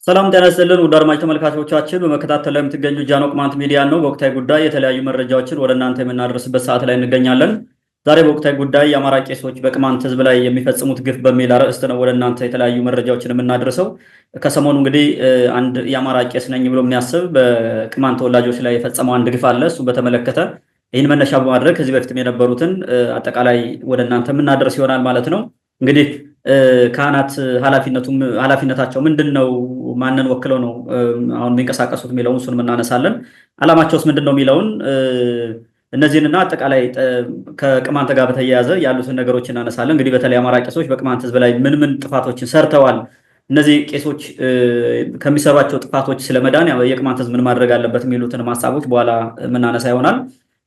ሰላም ጤና ይስጥልን ውድ አድማጭ ተመልካቾቻችን፣ በመከታተል ላይ የምትገኙ ጃኖ ቅማንት ሚዲያ ነው። በወቅታዊ ጉዳይ የተለያዩ መረጃዎችን ወደ እናንተ የምናደርስበት ሰዓት ላይ እንገኛለን። ዛሬ በወቅታዊ ጉዳይ የአማራ ቄሶች በቅማንት ሕዝብ ላይ የሚፈጽሙት ግፍ በሚል አርዕስት ነው ወደ እናንተ የተለያዩ መረጃዎችን የምናደርሰው። ከሰሞኑ እንግዲህ አንድ የአማራ ቄስ ነኝ ብሎ የሚያስብ በቅማንት ተወላጆች ላይ የፈጸመው አንድ ግፍ አለ። እሱ በተመለከተ ይህን መነሻ በማድረግ ከዚህ በፊትም የነበሩትን አጠቃላይ ወደ እናንተ የምናደርስ ይሆናል ማለት ነው። እንግዲህ ካህናት ኃላፊነታቸው ምንድን ነው? ማንን ወክለው ነው አሁን የሚንቀሳቀሱት የሚለውን እሱን እናነሳለን። ዓላማቸውስ ምንድን ነው የሚለውን እነዚህንና አጠቃላይ ከቅማንት ጋር በተያያዘ ያሉትን ነገሮች እናነሳለን። እንግዲህ በተለይ አማራ ቄሶች በቅማንት ሕዝብ ላይ ምን ምን ጥፋቶችን ሰርተዋል፣ እነዚህ ቄሶች ከሚሰሯቸው ጥፋቶች ስለመዳን የቅማንት ሕዝብ ምን ማድረግ አለበት የሚሉትን ሀሳቦች በኋላ የምናነሳ ይሆናል።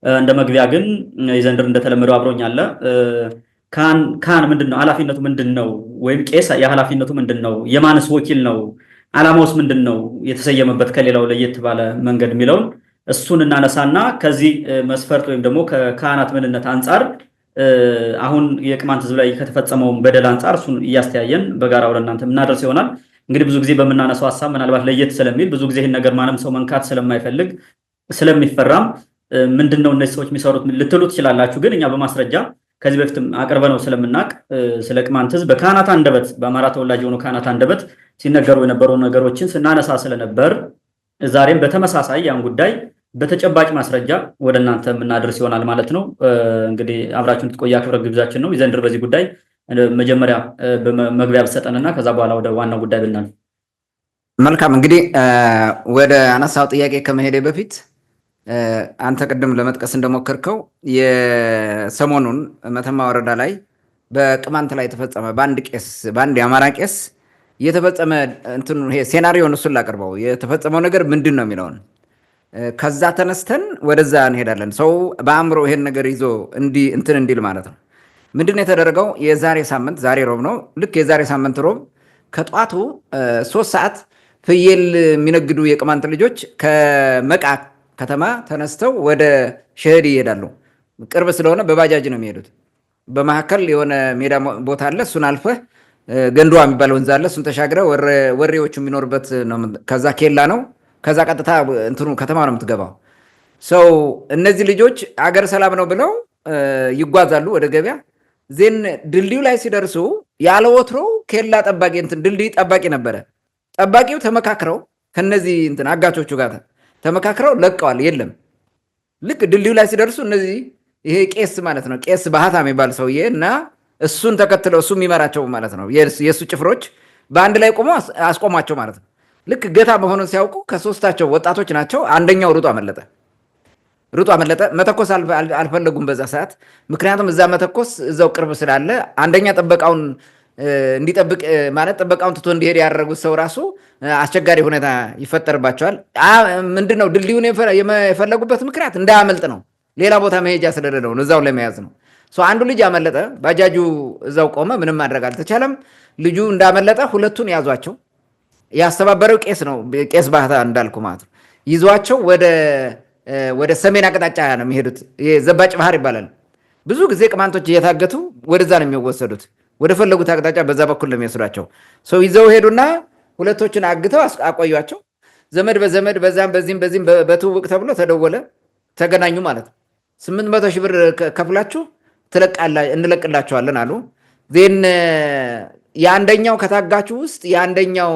እንደ መግቢያ ግን የዘንድር እንደተለመደው አብሮኝ አለ። ካህን ምንድን ነው? ኃላፊነቱ ምንድን ነው? ወይም ቄስ የኃላፊነቱ ምንድን ነው? የማንስ ወኪል ነው? ዓላማውስ ምንድን ነው? የተሰየመበት ከሌላው ለየት ባለ መንገድ የሚለውን እሱን እናነሳና ከዚህ መስፈርት ወይም ደግሞ ከካህናት ምንነት አንጻር አሁን የቅማንት ሕዝብ ላይ ከተፈጸመው በደል አንጻር እሱን እያስተያየን በጋራ ወደ እናንተ የምናደርስ ይሆናል። እንግዲህ ብዙ ጊዜ በምናነሳው ሀሳብ ምናልባት ለየት ስለሚል ብዙ ጊዜ ይህን ነገር ማንም ሰው መንካት ስለማይፈልግ ስለሚፈራም ምንድን ነው እነዚህ ሰዎች የሚሰሩት ልትሉ ትችላላችሁ። ግን እኛ በማስረጃ ከዚህ በፊትም አቅርበነው ስለምናቅ ስለ ቅማንት ሕዝብ በካህናት አንደበት በአማራ ተወላጅ የሆኑ ካህናት አንደበት ሲነገሩ የነበሩ ነገሮችን ስናነሳ ስለነበር ዛሬም በተመሳሳይ ያን ጉዳይ በተጨባጭ ማስረጃ ወደ እናንተ የምናደርስ ይሆናል ማለት ነው። እንግዲህ አብራችሁን እንድትቆዩ አክብረን ግብዣችን ነው። ይዘንድር በዚህ ጉዳይ መጀመሪያ መግቢያ ብትሰጠንና ከዛ በኋላ ወደ ዋናው ጉዳይ ብናል። መልካም። እንግዲህ ወደ አነሳው ጥያቄ ከመሄዴ በፊት አንተ ቅድም ለመጥቀስ እንደሞከርከው የሰሞኑን መተማ ወረዳ ላይ በቅማንት ላይ የተፈጸመ በአንድ የአማራ ቄስ የተፈጸመ ይሄ ሴናሪዮን እሱን ላቅርበው። የተፈጸመው ነገር ምንድን ነው የሚለውን ከዛ ተነስተን ወደዛ እንሄዳለን። ሰው በአእምሮ ይሄን ነገር ይዞ እንትን እንዲል ማለት ነው። ምንድን ነው የተደረገው? የዛሬ ሳምንት ዛሬ ሮብ ነው። ልክ የዛሬ ሳምንት ሮብ ከጠዋቱ 3 ሰዓት ፍየል የሚነግዱ የቅማንት ልጆች ከመቃ ከተማ ተነስተው ወደ ሸሄድ ይሄዳሉ። ቅርብ ስለሆነ በባጃጅ ነው የሚሄዱት። በመካከል የሆነ ሜዳ ቦታ አለ። እሱን አልፈህ ገንዷ የሚባል ወንዝ አለ። እሱን ተሻግረህ ወሬዎቹ የሚኖርበት ነው። ከዛ ኬላ ነው። ከዛ ቀጥታ እንትኑ ከተማ ነው የምትገባው። ሰው እነዚህ ልጆች አገር ሰላም ነው ብለው ይጓዛሉ ወደ ገበያ። ዜን ድልድዩ ላይ ሲደርሱ ያለ ወትሮው ኬላ ጠባቂ ድልድይ ጠባቂ ነበረ። ጠባቂው ተመካክረው ከነዚህ አጋቾቹ ጋር ተመካክረው ለቀዋል። የለም ልክ ድልድዩ ላይ ሲደርሱ እነዚህ ይሄ ቄስ ማለት ነው ቄስ ባህታ የሚባል ሰውዬ እና እሱን ተከትለው እሱ የሚመራቸው ማለት ነው የእሱ ጭፍሮች በአንድ ላይ ቆመው አስቆሟቸው ማለት ነው። ልክ ገታ መሆኑን ሲያውቁ ከሶስታቸው ወጣቶች ናቸው። አንደኛው ሩጦ አመለጠ። መተኮስ አልፈለጉም በዛ ሰዓት። ምክንያቱም እዛ መተኮስ እዛው ቅርብ ስላለ አንደኛ ጥበቃውን እንዲጠብቅ ማለት ጥበቃውን ትቶ እንዲሄድ ያደረጉት ሰው ራሱ አስቸጋሪ ሁኔታ ይፈጠርባቸዋል። ምንድነው ድልድዩን የፈለጉበት ምክንያት እንዳያመልጥ ነው። ሌላ ቦታ መሄጃ ስለሌለው ነው፣ እዛው ለመያዝ ነው። አንዱ ልጅ አመለጠ። ባጃጁ እዛው ቆመ። ምንም ማድረግ አልተቻለም። ልጁ እንዳመለጠ ሁለቱን ያዟቸው። ያስተባበረው ቄስ ነው፣ ቄስ ባህታ እንዳልኩ ማለት ነው። ይዟቸው ወደ ሰሜን አቅጣጫ ነው የሚሄዱት። ዘባጭ ባህር ይባላል። ብዙ ጊዜ ቅማንቶች እየታገቱ ወደዛ ነው የሚወሰዱት። ወደ ፈለጉት አቅጣጫ በዛ በኩል ነው የሚወስዷቸው። ይዘው ሄዱና ሁለቶችን አግተው አቆዩቸው። ዘመድ በዘመድ በዛም በዚህም በትውውቅ ተብሎ ተደወለ። ተገናኙ ማለት ነው። 800 ሺህ ብር ከፍላችሁ እንለቅላቸዋለን አሉ። ዜን የአንደኛው ከታጋችሁ ውስጥ የአንደኛው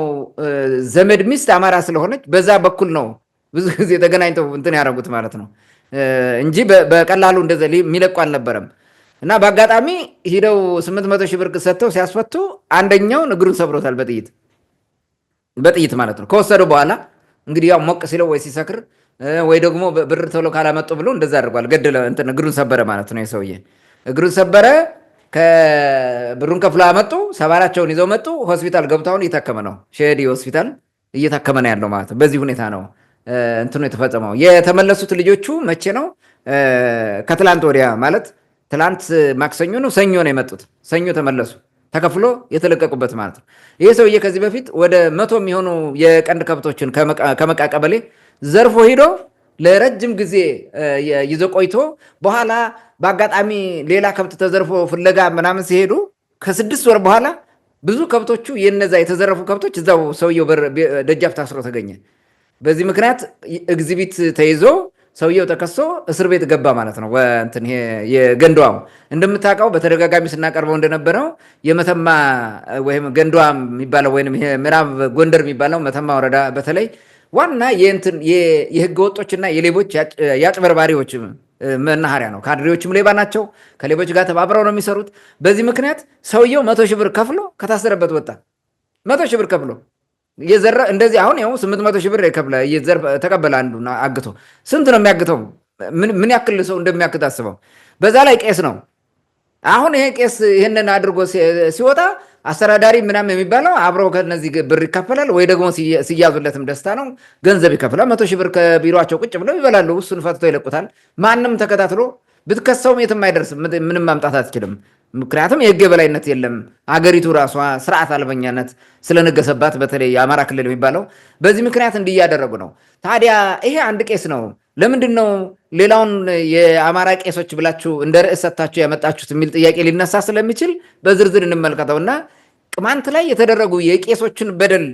ዘመድ ሚስት አማራ ስለሆነች በዛ በኩል ነው ብዙ ጊዜ ተገናኝተው እንትን ያደረጉት ማለት ነው እንጂ በቀላሉ እንደዛ የሚለቁ አልነበረም። እና በአጋጣሚ ሂደው 800 ሺህ ብር ሰጥተው ሲያስፈቱ አንደኛውን እግሩን ሰብሮታል በጥይት ማለት ነው። ከወሰዱ በኋላ እንግዲህ ያው ሞቅ ሲለው ወይ ሲሰክር ወይ ደግሞ ብር ቶሎ ካላመጡ ብሎ እንደዛ አድርጓል። ገደለ፣ እግሩን ሰበረ ማለት ነው። የሰውዬ እግሩን ሰበረ። ብሩን ከፍለው አመጡ። ሰባራቸውን ይዘው መጡ። ሆስፒታል ገብተው እየታከመ ነው። ሸሄዲ ሆስፒታል እየታከመ ነው ያለው ማለት ነው። በዚህ ሁኔታ ነው እንትኑ የተፈጸመው። የተመለሱት ልጆቹ መቼ ነው? ከትላንት ወዲያ ማለት ትላንት ማክሰኞ ነው፣ ሰኞ ነው የመጡት። ሰኞ ተመለሱ፣ ተከፍሎ የተለቀቁበት ማለት ነው። ይህ ሰውዬ ከዚህ በፊት ወደ 100 የሚሆኑ የቀንድ ከብቶችን ከመቃ ቀበሌ ዘርፎ ሂዶ ለረጅም ጊዜ ይዞ ቆይቶ በኋላ በአጋጣሚ ሌላ ከብት ተዘርፎ ፍለጋ ምናምን ሲሄዱ ከ6 ወር በኋላ ብዙ ከብቶቹ የነዛ የተዘረፉ ከብቶች እዛው ሰውየው ደጃፍ ታስሮ ተገኘ። በዚህ ምክንያት ኤግዚቢት ተይዞ ሰውየው ተከሶ እስር ቤት ገባ ማለት ነው። እንትን ይሄ የገንዳዋም እንደምታውቀው በተደጋጋሚ ስናቀርበው እንደነበረው የመተማ ወይም ገንዳዋ የሚባለው ወይም ይሄ ምዕራብ ጎንደር የሚባለው መተማ ወረዳ በተለይ ዋና የህገ ወጦችና የሌቦች የአጭበርባሪዎች መናኸሪያ ነው። ካድሬዎችም ሌባ ናቸው። ከሌቦች ጋር ተባብረው ነው የሚሰሩት። በዚህ ምክንያት ሰውየው 100 ሺህ ብር ከፍሎ ከታሰረበት ወጣ። 100 ሺህ ብር ከፍሎ እንደዚህ አሁን ያው 800 ሺህ ብር ተቀበለ። አንዱ አግቶ ስንት ነው የሚያግተው? ምን ያክል ሰው እንደሚያግት አስበው። በዛ ላይ ቄስ ነው። አሁን ይሄ ቄስ ይህንን አድርጎ ሲወጣ አስተዳዳሪ ምናምን የሚባለው አብረው ከነዚህ ብር ይከፈላል ወይ ደግሞ ሲያዙለትም ደስታ ነው፣ ገንዘብ ይከፈላል። 100 ሺህ ብር ከቢሮቸው ቁጭ ብለው ይበላሉ። እሱን ፈትቶ ይለቁታል። ማንም ተከታትሎ ብትከሰውም የትም አይደርስም። ምንም ማምጣት አትችልም። ምክንያቱም የህግ የበላይነት የለም። አገሪቱ ራሷ ስርዓት አልበኛነት ስለነገሰባት በተለይ የአማራ ክልል የሚባለው በዚህ ምክንያት እንዲህ እያደረጉ ነው። ታዲያ ይሄ አንድ ቄስ ነው። ለምንድን ነው ሌላውን የአማራ ቄሶች ብላችሁ እንደ ርዕስ ሰጥታችሁ ያመጣችሁት የሚል ጥያቄ ሊነሳ ስለሚችል በዝርዝር እንመልከተውና ቅማንት ላይ የተደረጉ የቄሶችን በደል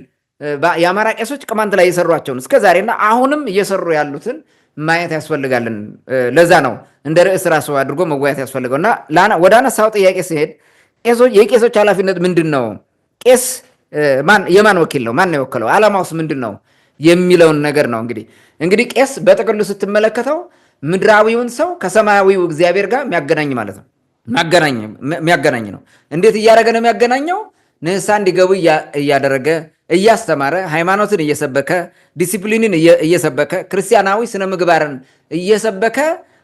የአማራ ቄሶች ቅማንት ላይ የሰሯቸውን እስከዛሬና አሁንም እየሰሩ ያሉትን ማየት ያስፈልጋልን። ለዛ ነው እንደ ርዕስ ራሱ አድርጎ መወያየት ያስፈልገውና ወደ አነሳው ጥያቄ ሲሄድ የቄሶች ኃላፊነት ምንድን ነው? ቄስ የማን ወኪል ነው? ማን ነው የወከለው? ዓላማውስ ምንድን ነው የሚለውን ነገር ነው። እንግዲህ ቄስ በጥቅሉ ስትመለከተው ምድራዊውን ሰው ከሰማያዊው እግዚአብሔር ጋር የሚያገናኝ ማለት ነው። የሚያገናኝ ነው። እንዴት እያደረገ ነው የሚያገናኘው? ንስሐ እንዲገቡ እያደረገ እያስተማረ ሃይማኖትን እየሰበከ ዲሲፕሊንን እየሰበከ ክርስቲያናዊ ስነ ምግባርን እየሰበከ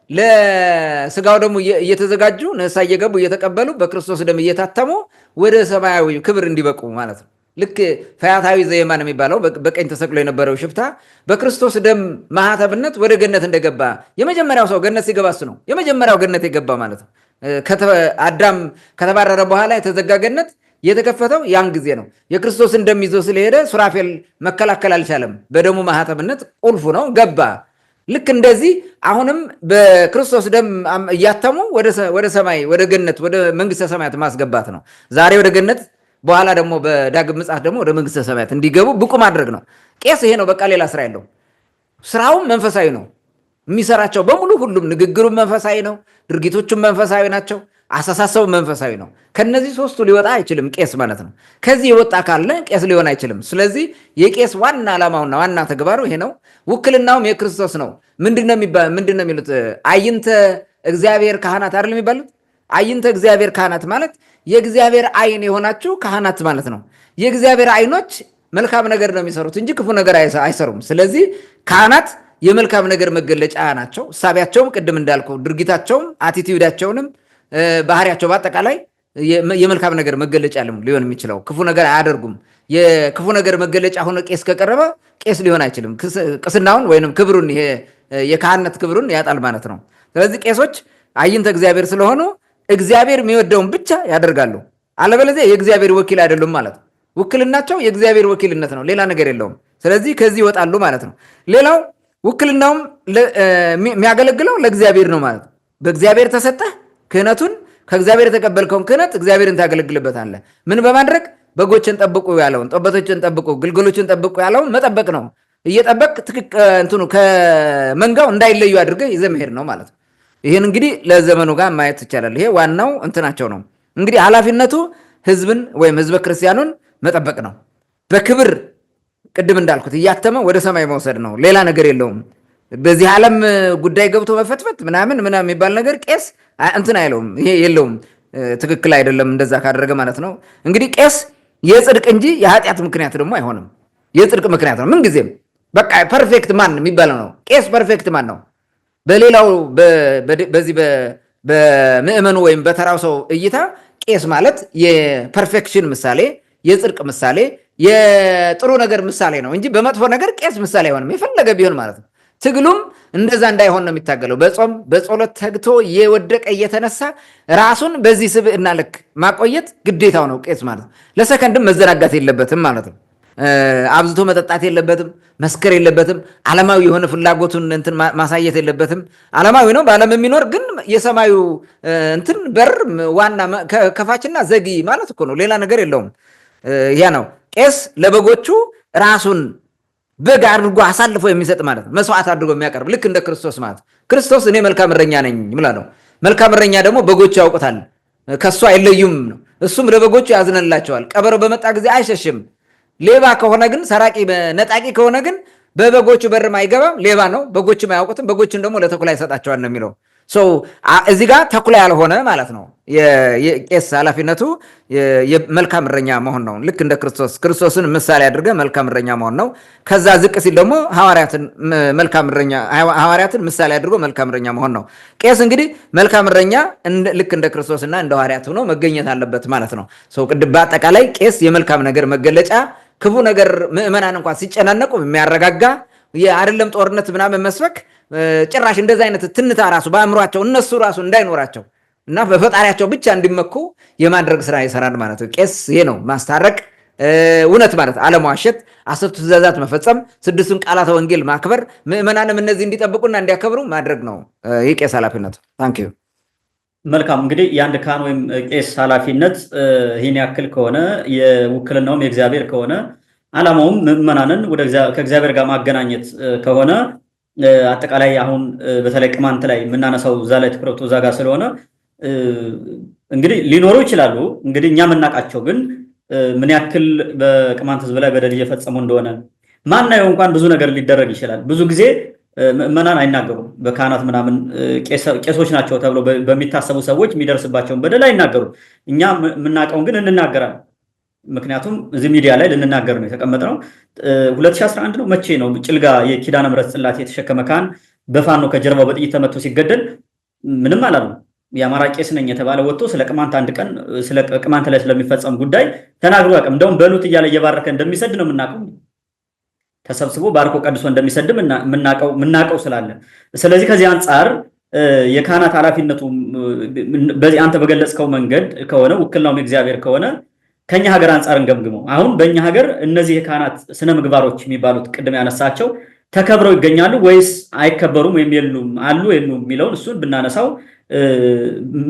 ለስጋው ደግሞ እየተዘጋጁ ንስሐ እየገቡ እየተቀበሉ በክርስቶስ ደም እየታተሙ ወደ ሰማያዊ ክብር እንዲበቁ ማለት ነው። ልክ ፈያታዊ ዘየማን የሚባለው በቀኝ ተሰቅሎ የነበረው ሽፍታ በክርስቶስ ደም ማህተብነት ወደ ገነት እንደገባ የመጀመሪያው ሰው ገነት ሲገባ እሱ ነው። የመጀመሪያው ገነት የገባ ማለት ነው። አዳም ከተባረረ በኋላ የተዘጋ ገነት የተከፈተው ያን ጊዜ ነው። የክርስቶስን ደም ይዞ ስለሄደ ሱራፌል መከላከል አልቻለም። በደሙ ማህተብነት ቁልፉ ነው፣ ገባ። ልክ እንደዚህ አሁንም በክርስቶስ ደም እያተሙ ወደ ሰማይ ወደ ገነት ወደ መንግስተ ሰማያት ማስገባት ነው። ዛሬ ወደ ገነት በኋላ ደግሞ በዳግም ምጽአት ደግሞ ወደ መንግስተ ሰማያት እንዲገቡ ብቁ ማድረግ ነው። ቄስ ይሄ ነው፣ በቃ ሌላ ስራ የለው። ስራውም መንፈሳዊ ነው። የሚሰራቸው በሙሉ ሁሉም ንግግሩም መንፈሳዊ ነው፣ ድርጊቶቹም መንፈሳዊ ናቸው፣ አስተሳሰቡ መንፈሳዊ ነው። ከነዚህ ሶስቱ ሊወጣ አይችልም ቄስ ማለት ነው። ከዚህ የወጣ ካለ ቄስ ሊሆን አይችልም። ስለዚህ የቄስ ዋና ዓላማውና ዋና ተግባሩ ይሄ ነው። ውክልናውም የክርስቶስ ነው። ምንድነው የሚሉት? አይንተ እግዚአብሔር ካህናት አይደል የሚባሉት? አይንተ እግዚአብሔር ካህናት ማለት የእግዚአብሔር አይን የሆናችሁ ካህናት ማለት ነው። የእግዚአብሔር አይኖች መልካም ነገር ነው የሚሰሩት እንጂ ክፉ ነገር አይሰሩም። ስለዚህ ካህናት የመልካም ነገር መገለጫ ናቸው። እሳቢያቸውም ቅድም እንዳልኩ ድርጊታቸውም አቲቲዩዳቸውንም ባህሪያቸው በአጠቃላይ የመልካም ነገር መገለጫ ሊሆን የሚችለው ክፉ ነገር አያደርጉም። የክፉ ነገር መገለጫ ሆኖ ቄስ ከቀረበ ቄስ ሊሆን አይችልም። ቅስናውን ወይም ክብሩን ይሄ የካህነት ክብሩን ያጣል ማለት ነው። ስለዚህ ቄሶች አይንተ እግዚአብሔር ስለሆኑ እግዚአብሔር የሚወደውን ብቻ ያደርጋሉ። አለበለዚያ የእግዚአብሔር ወኪል አይደሉም ማለት ነው። ውክልናቸው የእግዚአብሔር ወኪልነት ነው፣ ሌላ ነገር የለውም። ስለዚህ ከዚህ ይወጣሉ ማለት ነው። ሌላው ውክልናውም የሚያገለግለው ለእግዚአብሔር ነው ማለት ነው። በእግዚአብሔር ተሰጠህ ክህነቱን ከእግዚአብሔር የተቀበልከውን ክህነት እግዚአብሔርን ታገለግልበታለህ። ምን በማድረግ በጎችን ጠብቁ ያለውን፣ ጠቦቶችን ጠብቁ፣ ግልገሎችን ጠብቁ ያለውን መጠበቅ ነው። እየጠበቅ እንትኑ ከመንጋው እንዳይለዩ አድርገህ ይዘህ መሄድ ነው ማለት ነው። ይህን እንግዲህ ለዘመኑ ጋር ማየት ይቻላል። ይሄ ዋናው እንትናቸው ነው። እንግዲህ ኃላፊነቱ ህዝብን ወይም ህዝበ ክርስቲያኑን መጠበቅ ነው። በክብር ቅድም እንዳልኩት እያተመ ወደ ሰማይ መውሰድ ነው። ሌላ ነገር የለውም። በዚህ ዓለም ጉዳይ ገብቶ መፈትፈት ምናምን የሚባል ነገር ቄስ እንትን አይለውም። ይሄ የለውም። ትክክል አይደለም እንደዛ ካደረገ ማለት ነው። እንግዲህ ቄስ የጽድቅ እንጂ የኃጢአት ምክንያት ደግሞ አይሆንም። የጽድቅ ምክንያት ነው ምንጊዜም። በቃ ፐርፌክት ማን የሚባለው ነው ቄስ። ፐርፌክት ማን ነው? በሌላው በዚህ በምእመኑ ወይም በተራው ሰው እይታ ቄስ ማለት የፐርፌክሽን ምሳሌ፣ የጽድቅ ምሳሌ፣ የጥሩ ነገር ምሳሌ ነው እንጂ በመጥፎ ነገር ቄስ ምሳሌ አይሆንም፣ የፈለገ ቢሆን ማለት ነው። ትግሉም እንደዛ እንዳይሆን ነው የሚታገለው። በጾም በጸሎት ተግቶ የወደቀ እየተነሳ ራሱን በዚህ ስብዕና ልክ ማቆየት ግዴታው ነው ቄስ ማለት ነው። ለሰከንድም መዘናጋት የለበትም ማለት ነው። አብዝቶ መጠጣት የለበትም፣ መስከር የለበትም፣ ዓለማዊ የሆነ ፍላጎቱን እንትን ማሳየት የለበትም። ዓለማዊ ነው፣ በዓለም የሚኖር ግን የሰማዩ እንትን በር ዋና ከፋችና ዘጊ ማለት እኮ ነው። ሌላ ነገር የለውም። ያ ነው ቄስ ለበጎቹ ራሱን በግ አድርጎ አሳልፎ የሚሰጥ ማለት ነው። መስዋዕት አድርጎ የሚያቀርብ ልክ እንደ ክርስቶስ ማለት ክርስቶስ እኔ መልካም እረኛ ነኝ ብላ ነው። መልካም እረኛ ደግሞ በጎቹ ያውቁታል፣ ከሱ አይለዩም ነው። እሱም ለበጎቹ ያዝነላቸዋል። ቀበሮ በመጣ ጊዜ አይሸሽም። ሌባ ከሆነ ግን ሰራቂ ነጣቂ ከሆነ ግን በበጎቹ በርም አይገባም፣ ሌባ ነው። በጎቹም አያውቁትም። በጎቹን ደግሞ ለተኩላ ይሰጣቸዋል ነው የሚለው። እዚህ ጋር ተኩላ ያልሆነ ማለት ነው። የቄስ ኃላፊነቱ መልካም እረኛ መሆን ነው። ልክ እንደ ክርስቶስን ምሳሌ አድርገ መልካም እረኛ መሆን ነው። ከዛ ዝቅ ሲል ደግሞ ሐዋርያትን ምሳሌ አድርጎ መልካም እረኛ መሆን ነው። ቄስ እንግዲህ መልካም እረኛ ልክ እንደ ክርስቶስና እንደ ሐዋርያት ሆኖ መገኘት አለበት ማለት ነው። ቅድም በአጠቃላይ ቄስ የመልካም ነገር መገለጫ፣ ክፉ ነገር ምዕመናን እንኳን ሲጨናነቁ የሚያረጋጋ አይደለም ጦርነት ምናምን መስበክ ጭራሽ እንደዚህ አይነት ትንታ ራሱ በአእምሯቸው እነሱ ራሱ እንዳይኖራቸው እና በፈጣሪያቸው ብቻ እንዲመኩ የማድረግ ስራ ይሰራል ማለት ነው። ቄስ ይሄ ነው ማስታረቅ፣ እውነት ማለት አለመዋሸት፣ 10ቱ ትእዛዛት መፈጸም፣ 6ቱን ቃላተ ወንጌል ማክበር፣ ምዕመናንም እነዚህ እንዲጠብቁና እንዲያከብሩ ማድረግ ነው የቄስ ኃላፊነቱ። ታንክ ዩ። መልካም እንግዲህ የአንድ ካህን ወይም ቄስ ኃላፊነት ይህን ያክል ከሆነ የውክልናውም የእግዚአብሔር ከሆነ ዓላማውም ምዕመናንን ከእግዚአብሔር ጋር ማገናኘት ከሆነ አጠቃላይ አሁን በተለይ ቅማንት ላይ የምናነሳው እዛ ላይ ትኩረቱ እዛ ጋር ስለሆነ እንግዲህ ሊኖሩ ይችላሉ። እንግዲህ እኛ የምናውቃቸው ግን ምን ያክል በቅማንት ሕዝብ ላይ በደል እየፈጸሙ እንደሆነ ማናየው እንኳን ብዙ ነገር ሊደረግ ይችላል። ብዙ ጊዜ ምዕመናን አይናገሩም። በካህናት ምናምን ቄሶች ናቸው ተብሎ በሚታሰቡ ሰዎች የሚደርስባቸውን በደል አይናገሩም። እኛ የምናውቀውን ግን እንናገራለን። ምክንያቱም እዚህ ሚዲያ ላይ ልንናገር ነው የተቀመጥነው። 2011 ነው መቼ ነው ጭልጋ የኪዳነ ምሕረት ጽላት የተሸከመ ካህን በፋኖ ከጀርባው በጥይት ተመቶ ሲገደል ምንም አላሉ። የአማራ ቄስ ነኝ የተባለ ወጥቶ ስለ ቅማንት አንድ ቀን ስለ ቅማንት ላይ ስለሚፈጸም ጉዳይ ተናግሮ ያውቅም። እንደውም በሉት እያለ እየባረከ እንደሚሰድ ነው የምናውቀው። ተሰብስቦ ባርኮ ቀድሶ እንደሚሰድ የምናውቀው ስላለ፣ ስለዚህ ከዚህ አንጻር የካህናት ኃላፊነቱ በዚህ አንተ በገለጽከው መንገድ ከሆነ ውክልናውም እግዚአብሔር ከሆነ ከኛ ሀገር አንጻር እንገምግመው። አሁን በእኛ ሀገር እነዚህ የካህናት ስነ ምግባሮች የሚባሉት ቅድም ያነሳቸው ተከብረው ይገኛሉ ወይስ አይከበሩም ወይም የሉም አሉ የሉም የሚለውን እሱን ብናነሳው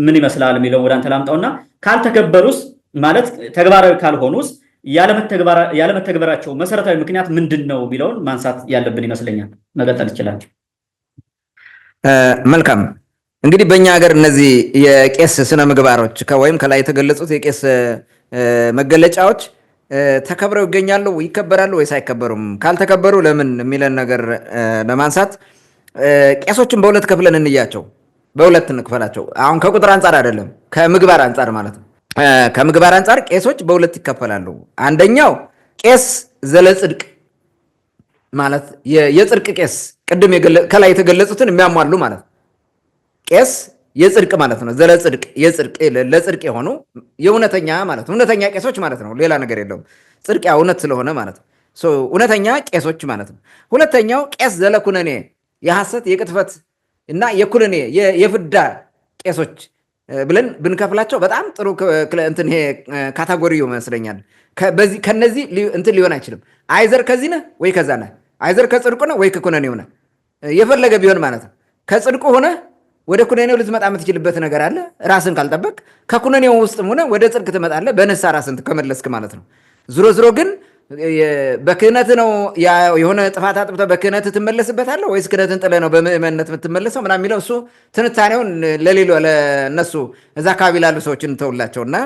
ምን ይመስላል የሚለውን ወደ አንተ ላምጣውና ካልተከበሩስ ማለት ተግባራዊ ካልሆኑስ ያለመተግበራቸው መሰረታዊ ምክንያት ምንድን ነው የሚለውን ማንሳት ያለብን ይመስለኛል። መቀጠል ይችላል። መልካም እንግዲህ በእኛ ሀገር እነዚህ የቄስ ስነ ምግባሮች ወይም ከላይ የተገለጹት የቄስ መገለጫዎች ተከብረው ይገኛሉ ይከበራሉ ወይስ አይከበሩም? ካልተከበሩ ለምን የሚለን ነገር ለማንሳት ቄሶችን በሁለት ከፍለን እንያቸው። በሁለት እንክፈላቸው። አሁን ከቁጥር አንጻር አይደለም፣ ከምግባር አንጻር ማለት ነው። ከምግባር አንጻር ቄሶች በሁለት ይከፈላሉ። አንደኛው ቄስ ዘለጽድቅ ማለት የጽድቅ ቄስ ቅድም ከላይ የተገለጹትን የሚያሟሉ ማለት ነው። ቄስ የጽድቅ ማለት ነው። ዘለጽድቅ የጽድቅ ለጽድቅ የሆኑ የእውነተኛ ማለት ነው። እውነተኛ ቄሶች ማለት ነው። ሌላ ነገር የለውም። ጽድቅ እውነት ስለሆነ ማለት ነው። እውነተኛ ቄሶች ማለት ነው። ሁለተኛው ቄስ ዘለኩነኔ የሐሰት የቅጥፈት እና የኩነኔ የፍዳ ቄሶች ብለን ብንከፍላቸው በጣም ጥሩ እንትን ይሄ ካታጎሪው ይመስለኛል። ከነዚህ እንትን ሊሆን አይችልም። አይዘር ከዚህ ነህ ወይ ከዛ ነህ፣ አይዘር ከጽድቁ ነህ ወይ ከኩነኔው ነህ። የፈለገ ቢሆን ማለት ነው። ከጽድቁ ሆነ ወደ ኩነኔው ልትመጣ የምትችልበት ነገር አለ፣ ራስን ካልጠበቅ። ከኩነኔው ውስጥም ሆነ ወደ ጽድቅ ትመጣለህ፣ በንስሐ ራስን ከመለስክ ማለት ነው። ዝሮ ግን በክህነት ነው የሆነ ጥፋት አጥፍተህ በክህነት ትመለስበታለህ ወይስ ክህነትን ጥለህ ነው በምእመንነት የምትመለሰው ምናምን የሚለው እሱ ትንታኔውን ለእነሱ እዛ አካባቢ ላሉ ሰዎች እንተውላቸውና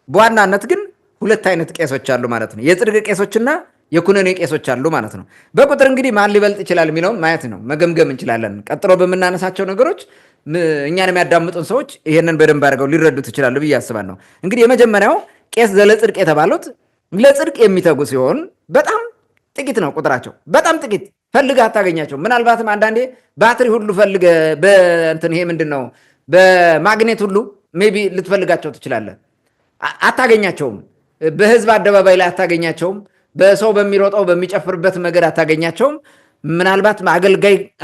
በዋናነት ግን ሁለት አይነት ቄሶች አሉ ማለት ነው። የጽድቅ ቄሶችና የኩነኔ ቄሶች አሉ ማለት ነው። በቁጥር እንግዲህ ማን ሊበልጥ ይችላል የሚለውን ማየት ነው፣ መገምገም እንችላለን። ቀጥሎ በምናነሳቸው ነገሮች እኛን የሚያዳምጡን ሰዎች ይሄንን በደንብ አድርገው ሊረዱት ይችላሉ ብዬ አስባለሁ። እንግዲህ የመጀመሪያው ቄስ ዘለጽድቅ የተባሉት ለጽድቅ የሚተጉ ሲሆን በጣም ጥቂት ነው ቁጥራቸው፣ በጣም ጥቂት። ፈልገህ አታገኛቸው። ምናልባትም አንዳንዴ ባትሪ ሁሉ ፈልገህ በእንትን ይሄ ምንድን ነው በማግኔት ሁሉ ሜይ ቢ ልትፈልጋቸው ትችላለህ። አታገኛቸውም። በህዝብ አደባባይ ላይ አታገኛቸውም። በሰው በሚሮጠው በሚጨፍርበት መንገድ አታገኛቸውም። ምናልባት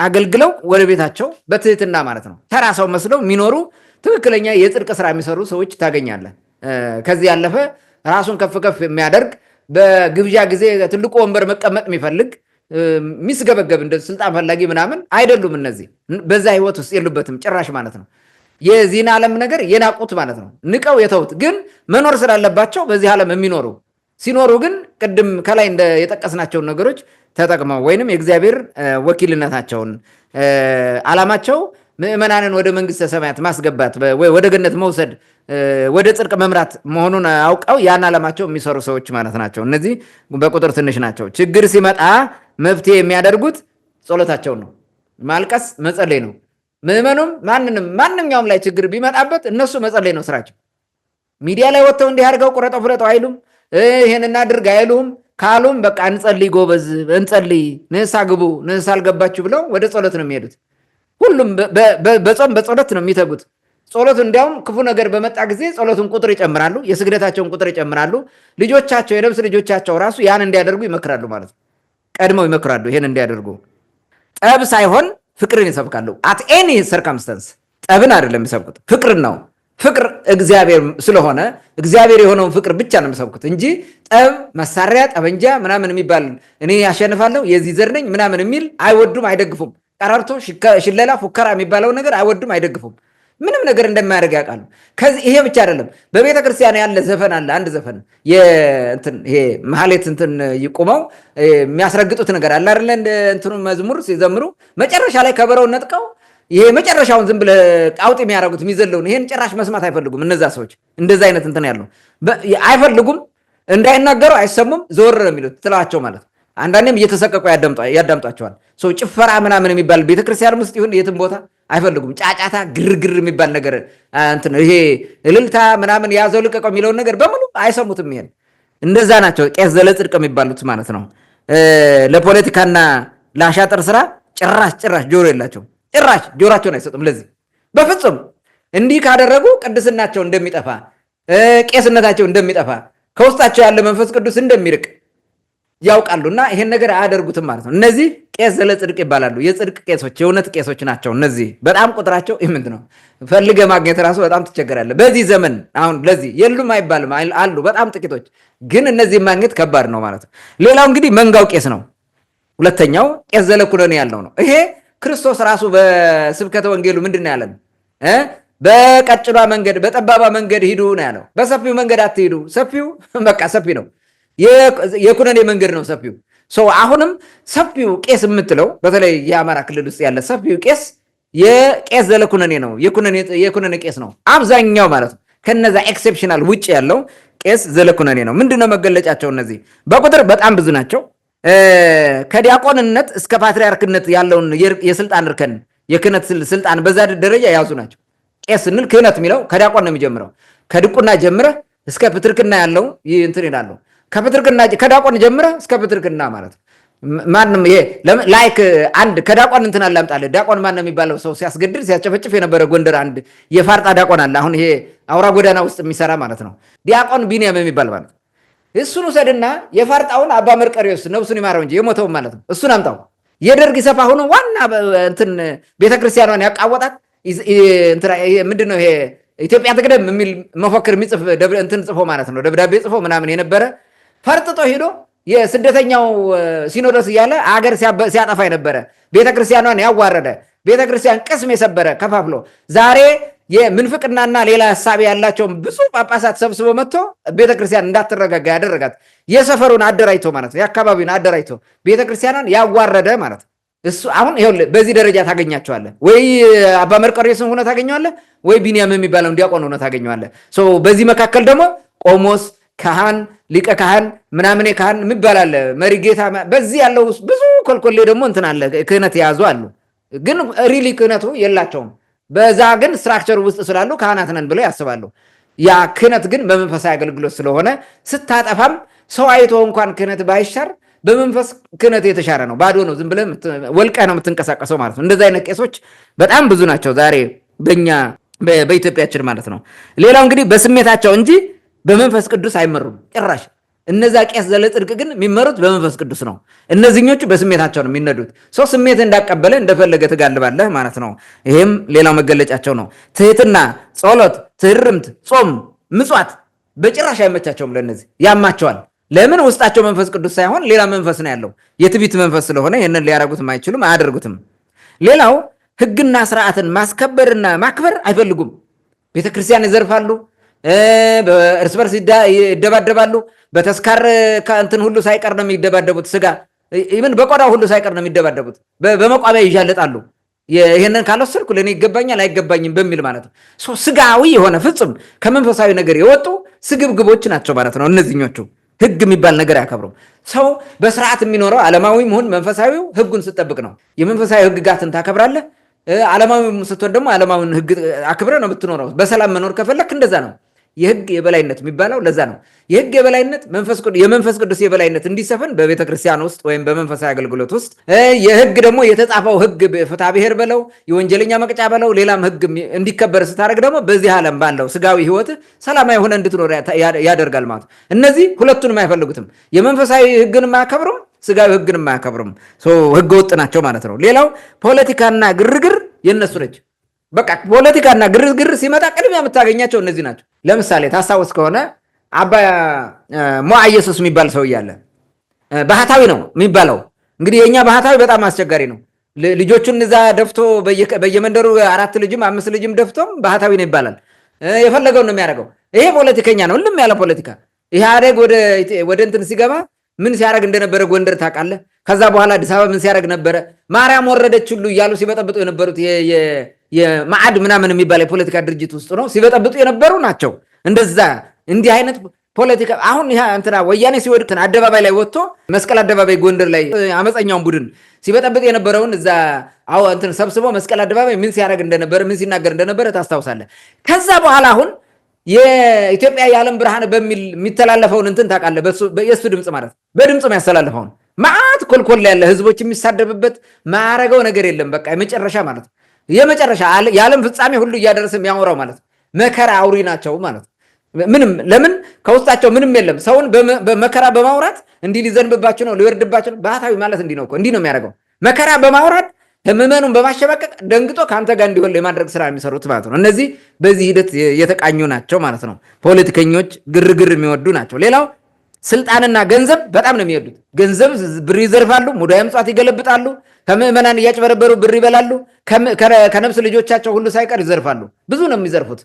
አገልግለው ወደ ቤታቸው በትህትና ማለት ነው ተራ ሰው መስለው የሚኖሩ ትክክለኛ የጽድቅ ስራ የሚሰሩ ሰዎች ታገኛለህ። ከዚህ ያለፈ ራሱን ከፍ ከፍ የሚያደርግ በግብዣ ጊዜ ትልቁ ወንበር መቀመጥ የሚፈልግ ሚስገበገብ እንደ ስልጣን ፈላጊ ምናምን አይደሉም። እነዚህ በዛ ህይወት ውስጥ የሉበትም ጭራሽ ማለት ነው። የዚህን ዓለም ነገር የናቁት ማለት ነው። ንቀው የተውት ግን መኖር ስላለባቸው በዚህ ዓለም የሚኖሩ ሲኖሩ ግን ቅድም ከላይ የጠቀስናቸውን ነገሮች ተጠቅመው ወይንም የእግዚአብሔር ወኪልነታቸውን ዓላማቸው ምእመናንን ወደ መንግስተ ሰማያት ማስገባት ወደ ገነት መውሰድ ወደ ጽድቅ መምራት መሆኑን አውቀው ያን ዓላማቸው የሚሰሩ ሰዎች ማለት ናቸው። እነዚህ በቁጥር ትንሽ ናቸው። ችግር ሲመጣ መፍትሄ የሚያደርጉት ጸሎታቸውን ነው። ማልቀስ መጸለይ ነው። ምእመኑም ማንኛውም ላይ ችግር ቢመጣበት እነሱ መጸለይ ነው ስራቸው። ሚዲያ ላይ ወጥተው እንዲህ አድርገው ቁረጠው ፍለጠው አይሉም። ይሄን እናድርግ አይሉም። ካሉም በቃ እንጸልይ፣ ጎበዝ እንጸልይ፣ ንስሐ ግቡ፣ ንስሐ አልገባችሁ ብለው ወደ ጸሎት ነው የሚሄዱት። ሁሉም በጾም በጸሎት ነው የሚተጉት። ጸሎቱ እንዲያውም ክፉ ነገር በመጣ ጊዜ ጸሎቱን ቁጥር ይጨምራሉ፣ የስግደታቸውን ቁጥር ይጨምራሉ። ልጆቻቸው የነፍስ ልጆቻቸው ራሱ ያን እንዲያደርጉ ይመክራሉ ማለት ነው። ቀድመው ይመክራሉ ይሄን እንዲያደርጉ። ጠብ ሳይሆን ፍቅርን ይሰብካሉ። አት ኤኒ ሰርከምስተንስ ጠብን አይደለም የሚሰብኩት፣ ፍቅርን ነው። ፍቅር እግዚአብሔር ስለሆነ እግዚአብሔር የሆነውን ፍቅር ብቻ ነው የሚሰብኩት እንጂ ጠብ፣ መሳሪያ፣ ጠበንጃ ምናምን የሚባል እኔ ያሸንፋለሁ የዚህ ዘር ነኝ ምናምን የሚል አይወዱም፣ አይደግፉም። ቀረርቶ፣ ሽለላ፣ ፉከራ የሚባለው ነገር አይወዱም፣ አይደግፉም። ምንም ነገር እንደማያደርግ ያውቃሉ። ከዚህ ይሄ ብቻ አይደለም። በቤተ ክርስቲያን ያለ ዘፈን አለ። አንድ ዘፈን ይሄ መሐሌት ይቁመው የሚያስረግጡት ነገር አለ አይደለ? እንትኑ መዝሙር ሲዘምሩ መጨረሻ ላይ ከበረውን ነጥቀው ይሄ መጨረሻውን ዝም ብለህ ቃውጥ የሚያደርጉት የሚዘለውን ይሄን ጭራሽ መስማት አይፈልጉም። እነዛ ሰዎች እንደዛ አይነት እንትን ያለው አይፈልጉም። እንዳይናገሩ አይሰሙም። ዞር ነው የሚሉት ትላቸው ማለት ነው። አንዳንዴም እየተሰቀቁ ያዳምጧቸዋል። ሰው ጭፈራ ምናምን የሚባል ቤተክርስቲያን ውስጥ ይሁን የትም ቦታ አይፈልጉም። ጫጫታ፣ ግርግር የሚባል ነገር ይሄ እልልታ ምናምን ያዘው ልቀቀው የሚለውን ነገር በሙሉ አይሰሙትም። ይሄን እንደዛ ናቸው ቄስ ዘለጽድቅ የሚባሉት ማለት ነው። ለፖለቲካና ለአሻጥር ስራ ጭራሽ ጆሮ የላቸው። ጭራሽ ጆሮአቸውን አይሰጡም። ለዚህ በፍጹም እንዲህ ካደረጉ ቅድስናቸው እንደሚጠፋ፣ ቄስነታቸው እንደሚጠፋ፣ ከውስጣቸው ያለ መንፈስ ቅዱስ እንደሚርቅ ያውቃሉና ይሄን ነገር አያደርጉትም ማለት ነው። እነዚህ ቄስ ዘለጽድቅ ይባላሉ። የጽድቅ ቄሶች፣ የእውነት ቄሶች ናቸው። እነዚህ በጣም ቁጥራቸው ምንድን ነው ፈልገ ማግኘት ራሱ በጣም ትቸገራለህ በዚህ ዘመን። አሁን ለዚህ የሉም አይባልም፣ አሉ በጣም ጥቂቶች፣ ግን እነዚህ ማግኘት ከባድ ነው ማለት ነው። ሌላው እንግዲህ መንጋው ቄስ ነው። ሁለተኛው ቄስ ዘለኩነኔ ያለው ነው። ይሄ ክርስቶስ ራሱ በስብከተ ወንጌሉ ምንድን ነው ያለን? በቀጭኗ መንገድ በጠባባ መንገድ ሂዱ ነው ያለው። በሰፊው መንገድ አትሂዱ። ሰፊው በቃ ሰፊ ነው። የኩነኔ መንገድ ነው ሰፊው። አሁንም ሰፊው ቄስ የምትለው በተለይ የአማራ ክልል ውስጥ ያለ ሰፊው ቄስ የቄስ ዘለኩነኔ ነው። የኩነኔ ቄስ ነው አብዛኛው ማለት ነው። ከነዛ ኤክሴፕሽናል ውጭ ያለው ቄስ ዘለኩነኔ ነው። ምንድነው መገለጫቸው? እነዚህ በቁጥር በጣም ብዙ ናቸው። ከዲያቆንነት እስከ ፓትሪያርክነት ያለውን የስልጣን እርከን የክህነት ስልጣን በዛ ደረጃ የያዙ ናቸው። ቄስ ስንል ክህነት የሚለው ከዲያቆን ነው የሚጀምረው። ከድቁና ጀምረ እስከ ፕትርክና ያለው እንትን ይላሉ። ከዲያቆን ጀምረ እስከ ፕትርክና ማለት ማንም ይሄ ላይክ አንድ ከዲያቆን እንትን አላምጣለህ። ዲያቆን ማን ነው የሚባለው? ሰው ሲያስገድል ሲያጨፈጭፍ የነበረ ጎንደር አንድ የፋርጣ ዲያቆን አለ። አሁን ይሄ አውራ ጎዳና ውስጥ የሚሰራ ማለት ነው። ዲያቆን ቢንያም የሚባል ማለት እሱን ውሰድና የፋርጣውን አባ መርቀሪዎስ ነፍሱን ይማረው እንጂ የሞተውን ማለት ነው። እሱን አምጣው። የደርግ ሰፋ ሆኖ ዋና እንትን ቤተክርስቲያኗን ያቃወጣት ምንድነው ይሄ ኢትዮጵያ ትቅደም የሚል መፎክር የሚጽፍ እንትን ጽፎ ማለት ነው። ደብዳቤ ጽፎ ምናምን የነበረ ፈርጥጦ ሄዶ የስደተኛው ሲኖዶስ እያለ አገር ሲያጠፋ የነበረ ቤተክርስቲያኗን ያዋረደ ቤተክርስቲያን ቅስም የሰበረ ከፋፍሎ ዛሬ የምንፍቅናና ሌላ ሐሳብ ያላቸውን ብዙ ጳጳሳት ሰብስቦ መጥቶ ቤተክርስቲያን እንዳትረጋጋ ያደረጋት የሰፈሩን አደራጅቶ ማለት ነው። የአካባቢውን አደራጅቶ ቤተክርስቲያኗን ያዋረደ ማለት ነው። እሱ አሁን ይኸውልህ በዚህ ደረጃ ታገኛቸዋለህ። ወይ አባ መርቆሬዎስን ሆነ ታገኘዋለህ፣ ወይ ቢንያም የሚባለውን ዲያቆን ሆነ ታገኘዋለህ። በዚህ መካከል ደግሞ ቆሞስ፣ ካህን፣ ሊቀ ካህን ምናምን ካህን የሚባል አለ፣ መሪ ጌታ። በዚህ ያለው ብዙ ኮልኮሌ ደግሞ እንትን አለ፣ ክህነት የያዙ አሉ። ግን ሪሊ ክህነቱ የላቸውም። በዛ ግን ስትራክቸር ውስጥ ስላሉ ካህናት ነን ብለው ያስባሉ። ያ ክህነት ግን በመንፈሳዊ አገልግሎት ስለሆነ ስታጠፋም ሰው አይቶ እንኳን ክህነት ባይሻር በመንፈስ ክህነት የተሻረ ነው። ባዶ ነው፣ ዝም ብለህ ወልቀህ ነው የምትንቀሳቀሰው ማለት ነው። እንደዚህ አይነት ቄሶች በጣም ብዙ ናቸው ዛሬ በኢትዮጵያችን ማለት ነው። ሌላው እንግዲህ በስሜታቸው እንጂ በመንፈስ ቅዱስ አይመሩም ጭራሽ። እነዛ ቄስ ዘለጽድቅ ግን የሚመሩት በመንፈስ ቅዱስ ነው። እነዚህኞቹ በስሜታቸው ነው የሚነዱት። ሰው ስሜት እንዳቀበለ እንደፈለገ ትጋልባለህ ማለት ነው። ይሄም ሌላው መገለጫቸው ነው። ትህትና፣ ጸሎት፣ ትህርምት፣ ጾም፣ ምጽዋት በጭራሽ አይመቻቸውም። ለነዚህ ያማቸዋል። ለምን? ውስጣቸው መንፈስ ቅዱስ ሳይሆን ሌላ መንፈስ ነው ያለው። የትዕቢት መንፈስ ስለሆነ ይህንን ሊያደርጉትም አይችሉም፣ አያደርጉትም። ሌላው ሕግና ስርዓትን ማስከበርና ማክበር አይፈልጉም። ቤተክርስቲያን ይዘርፋሉ፣ እርስ በርስ ይደባደባሉ። በተስካር ከእንትን ሁሉ ሳይቀር ነው የሚደባደቡት። ስጋ ኢቭን በቆዳ ሁሉ ሳይቀር ነው የሚደባደቡት። በመቋሚያ ይዣለጣሉ። ይሄንን ካልወሰድኩ ለእኔ ይገባኛል አይገባኝም በሚል ማለት ነው። ስጋዊ የሆነ ፍጹም ከመንፈሳዊ ነገር የወጡ ስግብግቦች ናቸው ማለት ነው እነዚህኞቹ። ህግ የሚባል ነገር አያከብሩም። ሰው በስርዓት የሚኖረው ዓለማዊ መሆን መንፈሳዊው ህጉን ስጠብቅ ነው። የመንፈሳዊ ህግጋትን ታከብራለህ። ዓለማዊ ስትሆን ደግሞ ዓለማዊን ህግ አክብረህ ነው የምትኖረው። በሰላም መኖር ከፈለክ እንደዛ ነው። የህግ የበላይነት የሚባለው ለዛ ነው። የህግ የበላይነት የመንፈስ ቅዱስ የበላይነት እንዲሰፍን በቤተ ክርስቲያን ውስጥ ወይም በመንፈሳዊ አገልግሎት ውስጥ የህግ ደግሞ የተጻፈው ህግ ፍትሐ ብሔር በለው የወንጀለኛ መቅጫ በለው ሌላም ህግ እንዲከበር ስታደርግ ደግሞ በዚህ ዓለም ባለው ስጋዊ ህይወት ሰላማዊ ሆነ እንድትኖር ያደርጋል ማለት። እነዚህ ሁለቱንም አይፈልጉትም። የመንፈሳዊ ህግን አያከብሩም፣ ስጋዊ ህግን አያከብሩም። ህገ ወጥ ናቸው ማለት ነው። ሌላው ፖለቲካና ግርግር የነሱ ነች። በቃ ፖለቲካና ግርግር ሲመጣ ቅድሚያ የምታገኛቸው እነዚህ ናቸው። ለምሳሌ ታስታውስ ከሆነ አባ ሞዓ ኢየሱስ የሚባል ሰው እያለ ባህታዊ ነው የሚባለው። እንግዲህ የኛ ባህታዊ በጣም አስቸጋሪ ነው። ልጆቹን እዛ ደፍቶ በየመንደሩ 4 ልጅም 5 ልጅም ደፍቶም ባህታዊ ነው ይባላል። የፈለገውን ነው የሚያደርገው። ይሄ ፖለቲከኛ ነው፣ ልም ያለ ፖለቲካ። ኢህአዴግ ወደ እንትን ሲገባ ምን ሲያደርግ እንደነበረ ጎንደር ታውቃለህ። ከዛ በኋላ አዲስ አበባ ምን ሲያደርግ ነበረ። ማርያም ወረደች ሁሉ እያሉ ሲበጠብጡ የነበሩት የማዕድ ምናምን የሚባል የፖለቲካ ድርጅት ውስጥ ነው ሲበጠብጡ የነበሩ ናቸው። እንደዛ እንዲህ አይነት ፖለቲካ አሁን እንትና ወያኔ ሲወድቅ አደባባይ ላይ ወጥቶ መስቀል አደባባይ ጎንደር ላይ አመፀኛውን ቡድን ሲበጠብጥ የነበረውን እዛ እንትን ሰብስቦ መስቀል አደባባይ ምን ሲያደርግ እንደነበረ ምን ሲናገር እንደነበረ ታስታውሳለህ። ከዛ በኋላ አሁን የኢትዮጵያ የዓለም ብርሃን በሚል የሚተላለፈውን እንትን ታውቃለህ። የእሱ ድምፅ ማለት በድምፅ የሚያስተላልፈውን ማዕት ኮልኮል ያለ ህዝቦች የሚሳደብበት ማያረገው ነገር የለም። በቃ የመጨረሻ ማለት ነው። የመጨረሻ የዓለም ፍጻሜ ሁሉ እያደረሰ የሚያወራው ማለት መከራ አውሪ ናቸው ማለት ምንም ለምን ከውስጣቸው ምንም የለም። ሰውን በመከራ በማውራት እንዲህ ሊዘንብባቸው ነው ሊወርድባቸው ነው። ባህታዊ ማለት እንዲህ ነው እኮ እንዲህ ነው የሚያደርገው። መከራ በማውራት ምዕመኑን በማሸባቀቅ ደንግጦ ከአንተ ጋር እንዲሆን የማድረግ ስራ የሚሰሩት ማለት ነው። እነዚህ በዚህ ሂደት የተቃኙ ናቸው ማለት ነው። ፖለቲከኞች ግርግር የሚወዱ ናቸው። ሌላው ስልጣንና ገንዘብ በጣም ነው የሚወዱት። ገንዘብ ብር ይዘርፋሉ፣ ሙዳየ ምጽዋት ይገለብጣሉ፣ ከምዕመናን እያጭበረበሩ ብር ይበላሉ፣ ከነፍስ ልጆቻቸው ሁሉ ሳይቀር ይዘርፋሉ። ብዙ ነው የሚዘርፉት፣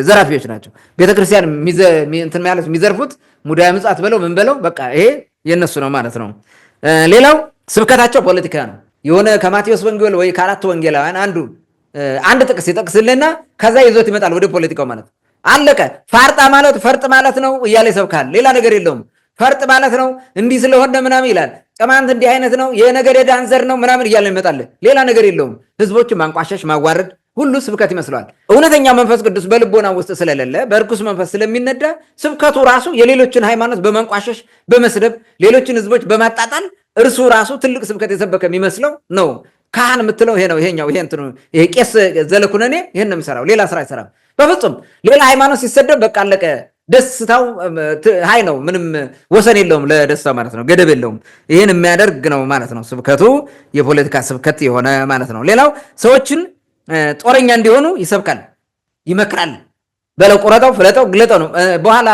ዘራፊዎች ናቸው። ቤተክርስቲያን እንትን ማለት የሚዘርፉት ሙዳየ ምጽዋት በለው ምን በለው በቃ ይሄ የነሱ ነው ማለት ነው። ሌላው ስብከታቸው ፖለቲካ ነው። የሆነ ከማቴዎስ ወንጌል ወይ ከአራት ወንጌላውያን አንድ ጥቅስ ይጠቅስልና ከዛ ይዞት ይመጣል ወደ ፖለቲካው ማለት አለቀ። ፋርጣ ማለት ፈርጥ ማለት ነው እያለ ይሰብካል። ሌላ ነገር የለውም። ፈርጥ ማለት ነው እንዲህ ስለሆነ ምናምን ይላል። ቅማንት እንዲህ አይነት ነው የነገር የዳን ዘር ነው ምናምን እያለ ይመጣል። ሌላ ነገር የለውም። ህዝቦችን ማንቋሸሽ ማዋረድ ሁሉ ስብከት ይመስለዋል። እውነተኛ መንፈስ ቅዱስ በልቦና ውስጥ ስለሌለ በርኩስ መንፈስ ስለሚነዳ ስብከቱ ራሱ የሌሎችን ሃይማኖት በማንቋሸሽ በመስደብ ሌሎችን ህዝቦች በማጣጣል እርሱ ራሱ ትልቅ ስብከት የሰበከ የሚመስለው ነው። ካህን የምትለው ይሄ ነው። ይሄ ቄስ ዘለኩነኔ ይሄን ነው የሚሰራው። ሌላ ስራ አይሰራም በፍጹም። ሌላ ሃይማኖት ሲሰደብ በቃ አለቀ። ደስታው ሃይ ነው። ምንም ወሰን የለውም ለደስታው ማለት ነው። ገደብ የለውም። ይሄን የሚያደርግ ነው ማለት ነው። ስብከቱ የፖለቲካ ስብከት የሆነ ማለት ነው። ሌላው ሰዎችን ጦረኛ እንዲሆኑ ይሰብካል፣ ይመክራል። በለው ቁረጠው፣ ፍለጠው፣ ግለጠው ነው። በኋላ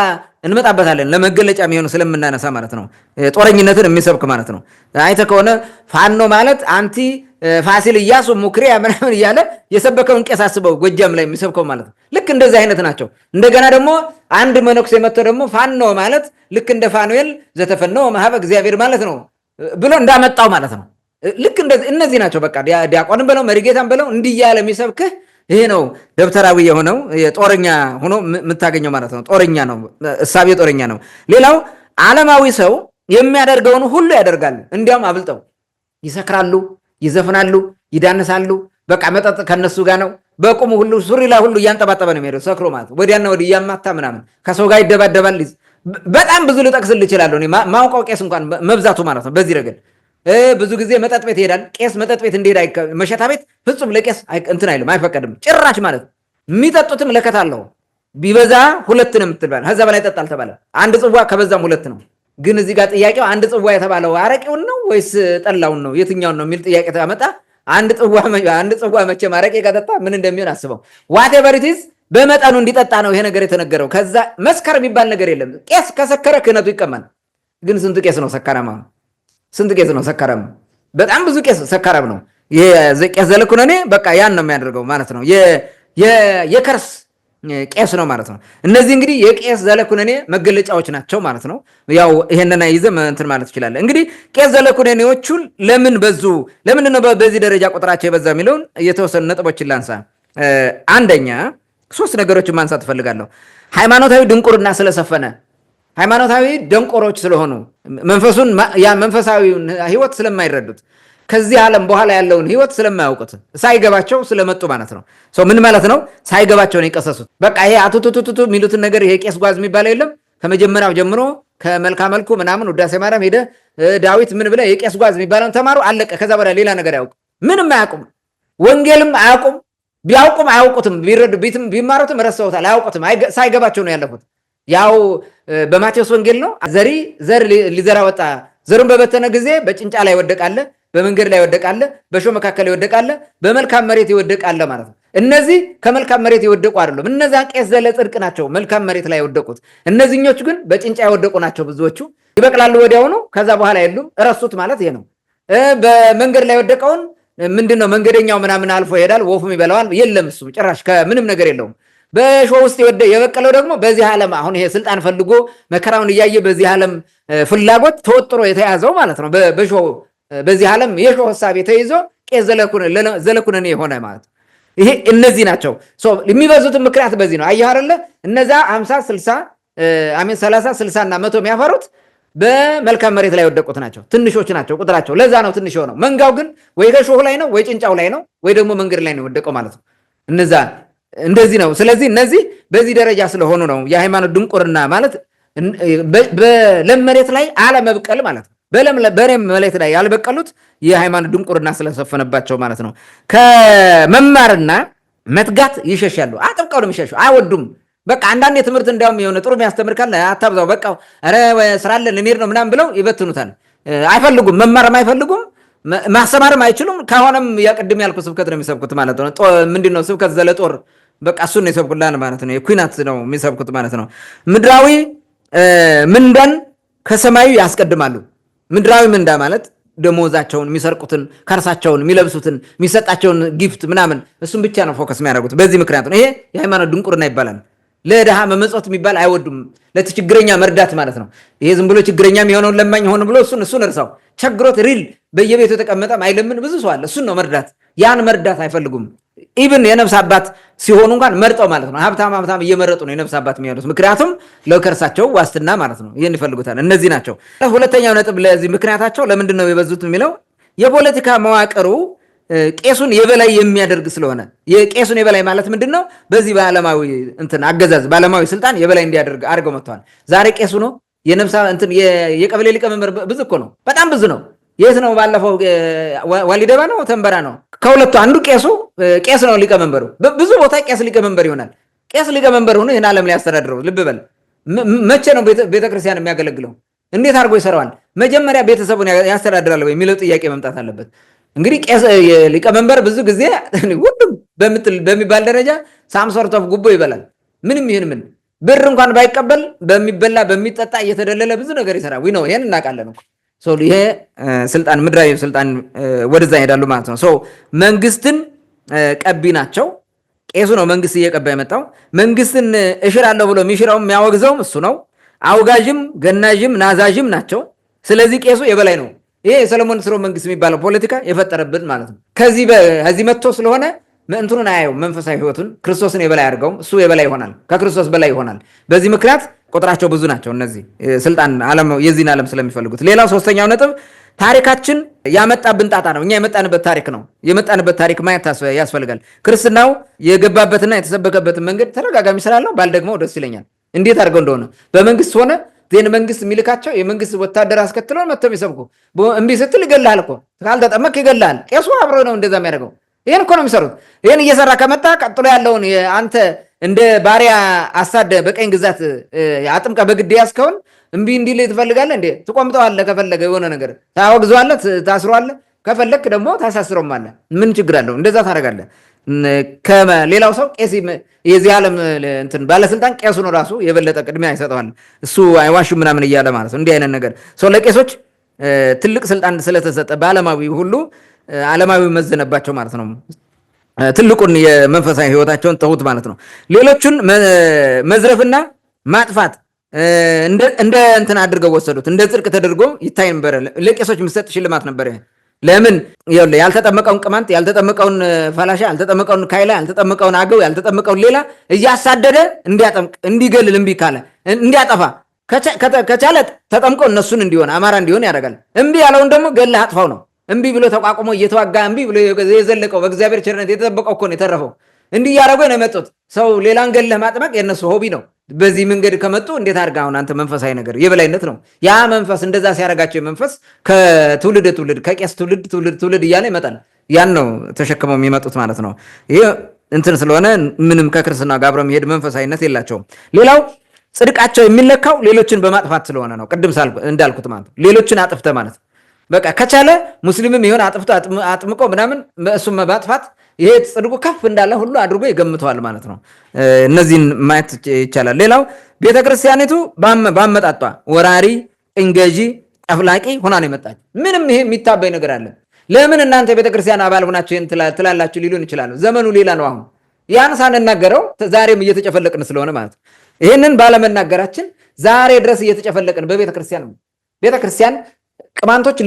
እንመጣበታለን ለመገለጫ የሚሆኑ ስለምናነሳ ማለት ነው። ጦረኝነትን የሚሰብክ ማለት ነው። አይተህ ከሆነ ፋኖ ማለት አንቲ ፋሲል ኢያሱ ሙክሪያ ምናምን እያለ የሰበከውን ቄስ አስበው ጎጃም ላይ የሚሰብከው ማለት ነው። ልክ እንደዚህ አይነት ናቸው። እንደገና ደግሞ አንድ መነኩሴ መጥቶ ደግሞ ፋኖ ማለት ልክ እንደ ፋኑኤል ዘተፈነወ ማህበ እግዚአብሔር ማለት ነው ብሎ እንዳመጣው ማለት ነው። ልክ እነዚህ ናቸው። በቃ ዲያቆንም በለው መሪጌታም በለው እንዲህ እያለ የሚሰብክህ ይሄ ነው። ደብተራዊ የሆነው ጦረኛ ሆኖ የምታገኘው ማለት ነው። ጦረኛ ነው፣ እሳቤ ጦረኛ ነው። ሌላው ዓለማዊ ሰው የሚያደርገውን ሁሉ ያደርጋሉ። እንዲያውም አብልጠው ይሰክራሉ፣ ይዘፍናሉ፣ ይዳንሳሉ። በቃ መጠጥ ከነሱ ጋር ነው። በቁሙ ሁሉ ሱሪ ላይ ሁሉ እያንጠባጠበ ነው የሚሄደው ሰክሮ ማለት ነው። ወዲያና ወዲህ እያማታ ምናምን ከሰው ጋር ይደባደባል። በጣም ብዙ ልጠቅስልህ እችላለሁ እኔ ማውቀው ቄስ እንኳን መብዛቱ ማለት ነው። በዚህ ረገድ ብዙ ጊዜ መጠጥ ቤት ይሄዳል። ቄስ መጠጥ ቤት እንዲሄድ መሸታ ቤት ፍጹም ለቄስ እንትን አይልም፣ አይፈቀድም ጭራሽ ማለት ነው። የሚጠጡትም ለከት አለው። ቢበዛ 2 ነው የምትባል፣ ከዛ በላይ ጠጣል ተባለ 1 ጽዋ ከበዛም 2 ነው። ግን እዚህ ጋር ጥያቄው 1 ጽዋ የተባለው አረቄውን ነው ወይስ ጠላውን ነው የትኛውን ነው የሚል ጥያቄ ተመጣ። 1 ጽዋ መቼም አረቄ ከጠጣ ምን እንደሚሆን አስበው። ዋቴቨር ኢት ኢዝ በመጠኑ እንዲጠጣ ነው ይሄ ነገር የተነገረው። ከዛ መስከር የሚባል ነገር የለም። ቄስ ከሰከረ ክህነቱ ይቀማል። ግን ስንቱ ቄስ ነው ሰካራም? ስንት ቄስ ነው ሰካራም? በጣም ብዙ ቄስ ሰካራም ነው። ቄስ ዘለኩነኔ በቃ ያን ነው የሚያደርገው ማለት ነው። የከርስ ቄስ ነው ማለት ነው። እነዚህ እንግዲህ የቄስ ዘለኩነኔ መገለጫዎች ናቸው ማለት ነው። ያው ይሄንን ይዘህ እንትን ማለት ትችላለህ። እንግዲህ ቄስ ዘለኩነኔዎቹ ለምን በዙ፣ ለምን ነው በዚህ ደረጃ ቁጥራቸው የበዛ የሚለውን የተወሰኑ ነጥቦችን ላንሳ። አንደኛ 3 ነገሮችን ማንሳት እፈልጋለሁ። ሃይማኖታዊ ድንቁርና ስለሰፈነ፣ ሃይማኖታዊ ደንቆሮች ስለሆኑ፣ መንፈሳዊውን ህይወት ስለማይረዱት፣ ከዚህ ዓለም በኋላ ያለውን ህይወት ስለማያውቁት ሳይገባቸው ስለመጡ ማለት ነው። ምን ማለት ነው? ሳይገባቸው ነው የቀሰሱት። በቃ ይሄ አቱቱቱቱ የሚሉትን ነገር ይሄ ቄስ ጓዝ የሚባለው የለም። ከመጀመሪያው ጀምሮ ከመልካ መልኩ ምናምን ውዳሴ ማርያም ሄደ ዳዊት ምን ብለ የቄስ ጓዝ የሚባለውን ተማሩ፣ አለቀ። ከዛ በኋላ ሌላ ነገር አያውቁም፣ ምንም አያውቁም፣ ወንጌልም አያውቁም። ቢያውቁም አያውቁትም፣ ቢረዱ ቢማሩትም ረስተውታል፣ አያውቁትም። ሳይገባቸው ነው ያለፉት። ያው በማቴዎስ ወንጌል ነው ዘር ሊዘራ ወጣ፣ ዘሩን በበተነ ጊዜ በጭንጫ ላይ ይወደቃል፣ በመንገድ ላይ ይወደቃል፣ በእሾህ መካከል ይወደቃል፣ በመልካም መሬት ይወደቃል ማለት ነው። እነዚህ ከመልካም መሬት የወደቁ አይደሉም። እነዛ ቄስ ዘለጽድቅ ናቸው መልካም መሬት ላይ የወደቁት። እነዚህኞቹ ግን በጭንጫ የወደቁ ናቸው። ብዙዎቹ ይበቅላሉ ወዲያውኑ፣ ከዛ በኋላ የሉም፣ ረሱት ማለት ይሄ ነው። በመንገድ ላይ የወደቀውን ምንድነው? መንገደኛው ምናምን አልፎ ይሄዳል፣ ወፉም ይበላዋል። የለም እሱ ጭራሽ ከምንም ነገር የለውም። በእሾህ ውስጥ የበቀለው ደግሞ በዚህ ዓለም አሁን ይሄ ስልጣን ፈልጎ መከራውን እያየ በዚህ ዓለም ፍላጎት ተወጥሮ የተያዘው ማለት ነው። በእሾህ በዚህ ዓለም የእሾህ ሐሳብ ተይዞ ቄስ ዘለኩነኔ የሆነ ማለት ነው። ይሄ እነዚህ ናቸው የሚበዙት። ምክንያት በዚህ ነው። አየህ አይደለ? እነዛ 50 60 30 60 እና 100 የሚያፈሩት በመልካም መሬት ላይ የወደቁት ናቸው። ትንሾች ናቸው ቁጥራቸው። ለዛ ነው ትንሽ ሆነው። መንጋው ግን ወይ ከእሾህ ላይ ነው ወይ ጭንጫው ላይ ነው ወይ ደግሞ መንገድ ላይ ነው የወደቀው ማለት ነው። እነዛ እንደዚህ ነው። ስለዚህ እነዚህ በዚህ ደረጃ ስለሆኑ ነው የሃይማኖት ድንቁርና ማለት በለም መሬት ላይ አለመብቀል ማለት ነው። በለም መሬት ላይ ያልበቀሉት የሃይማኖት ድንቁርና ስለሰፈነባቸው ማለት ነው። ከመማርና መትጋት ይሸሻሉ። አጥብቀው ነው የሚሸሹ፣ አይወዱም። በቃ አንዳንድ የትምህርት እንዲያውም የሆነ ጥሩ የሚያስተምር ካለ አታብዛው፣ በቃ ኧረ ስራ አለ ልንሄድ ነው ምናምን ብለው ይበትኑታል። አይፈልጉም፣ መማርም አይፈልጉም፣ ማስተማርም አይችሉም። ከሆነም ያቅድም ያልኩ ስብከት ነው የሚሰብኩት ማለት ነው። ምንድነው ስብከት ዘለጦር፣ በቃ እሱን ነው የሰብኩላን ማለት ነው። የኩናት ነው የሚሰብኩት ማለት ነው። ምድራዊ ምንዳን ከሰማዩ ያስቀድማሉ። ምድራዊ ምንዳ ማለት ደሞዛቸውን የሚሰርቁትን፣ ከርሳቸውን የሚለብሱትን፣ የሚሰጣቸውን ጊፍት ምናምን እሱን ብቻ ነው ፎከስ የሚያደርጉት። በዚህ ምክንያት ነው ይሄ የሃይማኖት ድንቁርና ይባላል። ለድሃ መመጽወት የሚባል አይወዱም። ለችግረኛ መርዳት ማለት ነው። ይሄ ዝም ብሎ ችግረኛ የሆነውን ለማኝ ሆነ ብሎ እሱን እርሳው። ቸግሮት ሪል በየቤቱ የተቀመጠም አይለምን ብዙ ሰው አለ። እሱን ነው መርዳት። ያን መርዳት አይፈልጉም። ኢቭን የነፍስ አባት ሲሆኑ እንኳን መርጠው ማለት ነው። ሀብታም እየመረጡ ነው የነፍስ አባት የሚሆኑት። ምክንያቱም ለከርሳቸው ዋስትና ማለት ነው። ይህን ይፈልጉታል። እነዚህ ናቸው። ሁለተኛው ነጥብ ለዚህ ምክንያታቸው ለምንድን ነው የበዙት የሚለው የፖለቲካ መዋቅሩ ቄሱን የበላይ የሚያደርግ ስለሆነ። የቄሱን የበላይ ማለት ምንድን ነው? በዚህ በዓለማዊ አገዛዝ በዓለማዊ ስልጣን የበላይ እንዲያደርግ አድርገው መጥተዋል። ዛሬ ቄሱ ነው የነፍስ የቀበሌ ሊቀመንበር ብዙ እኮ ነው፣ በጣም ብዙ ነው። የት ነው? ባለፈው ዋሊደባ ነው ተንበራ ነው። ከሁለቱ አንዱ ቄስ ነው ሊቀመንበሩ። ብዙ ቦታ ቄስ ሊቀመንበር ይሆናል። ቄስ ሊቀመንበር ሆኖ ይህን ዓለም ሊያስተዳድረው ልብ በል። መቼ ነው ቤተክርስቲያን የሚያገለግለው? እንዴት አድርጎ ይሰራዋል? መጀመሪያ ቤተሰቡን ያስተዳድራል ወይ የሚለው ጥያቄ መምጣት አለበት። እንግዲህ ቄስ ሊቀመንበር ብዙ ጊዜ ሁሉም በሚባል ደረጃ ሳምሶርቶፍ ጉቦ ይበላል። ምንም ይህን ምን ብር እንኳን ባይቀበል በሚበላ በሚጠጣ እየተደለለ ብዙ ነገር ይሰራል። ነው ይሄን እናውቃለን እኮ። ይሄ ስልጣን ምድራዊ ስልጣን ወደዛ ይሄዳሉ ማለት ነው። መንግስትን ቀቢ ናቸው። ቄሱ ነው መንግስት እየቀባ የመጣው። መንግስትን እሽራለሁ ብሎ የሚሽራው የሚያወግዘውም እሱ ነው። አውጋዥም ገናዥም ናዛዥም ናቸው። ስለዚህ ቄሱ የበላይ ነው። ይሄ የሰለሞን ስርወ መንግስት የሚባለው ፖለቲካ የፈጠረብን ማለት ነው። ከዚህ መጥቶ ስለሆነ እንትኑን አያየውም። መንፈሳዊ ህይወቱን ክርስቶስን የበላይ አድርገውም እሱ የበላይ ይሆናል፣ ከክርስቶስ በላይ ይሆናል። በዚህ ምክንያት ቁጥራቸው ብዙ ናቸው። እነዚህ ስልጣን የዚህን ዓለም ስለሚፈልጉት። ሌላው ሶስተኛው ነጥብ ታሪካችን ያመጣብን ጣጣ ነው። እኛ የመጣንበት ታሪክ ነው። የመጣንበት ታሪክ ማየት ያስፈልጋል። ክርስትናው የገባበትና የተሰበከበትን መንገድ ተደጋጋሚ ስላለው ባልደግመው ደስ ይለኛል። እንዴት አድርገው እንደሆነ በመንግስት ሆነ ዜን መንግስት የሚልካቸው የመንግስት ወታደር አስከትለው መጥተው የሚሰብኩ እምቢ ስትል ይገላል እኮ ካልተጠመቅ ይገላል። ቄሱ አብሮ ነው እንደዛ የሚያደርገው። ይህን እኮ ነው የሚሰሩት። ይህን እየሰራ ከመጣ ቀጥሎ ያለውን አንተ እንደ ባሪያ አሳደ በቀኝ ግዛት አጥምቀ በግድ ያስከውን እምቢ እንዲል ትፈልጋለህ እንዴ? ትቆምጠዋለህ። ከፈለገ የሆነ ነገር ታወግዘዋለህ፣ ታስሯለህ። ከፈለክ ደግሞ ታሳስረውማለህ። ምን ችግር አለው? እንደዛ ታደርጋለህ። ከሌላው ሰው ቄስ የዚህ ዓለም እንትን ባለስልጣን ቄሱ ነው ራሱ የበለጠ ቅድሚያ ይሰጠዋል። እሱ አይዋሹም ምናምን እያለ ማለት ነው። እንዲህ አይነት ነገር ሰው ለቄሶች ትልቅ ስልጣን ስለተሰጠ በዓለማዊ ሁሉ ዓለማዊ መዘነባቸው ማለት ነው። ትልቁን የመንፈሳዊ ህይወታቸውን ተውት ማለት ነው። ሌሎቹን መዝረፍና ማጥፋት እንደ እንትን አድርገው ወሰዱት። እንደ ጽድቅ ተደርጎ ይታይ ነበር። ለቄሶች የሚሰጥ ሽልማት ነበር። ለምን ያልተጠመቀውን ቅማንት፣ ያልተጠመቀውን ፈላሻ፣ ያልተጠመቀውን ካይላ፣ ያልተጠመቀውን አገው፣ ያልተጠመቀውን ሌላ እያሳደደ እንዲያጠምቅ፣ እንዲገልል፣ እምቢ ካለ እንዲያጠፋ ከቻለ ተጠምቆ እነሱን እንዲሆን አማራ እንዲሆን ያደርጋል። እምቢ ያለውን ደግሞ ገለህ አጥፋው ነው። እምቢ ብሎ ተቋቁሞ እየተዋጋ እምቢ ብሎ የዘለቀው በእግዚአብሔር ቸርነት የተጠበቀው እኮ ነው የተረፈው። እንዲህ እያደረጉ ነው የመጡት። ሰው ሌላን ገለህ ማጥመቅ የነሱ ሆቢ ነው። በዚህ መንገድ ከመጡ እንዴት አድርጋ አሁን አንተ መንፈሳዊ ነገር የበላይነት ነው። ያ መንፈስ እንደዛ ሲያደርጋቸው መንፈስ ከትውልድ ትውልድ ከቄስ ትውልድ እያለ ይመጣል። ያን ነው ተሸክመው የሚመጡት ማለት ነው። ይሄ እንትን ስለሆነ ምንም ከክርስትና ጋር አብረው የሚሄድ መንፈሳዊነት የላቸውም። ሌላው ጽድቃቸው የሚለካው ሌሎችን በማጥፋት ስለሆነ ነው። ቅድም እንዳልኩት ማለት ነው። ሌሎችን አጥፍተ ማለት በቃ ከቻለ ሙስሊምም ይሆን አጥፍቶ አጥምቆ ምናምን እሱም ማጥፋት ይሄ ጽድቁ ከፍ እንዳለ ሁሉ አድርጎ ይገምተዋል ማለት ነው። እነዚህን ማየት ይቻላል። ሌላው ቤተክርስቲያኒቱ ባመጣጧ ወራሪ፣ እንገዢ፣ ጨፍላቂ ሆና ነው የመጣች። ምንም ይሄ የሚታበይ ነገር አለ? ለምን እናንተ ቤተክርስቲያን አባል ሆናችሁ ትላላችሁ ሊሉን ይችላሉ። ዘመኑ ሌላ ነው። አሁን ያን ሳንናገረው ዛሬም እየተጨፈለቅን ስለሆነ ማለት ነው። ይህንን ባለመናገራችን ዛሬ ድረስ እየተጨፈለቅን ቤተክርስቲያን ቅማንቶች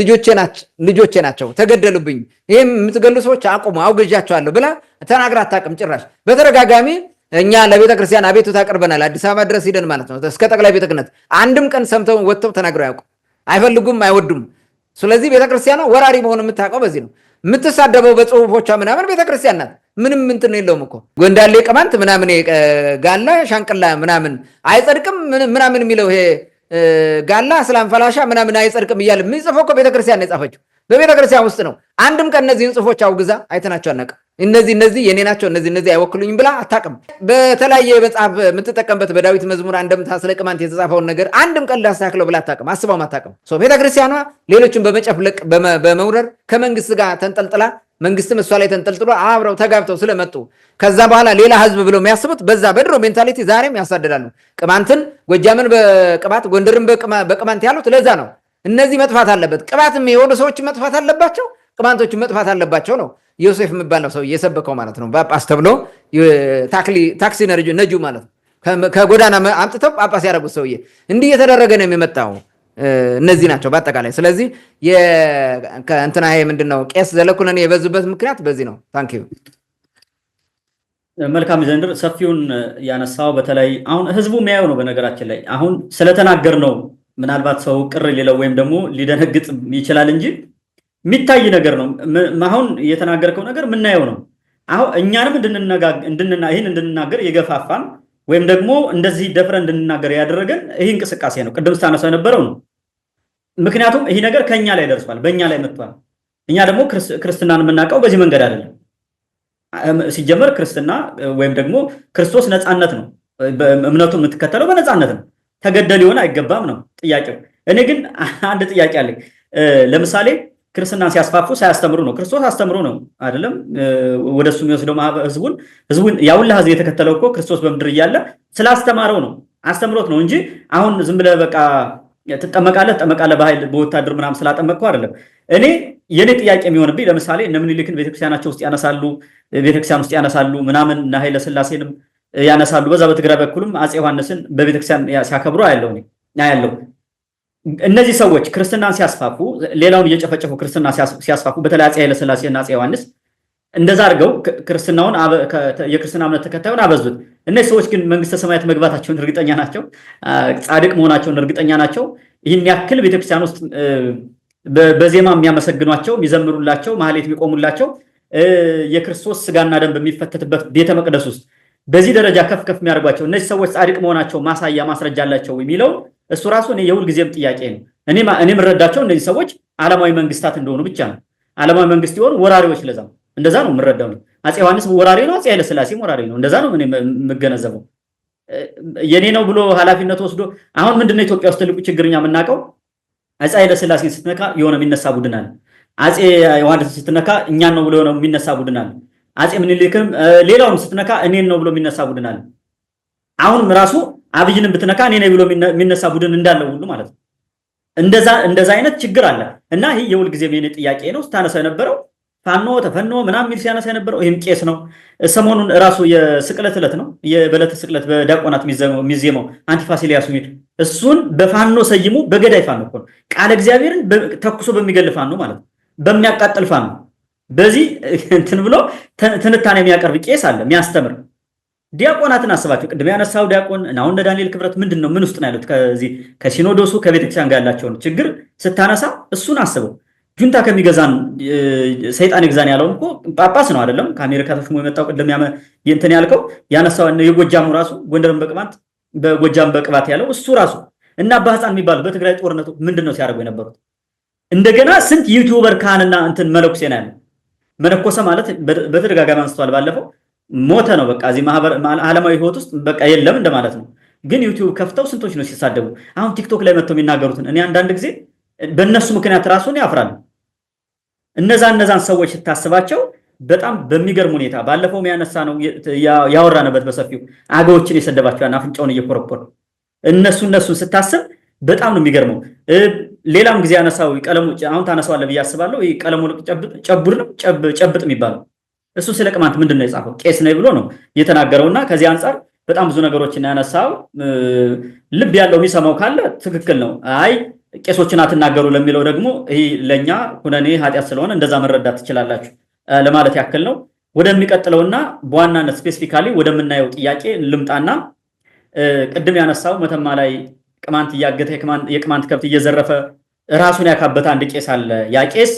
ልጆቼ ናቸው ተገደሉብኝ፣ ይህም የምትገሉ ሰዎች አቁሙ፣ አውግዣቸዋለሁ ብላ ተናግራ አታውቅም። ጭራሽ በተደጋጋሚ እኛ ለቤተ ክርስቲያን አቤቱታ አቅርበናል። አዲስ አበባ ድረስ ሂደን ማለት ነው እስከ ጠቅላይ ቤተ ክህነት አንድም ቀን ሰምተው ወጥተው ተናግረው ያውቁ አይፈልጉም፣ አይወዱም። ስለዚህ ቤተ ክርስቲያኗ ወራሪ መሆኑ የምታውቀው በዚህ ነው። የምትሳደበው በጽሁፎቿ ምናምን ቤተ ክርስቲያን ናት። ምንም እንትን የለውም እኮ ጎንዳሌ ቅማንት ምናምን ጋላ ሻንቅላ ምናምን አይጸድቅም ምናምን የሚለው ይሄ ጋላ እስላም ፈላሻ ምናምን አይጸድቅም እያለ የሚጽፈው እኮ ቤተክርስቲያን ነው የጻፈችው። በቤተክርስቲያን ውስጥ ነው። አንድም ቀን እነዚህን ጽሁፎች አውግዛ አይተናቸው አናውቅም። እነዚህ የኔ ናቸው እነዚህ አይወክሉኝም ብላ አታውቅም። በተለያየ መጽሐፍ የምትጠቀምበት በዳዊት መዝሙር አንደምታ ስለ ቅማንት የተጻፈውን ነገር አንድም ቀን ላስተካክለው ብላ አታውቅም። አስባውም አታውቅም። ቤተክርስቲያኗ ሌሎችን በመጨፍለቅ በመውረር ከመንግስት ጋር ተንጠልጥላ መንግስትም እሷ ላይ ተንጠልጥሎ አብረው ተጋብተው ስለመጡ ከዛ በኋላ ሌላ ህዝብ ብለው የሚያስቡት በዛ በድሮ ሜንታሊቲ ዛሬም ያሳደዳሉ። ቅማንትን ጎጃምን በቅባት ጎንደርን በቅማንት ያሉት ለዛ ነው። እነዚህ መጥፋት አለበት። ቅባትም የሆኑ ሰዎች መጥፋት አለባቸው፣ ቅማንቶቹ መጥፋት አለባቸው ነው ዮሴፍ የሚባለው ሰው እየሰበከው ማለት ነው። ጳጳስ ተብሎ ታክሲ ነጁ ማለት ነው። ከጎዳና አምጥተው ጳጳስ ያደረጉት ሰውዬ እንዲህ እየተደረገ ነው የሚመጣው። እነዚህ ናቸው በአጠቃላይ። ስለዚህ እንትና ይሄ ምንድነው ቄስ ዘለኩነን የበዙበት ምክንያት በዚህ ነው። ታንክ ዩ። መልካም ዘንድር ሰፊውን ያነሳው በተለይ አሁን ህዝቡ የሚያየው ነው። በነገራችን ላይ አሁን ስለተናገር ነው ምናልባት ሰው ቅር ሊለው ወይም ደግሞ ሊደነግጥ ይችላል እንጂ የሚታይ ነገር ነው። አሁን የተናገርከው ነገር የምናየው ነው። አሁን እኛንም ይህን እንድንናገር የገፋፋን ወይም ደግሞ እንደዚህ ደፍረን እንድንናገር ያደረገን ይህ እንቅስቃሴ ነው። ቅድም ስታነሳው የነበረው ነው። ምክንያቱም ይህ ነገር ከኛ ላይ ደርሷል፣ በእኛ ላይ መጥቷል። እኛ ደግሞ ክርስትናን የምናውቀው በዚህ መንገድ አይደለም። ሲጀመር ክርስትና ወይም ደግሞ ክርስቶስ ነፃነት ነው። እምነቱን የምትከተለው በነፃነት ነው። ተገደ ሊሆን አይገባም ነው ጥያቄው። እኔ ግን አንድ ጥያቄ አለኝ። ለምሳሌ ክርስትናን ሲያስፋፉ ሳያስተምሩ ነው። ክርስቶስ አስተምሮ ነው አይደለም ወደሱ የሚወስደው ህዝቡን ያውላ ህዝብ የተከተለው እኮ ክርስቶስ በምድር እያለ ስላስተማረው ነው፣ አስተምሮት ነው እንጂ አሁን ዝም ብለህ በቃ ትጠመቃለህ በኃይል በወታደር ምናምን ስላጠመቅከው አይደለም። እኔ የኔ ጥያቄ የሚሆንብኝ ለምሳሌ እነ ምኒልክን ቤተክርስቲያናቸው ውስጥ ቤተክርስቲያን ውስጥ ያነሳሉ ምናምን እና ኃይለ ሥላሴንም ያነሳሉ። በዛ በትግራይ በኩልም አፄ ዮሐንስን በቤተክርስቲያን ሲያከብሩ ያለው እነዚህ ሰዎች ክርስትናን ሲያስፋፉ ሌላውን እየጨፈጨፉ ክርስትና ሲያስፋፉ በተለይ አፄ ኃይለ ሥላሴ እና አፄ ዮሐንስ እንደዛ አድርገው የክርስትና እምነት ተከታዩን አበዙት። እነዚህ ሰዎች ግን መንግስተ ሰማያት መግባታቸውን እርግጠኛ ናቸው፣ ጻድቅ መሆናቸውን እርግጠኛ ናቸው። ይህን ያክል ቤተክርስቲያን ውስጥ በዜማ የሚያመሰግኗቸው፣ የሚዘምሩላቸው፣ ማህሌት የሚቆሙላቸው የክርስቶስ ስጋና ደም በሚፈተትበት ቤተ መቅደስ ውስጥ በዚህ ደረጃ ከፍ የሚያደርጓቸው እነዚህ ሰዎች ጻድቅ መሆናቸው ማሳያ ማስረጃ አላቸው የሚለው እሱ ራሱ የሁል ጊዜም ጥያቄ ነው። እኔ የምረዳቸው እነዚህ ሰዎች ዓለማዊ መንግስታት እንደሆኑ ብቻ ነው። ዓለማዊ መንግስት ይሆኑ ወራሪዎች፣ ለዛም እንደዛ ነው የምረዳው። አፄ ዮሐንስ ወራሪ ነው፣ አፄ ኃይለ ሥላሴም ወራሪ ነው። እንደዛ ነው እኔ የምገነዘበው። የኔ ነው ብሎ ኃላፊነት ወስዶ አሁን ምንድነው ኢትዮጵያ ውስጥ ትልቁ ችግርኛ የምናውቀው አፄ ኃይለ ሥላሴን ስትነካ የሆነ የሚነሳ ቡድን አለ። አፄ ዮሐንስ ስትነካ እኛን ነው ብሎ የሆነ የሚነሳ ቡድን አለ። አጼ ምኒልክም ሌላውም ስትነካ እኔን ነው ብሎ የሚነሳ ቡድን አለ። አሁንም ራሱ አብይንም ብትነካ እኔ ነኝ ብሎ የሚነሳ ቡድን እንዳለው ሁሉ ማለት ነው። እንደዛ አይነት ችግር አለ እና ይህ የሁል ጊዜ የኔ ጥያቄ ነው። ስታነሳ የነበረው ፋኖ ተፈኖ ምናምን ሚል ሲያነሳ የነበረው ይህም ቄስ ነው። ሰሞኑን ራሱ የስቅለት ዕለት ነው የበለተ ስቅለት በዲያቆናት የሚዜመው አንቲፋሲሊያስ ሚል እሱን በፋኖ ሰይሙ በገዳይ ፋኖ እኮ ነው። ቃለ እግዚአብሔርን ተኩሶ በሚገል ፋኖ ማለት ነው፣ በሚያቃጥል ፋኖ። በዚህ እንትን ብሎ ትንታኔ የሚያቀርብ ቄስ አለ የሚያስተምር። ዲያቆናትን አስባቸው። ቅድም ያነሳው ዲያቆን እና አሁን ዳንኤል ክብረት ምንድን ነው ምን ውስጥ ነው ያሉት? ከዚህ ከሲኖዶሱ ከቤተክርስቲያን ጋር ያላቸውን ችግር ስታነሳ እሱን አስበው። ጁንታ ከሚገዛን ሰይጣን ይግዛን ያለው እኮ ጳጳስ ነው አይደለም? ከአሜሪካ ተሽሞ የመጣው ቅድም እንትን ያልከው ያነሳው የጎጃሙ ራሱ ጎንደርን በቅባት በጎጃም በቅባት ያለው እሱ ራሱ እና በህፃን የሚባሉ በትግራይ ጦርነቱ ምንድነው ሲያደርጉ የነበሩት? እንደገና ስንት ዩቲዩበር ካህንና እንትን መነኩሴ ነው ያለው። መነኮሰ ማለት በተደጋጋሚ አንስተዋል። ባለፈው ሞተ ነው በቃ እዚህ ዓለማዊ ህይወት ውስጥ በቃ የለም እንደማለት ነው። ግን ዩቲዩብ ከፍተው ስንቶች ነው ሲሳደቡ። አሁን ቲክቶክ ላይ መጥተው የሚናገሩትን እኔ አንዳንድ ጊዜ በእነሱ ምክንያት ራሱን ያፍራሉ። እነዛን ሰዎች ስታስባቸው በጣም በሚገርም ሁኔታ ባለፈው ያነሳ ነው ያወራንበት በሰፊው አገዎችን የሰደባቸው አፍንጫውን እየኮረኮረ እነሱን ስታስብ በጣም ነው የሚገርመው። ሌላም ጊዜ ያነሳው ቀለሙ አሁን ታነሳዋለህ ብዬ አስባለሁ። ይሄ ቀለሙ ጨቡር ነው ጨብጥ የሚባለው እሱ ስለ ቅማንት ምንድን ነው የጻፈው? ቄስ ነኝ ብሎ ነው የተናገረውና ከዚህ አንጻር በጣም ብዙ ነገሮችን ያነሳው። ልብ ያለው የሚሰማው ካለ ትክክል ነው። አይ ቄሶችን አትናገሩ ለሚለው ደግሞ ይሄ ለኛ ኩነኔ ኃጢአት ስለሆነ እንደዛ መረዳት ትችላላችሁ ለማለት ያክል ነው። ወደሚቀጥለውና በዋናነት ስፔሲፊካሊ ወደምናየው ጥያቄ ልምጣና ቅድም ያነሳው መተማ ላይ ቅማንት እያገተ የቅማንት ከብት እየዘረፈ ራሱን ያካበተ አንድ ቄስ አለ። ያ ቄስ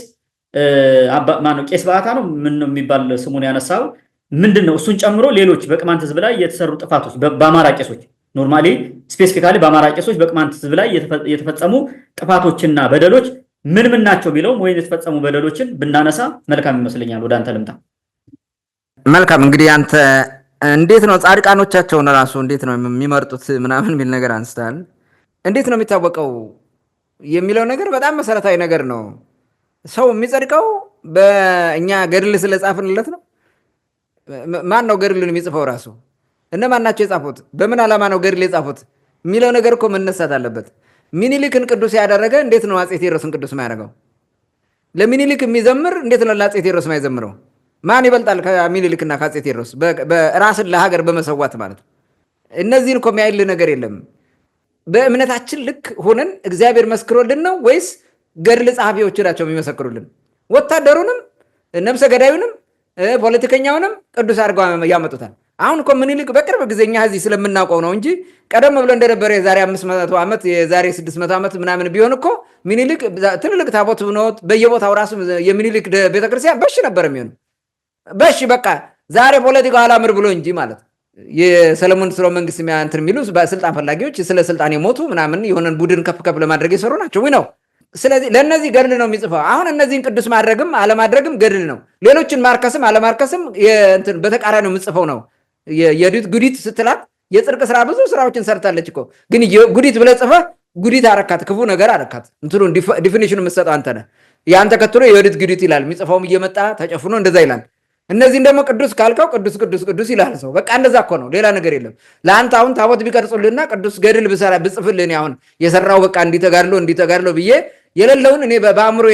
ማነው? ቄስ በአታ ነው ምን ነው የሚባል ስሙን ያነሳው ምንድነው? እሱን ጨምሮ ሌሎች በቅማንት ህዝብ ላይ የተሰሩ ጥፋቶች በአማራ ቄሶች ኖርማሊ ስፔሲፊካሊ በአማራ ቄሶች በቅማንት ህዝብ ላይ የተፈጸሙ ጥፋቶችና በደሎች ምን ናቸው ቢለው ወይ የተፈጸሙ በደሎችን ብናነሳ መልካም ይመስለኛል። ወደ አንተ ልምጣ። መልካም እንግዲህ አንተ እንዴት ነው ጻድቃኖቻቸውን ራሱ እንዴት ነው የሚመርጡት ምናምን የሚል ነገር አንስታል። እንዴት ነው የሚታወቀው የሚለው ነገር በጣም መሰረታዊ ነገር ነው። ሰው የሚጸድቀው በእኛ ገድል ስለጻፍንለት ነው። ማን ነው ገድልን የሚጽፈው? ራሱ እነማን ናቸው የጻፉት? በምን ዓላማ ነው ገድል የጻፉት የሚለው ነገር እኮ መነሳት አለበት። ሚኒሊክን ቅዱስ ያደረገ እንዴት ነው አፄ ቴዎድሮስን ቅዱስ ማያደርገው? ለሚኒሊክ የሚዘምር እንዴት ነው ለአፄ ቴዎድሮስ ማይዘምረው? ማን ይበልጣል ከሚኒሊክና ከአፄ ቴዎድሮስ? በራስን ለሀገር በመሰዋት ማለት እነዚህን እኮ የሚያይል ነገር የለም። በእምነታችን ልክ ሆነን እግዚአብሔር መስክሮልን ነው ወይስ ገድል ጸሐፊዎች ናቸው የሚመሰክሩልን? ወታደሩንም ነብሰ ገዳዩንም ፖለቲከኛውንም ቅዱስ አድርገው ያመጡታል። አሁን እኮ ምኒልክ በቅርብ ጊዜኛ እዚህ ስለምናውቀው ነው እንጂ ቀደም ብሎ እንደነበረ የዛሬ 500 ዓመት የዛሬ 600 ዓመት ምናምን ቢሆን እኮ ምኒልክ ትልልቅ ታቦት ብኖት በየቦታው ራሱ የምኒልክ ቤተክርስቲያን በሽ ነበር የሚሆን። በሽ በቃ ዛሬ ፖለቲካው አላምር ብሎ እንጂ ማለት የሰለሞን ስርወ መንግስት እንትን የሚሉ ስልጣን ፈላጊዎች ስለ ስልጣን የሞቱ ምናምን የሆነን ቡድን ከፍ ለማድረግ የሰሩ ናቸው ወይ ነው። ስለዚህ ለእነዚህ ገድል ነው የሚጽፈው። አሁን እነዚህን ቅዱስ ማድረግም አለማድረግም ገድል ነው። ሌሎችን ማርከስም አለማርከስም በተቃራኒ ነው የምጽፈው ነው። የዱት ጉዲት ስትላት የጽድቅ ስራ ብዙ ስራዎችን ሰርታለች እኮ ግን ጉዲት ብለህ ጽፈህ ጉዲት አረካት፣ ክፉ ነገር አረካት። እንትኑ ዲፊኒሽን የምትሰጠው አንተ ነህ። ያን ተከትሎ የዱት ጉዲት ይላል። የሚጽፈውም እየመጣ ተጨፍኖ እንደዛ ይላል። እነዚህን ደግሞ ቅዱስ ካልከው ቅዱስ ቅዱስ ቅዱስ ይላል ሰው። በቃ እንደዛ እኮ ነው፣ ሌላ ነገር የለም። ለአንተ አሁን ታቦት ቢቀርጹልህና ቅዱስ ገድል ብጽፍልህ አሁን የሰራው በቃ እንዲተጋድሎ ብዬ የሌለውን እኔ በአእምሮ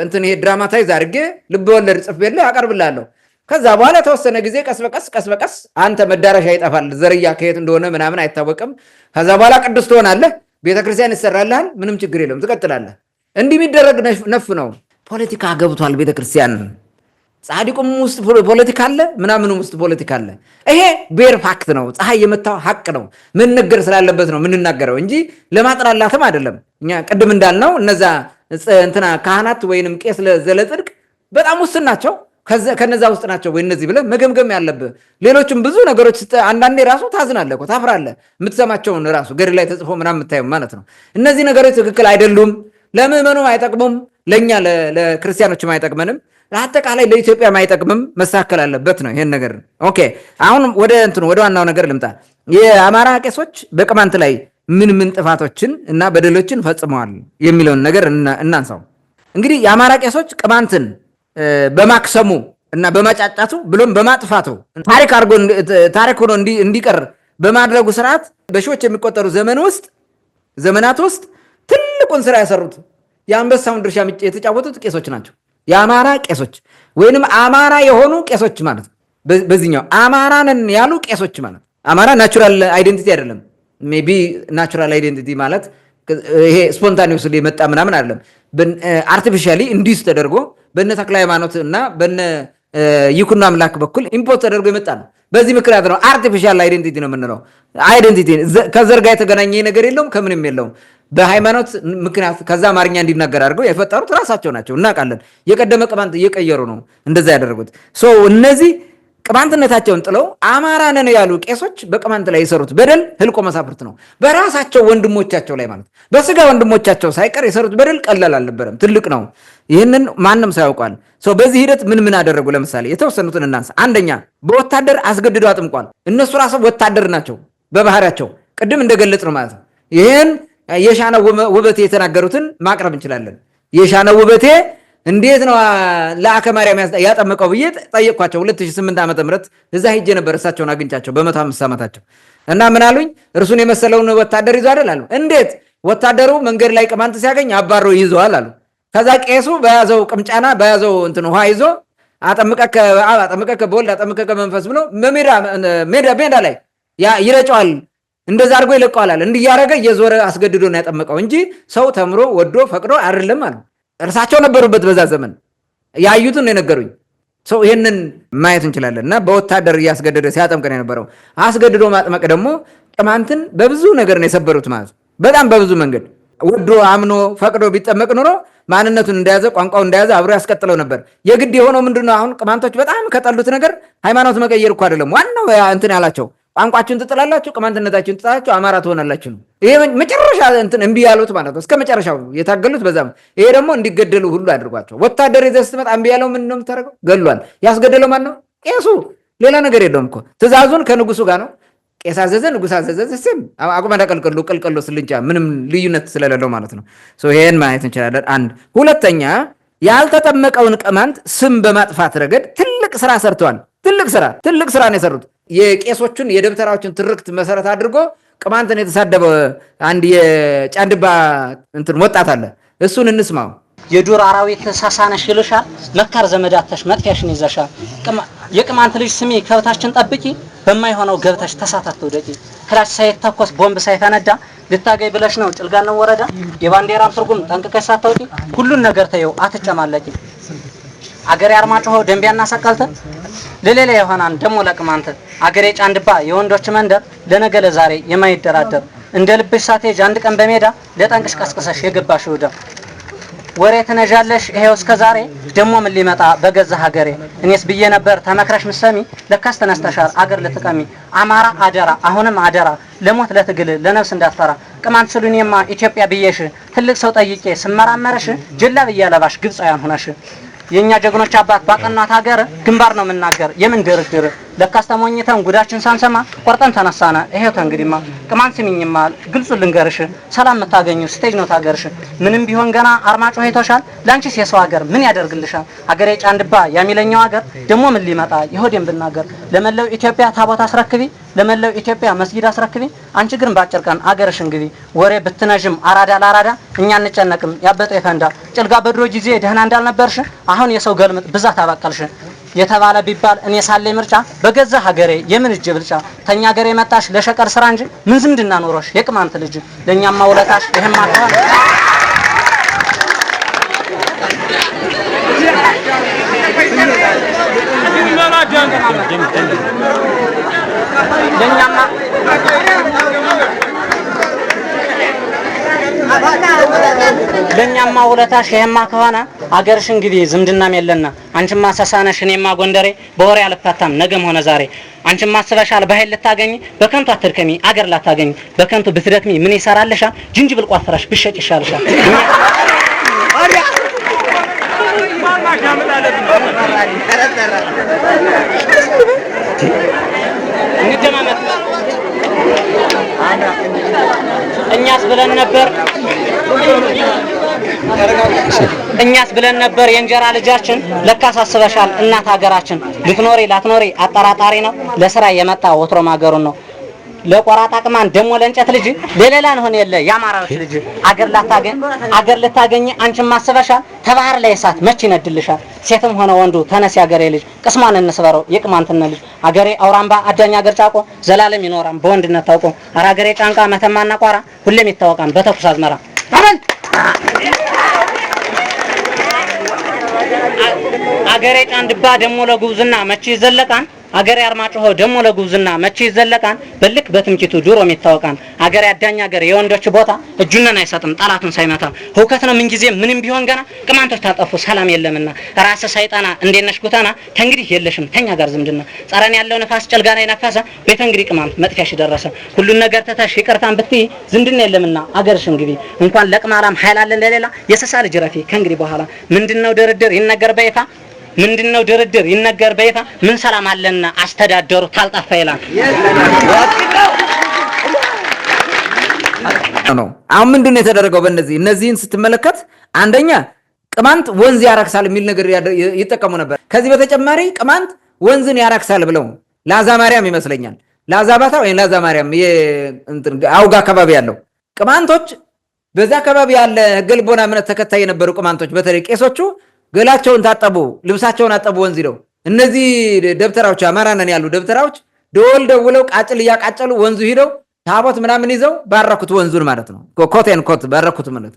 እንትን ይሄ ድራማታይዝ አድርጌ ልብ ወለድ ጽፌልህ አቀርብልሃለሁ። ከዛ በኋላ ተወሰነ ጊዜ ቀስ በቀስ አንተ መዳረሻ ይጠፋል። ዘርያ ከየት እንደሆነ ምናምን አይታወቅም። ከዛ በኋላ ቅዱስ ትሆናለህ፣ ቤተክርስቲያን ይሰራልሃል፣ ምንም ችግር የለም፣ ትቀጥላለህ። እንዲህ የሚደረግ ነፍ ነው። ፖለቲካ ገብቷል ቤተክርስቲያን። ጻድቁም ውስጥ ፖለቲካ አለ፣ ምናምንም ውስጥ ፖለቲካ አለ። ይሄ ቤር ፋክት ነው፣ ፀሐይ የመታው ሀቅ ነው። ምን ነገር ስላለበት ነው የምንናገረው እንጂ ለማጥላላትም አይደለም። እኛ ቅድም እንዳልነው እነዛ እንትና ካህናት ወይንም ቄስ ዘለጽድቅ በጣም ውስን ናቸው። ከነዛ ውስጥ ናቸው ወይ እነዚህ ብለህ መገምገም ያለብህ። ሌሎችም ብዙ ነገሮች አንዳንዴ ራሱ ታዝናለህ እኮ ታፍራለህ። የምትሰማቸውን ራሱ ገድል ላይ ተጽፎ ምናምን የምታየው ማለት ነው። እነዚህ ነገሮች ትክክል አይደሉም። ለምዕመኑም አይጠቅሙም፣ ለእኛ ለክርስቲያኖችም አይጠቅመንም፣ ለአጠቃላይ ለኢትዮጵያም አይጠቅምም። መሳከል አለበት ነው ይሄን ነገር። ኦኬ አሁን ወደ ዋናው ነገር ልምጣ። የአማራ ቄሶች በቅማንት ላይ ምን ጥፋቶችን እና በደሎችን ፈጽመዋል የሚለውን ነገር እናንሳው። እንግዲህ የአማራ ቄሶች ቅማንትን በማክሰሙ እና በማጫጫቱ ብሎም በማጥፋቱ ታሪክ ሆኖ እንዲቀር በማድረጉ ስርዓት በሺዎች የሚቆጠሩ ዘመናት ውስጥ ትልቁን ስራ ያሰሩት የአንበሳውን ድርሻ የተጫወቱት ቄሶች ናቸው። የአማራ ቄሶች ወይንም አማራ የሆኑ ቄሶች ማለት ነው። በዚህኛው አማራ ነን ያሉ ቄሶች ማለት አማራ ናቹራል አይደንቲቲ አይደለም። ሜቢ ናቹራል አይደንቲቲ ማለት ይሄ ስፖንታኒየስ የመጣ ምናምን አይደለም። አርቲፊሻሊ ኢንዲዩስ ተደርጎ በነ ተክለ ሃይማኖት እና በነ ይኩኖ አምላክ በኩል ኢምፖርት ተደርጎ የመጣ ነው። በዚህ ምክንያት ነው አርቲፊሻል አይደንቲቲ ነው የምንለው። አይደንቲቲ ከዘር ጋር የተገናኘ ነገር የለውም፣ ከምንም የለውም። በሃይማኖት ምክንያት ከዛ አማርኛ እንዲናገር አድርገው የፈጠሩት ራሳቸው ናቸው። እናውቃለን። የቀደመ ቅማንት እየቀየሩ ነው እንደዛ ያደረጉት። እነዚህ ቅማንትነታቸውን ጥለው አማራ ነን ያሉ ቄሶች በቅማንት ላይ የሰሩት በደል ህልቆ መሳፍርት ነው። በራሳቸው ወንድሞቻቸው ላይ ማለት በስጋ ወንድሞቻቸው ሳይቀር የሰሩት በደል ቀላል አልነበረም፣ ትልቅ ነው። ይህንን ማንም ሰው ያውቃል። በዚህ ሂደት ምን አደረጉ? ለምሳሌ የተወሰኑትን እናንሳ። አንደኛ በወታደር አስገድዶ አጥምቋል። እነሱ ራሱ ወታደር ናቸው በባህሪያቸው፣ ቅድም እንደገለጽ ነው ማለት ነው። ይህን የሻነ ውበቴ የተናገሩትን ማቅረብ እንችላለን። የሻነ ውበቴ እንዴት ነው ለአከ ማርያም ያጠመቀው ብዬ ጠየቅኳቸው። 2008 ዓመተ ምህረት እዛ ሄጄ ነበር እሳቸውን አግኝቻቸው በ105 ዓመታቸው እና ምን አሉኝ? እርሱን የመሰለውን ወታደር ይዞ አይደል አሉ። እንዴት ወታደሩ መንገድ ላይ ቅማንት ሲያገኝ አባሮ ይዘዋል አሉ። ከዛ ቄሱ በያዘው ቅምጫና በያዘው እንትን ውሃ ይዞ አጠምቀከ በወልድ አጠምቀከ መንፈስ ብሎ ሜዳ ላይ ይረጨዋል። እንደዛ አድርጎ ይለቀዋል አለ። እንዲያረገ እየዞረ አስገድዶ ነው ያጠመቀው እንጂ ሰው ተምሮ ወዶ ፈቅዶ አይደለም አሉ። እርሳቸው ነበሩበት በዛ ዘመን ያዩትን ነው የነገሩኝ። ይህንን ማየት እንችላለን። እና በወታደር እያስገደደ ሲያጠምቅ ነው የነበረው። አስገድዶ ማጥመቅ ደግሞ ቅማንትን በብዙ ነገር ነው የሰበሩት ማለት በጣም በብዙ መንገድ። ወዶ አምኖ ፈቅዶ ቢጠመቅ ኖሮ ማንነቱን እንደያዘ ቋንቋው እንደያዘ አብሮ ያስቀጥለው ነበር። የግድ የሆነው ምንድነው? አሁን ቅማንቶች በጣም ከጠሉት ነገር ሃይማኖት መቀየር እኮ አይደለም ዋናው እንትን ያላቸው ቋንቋችሁን ትጥላላችሁ፣ ቅማንትነታችሁን ትጥላላችሁ፣ አማራ ትሆናላችሁ ነው። ይሄ መጨረሻ እንትን እምቢ ያሉት ማለት ነው። እስከ መጨረሻው የታገሉት በዛም። ይሄ ደግሞ እንዲገደሉ ሁሉ አድርጓቸው። ወታደር ይዘህ ስትመጣ እምቢ ያለው ምን ነው የምታደርገው? ገሏል። ያስገደለው ማን ነው? ቄሱ። ሌላ ነገር የለውም እኮ ትእዛዙን ከንጉሱ ጋር ነው። ቄስ አዘዘ፣ ንጉስ አዘዘ። ስም አቁመዳ ቀልቀሎ ስልንጫ ምንም ልዩነት ስለሌለው ማለት ነው። ይሄን ማየት እንችላለን። አንድ ሁለተኛ፣ ያልተጠመቀውን ቅማንት ስም በማጥፋት ረገድ ትልቅ ስራ ሰርተዋል። ትልቅ ስራ ነው የሰሩት። የቄሶቹን የደብተራዎችን ትርክት መሰረት አድርጎ ቅማንትን የተሳደበ አንድ የጫንድባ እንትን ወጣት አለ። እሱን እንስማው። የዱር አራዊት ሳሳነሽ ይልሻል፣ መካር ዘመዳተሽ መጥፊያሽን ይዘሻል። የቅማንት ልጅ ስሚ ከብታችን ጠብቂ፣ በማይሆነው ገብተሽ ተሳታት ወደቂ። ክላሽ ሳይተኮስ ቦምብ ሳይፈነዳ ልታገኝ ብለሽ ነው ጭልጋን ነው ወረዳ። የባንዲራም ትርጉም ጠንቅቀሽ ሳታውቂ ሁሉን ነገር ተየው አትጨማለቂ። አገሬ አርማጭሆ ደንቢያና ሰቀልተ ለሌላ የሆናን ደሞ ለቅማንተ አገሬ ጫንድባ የወንዶች መንደር ለነገ ለዛሬ የማይደራደር እንደ ልብሽ ሳትሄጂ አንድ ቀን በሜዳ ለጠንቅሽ ቀስቅሰሽ የገባሽ ወደ ወሬ ተነጃለሽ። ይሄው እስከ ዛሬ ደሞ ምን ሊመጣ በገዛ ሀገሬ እኔስ ብዬ ነበር ተመክረሽ ምሰሚ ለካስ ተነስተሻል አገር ልትቀሚ። አማራ አደራ አሁንም አደራ ለሞት ለትግል ለነፍስ እንዳትፈራ። ቅማንት ስሉኝማ ኢትዮጵያ ብዬሽ ትልቅ ሰው ጠይቄ ስመራመረሽ ጀላ ብያለባሽ ግብፃውያን ሆነሽ። የኛ ጀግኖች አባት ባቀናት ሀገር ግንባር ነው የምናገር የምን ድርድር። ለካስ ተሞኝተን ጉዳችን ሳንሰማ ቆርጠን ተነሳነ። ይሄው እንግዲህማ ቅማንት ስሚኝማ ግልጹ ልንገርሽ ሰላም የምታገኙ ስቴጅ ነው ታገርሽ። ምንም ቢሆን ገና አርማጭሆ ሄቶሻል ላንቺስ የሰው ሀገር ምን ያደርግልሻል? ሀገሬ ጫንድባ ያሚለኛው ሀገር ደግሞ ምን ሊመጣ ይሆዴን ብናገር። ለመላው ኢትዮጵያ ታቦት አስረክቢ፣ ለመላው ኢትዮጵያ መስጊድ አስረክቢ። አንቺ ግን ባጭር ቀን አገርሽን ግቢ። ወሬ ብትነጅም አራዳ ለአራዳ እኛ እንጨነቅም ያበጠው ይፈንዳ። ጭልጋ በድሮ ጊዜ ደህና እንዳልነበርሽ አሁን የሰው ገልምጥ ብዛት አበቀልሽ የተባለ ቢባል እኔ ሳለኝ ምርጫ በገዛ ሀገሬ የምን እጅ ብልጫ። ተኛ ሀገሬ መጣሽ ለሸቀር ስራ እንጂ ምን ዝምድና ኖሮሽ የቅማንት ልጅ። ለኛማ ውለታሽ ይሄማ ከሆነ ለኛማ ውለታሽ ይሄማ ከሆነ አገርሽን ግቢ ዝምድናም የለና። አንቺማ ሰሳነሽ እኔማ ጎንደሬ በወሬ አልፋታም ነገም ሆነ ዛሬ። አንቺማ አስበሻል በኃይል ልታገኝ በከንቱ አትድከሚ አገር ላታገኝ። በከንቱ ብትደክሚ ምን ይሰራልሻል? ጅንጅብል ቋፍራሽ ብሸጭ ይሻልሻል። እንደማመጥ እኛስ ብለን ነበር እኛስ ብለን ነበር የእንጀራ ልጃችን ለካስ አስበሻል እናት ሀገራችን ልትኖሪ ላትኖሪ አጠራጣሪ ነው ለስራ የመጣ ወትሮም ሀገሩን ነው ለቆራጣ ቅማን ደሞ ለእንጨት ልጅ ለሌላን ሆነ የለ ያማራዎች ልጅ አገር ልታገኝ አንቺም ማስበሻል ተባህር ላይ እሳት መች ይነድልሻል ሴትም ሆነ ወንዱ ተነስ ያገሬ ልጅ ቅስማን እንስበረው የቅማንተነ ልጅ አገሬ አውራምባ አዳኛ አገር ጫቆ ዘላለም ይኖራም በወንድነት ታውቆ አራገሬ ጫንቃ መተማና ቋራ ሁሌም ይታወቃም በተኩስ አዝመራ አበል አገሬ ጫንድባ ደሞ ለጉብዝና መች ይዘለቃን አገሬ አርማጭሆ ደሞ ለጉብዝና መች ይዘለቃን በልክ በትምኪቱ ዱሮም ይታወቃን አገሬ አዳኛ አገር የወንዶች ቦታ እጁነን አይሰጥም ጣላቱን ሳይመታ ሁከት ነው ምን ጊዜ ምንም ቢሆን ገና ቅማንቶች ታጠፉ ሰላም የለምና ራስ ሳይጣና እንዴነሽ ጉታና ተንግዲህ የለሽም ተኛ ጋር ዝምድና ጸረን ያለው ነፋስ ጨልጋና ይነፈሰ ቤተ እንግዲህ ቅማንት መጥፊያሽ ደረሰ ሁሉን ነገር ተተሽ ይቅርታን ብትይ ዝምድና የለምና አገርሽ እንግዲህ እንኳን ለቅማላም ኃይላለን ለሌላ የሰሳ ልጅ ረፊ ከእንግዲህ በኋላ ምንድነው ድርድር ይነገር በይፋ ምንድነው ድርድር ይነገር በይፋ ምን ሰላም አለና አስተዳደሩ ታልጣፋ ይላል ነው አሁን ምንድነው የተደረገው እነዚህን ስትመለከት አንደኛ ቅማንት ወንዝ ያራክሳል የሚል ነገር ይጠቀሙ ነበር ከዚህ በተጨማሪ ቅማንት ወንዝን ያራክሳል ብለው ላዛ ማርያም ይመስለኛል ላዛ ባታ ወይ ላዛ ማርያም አውጋ አካባቢ ያለው ቅማንቶች በዛ አካባቢ ያለ ገልቦና እምነት ተከታይ የነበሩ ቅማንቶች በተለይ ቄሶቹ ገላቸውን ታጠቡ ልብሳቸውን አጠቡ ወንዝ ይለው እነዚህ ደብተራዎች አማራነን ያሉ ደብተራዎች ደወል ደውለው ቃጭል ያቃጨሉ ወንዙ ሂደው ታቦት ምናምን ይዘው ባረኩት ወንዙን ማለት ነው ኮቴን ኮት ባረኩት ማለት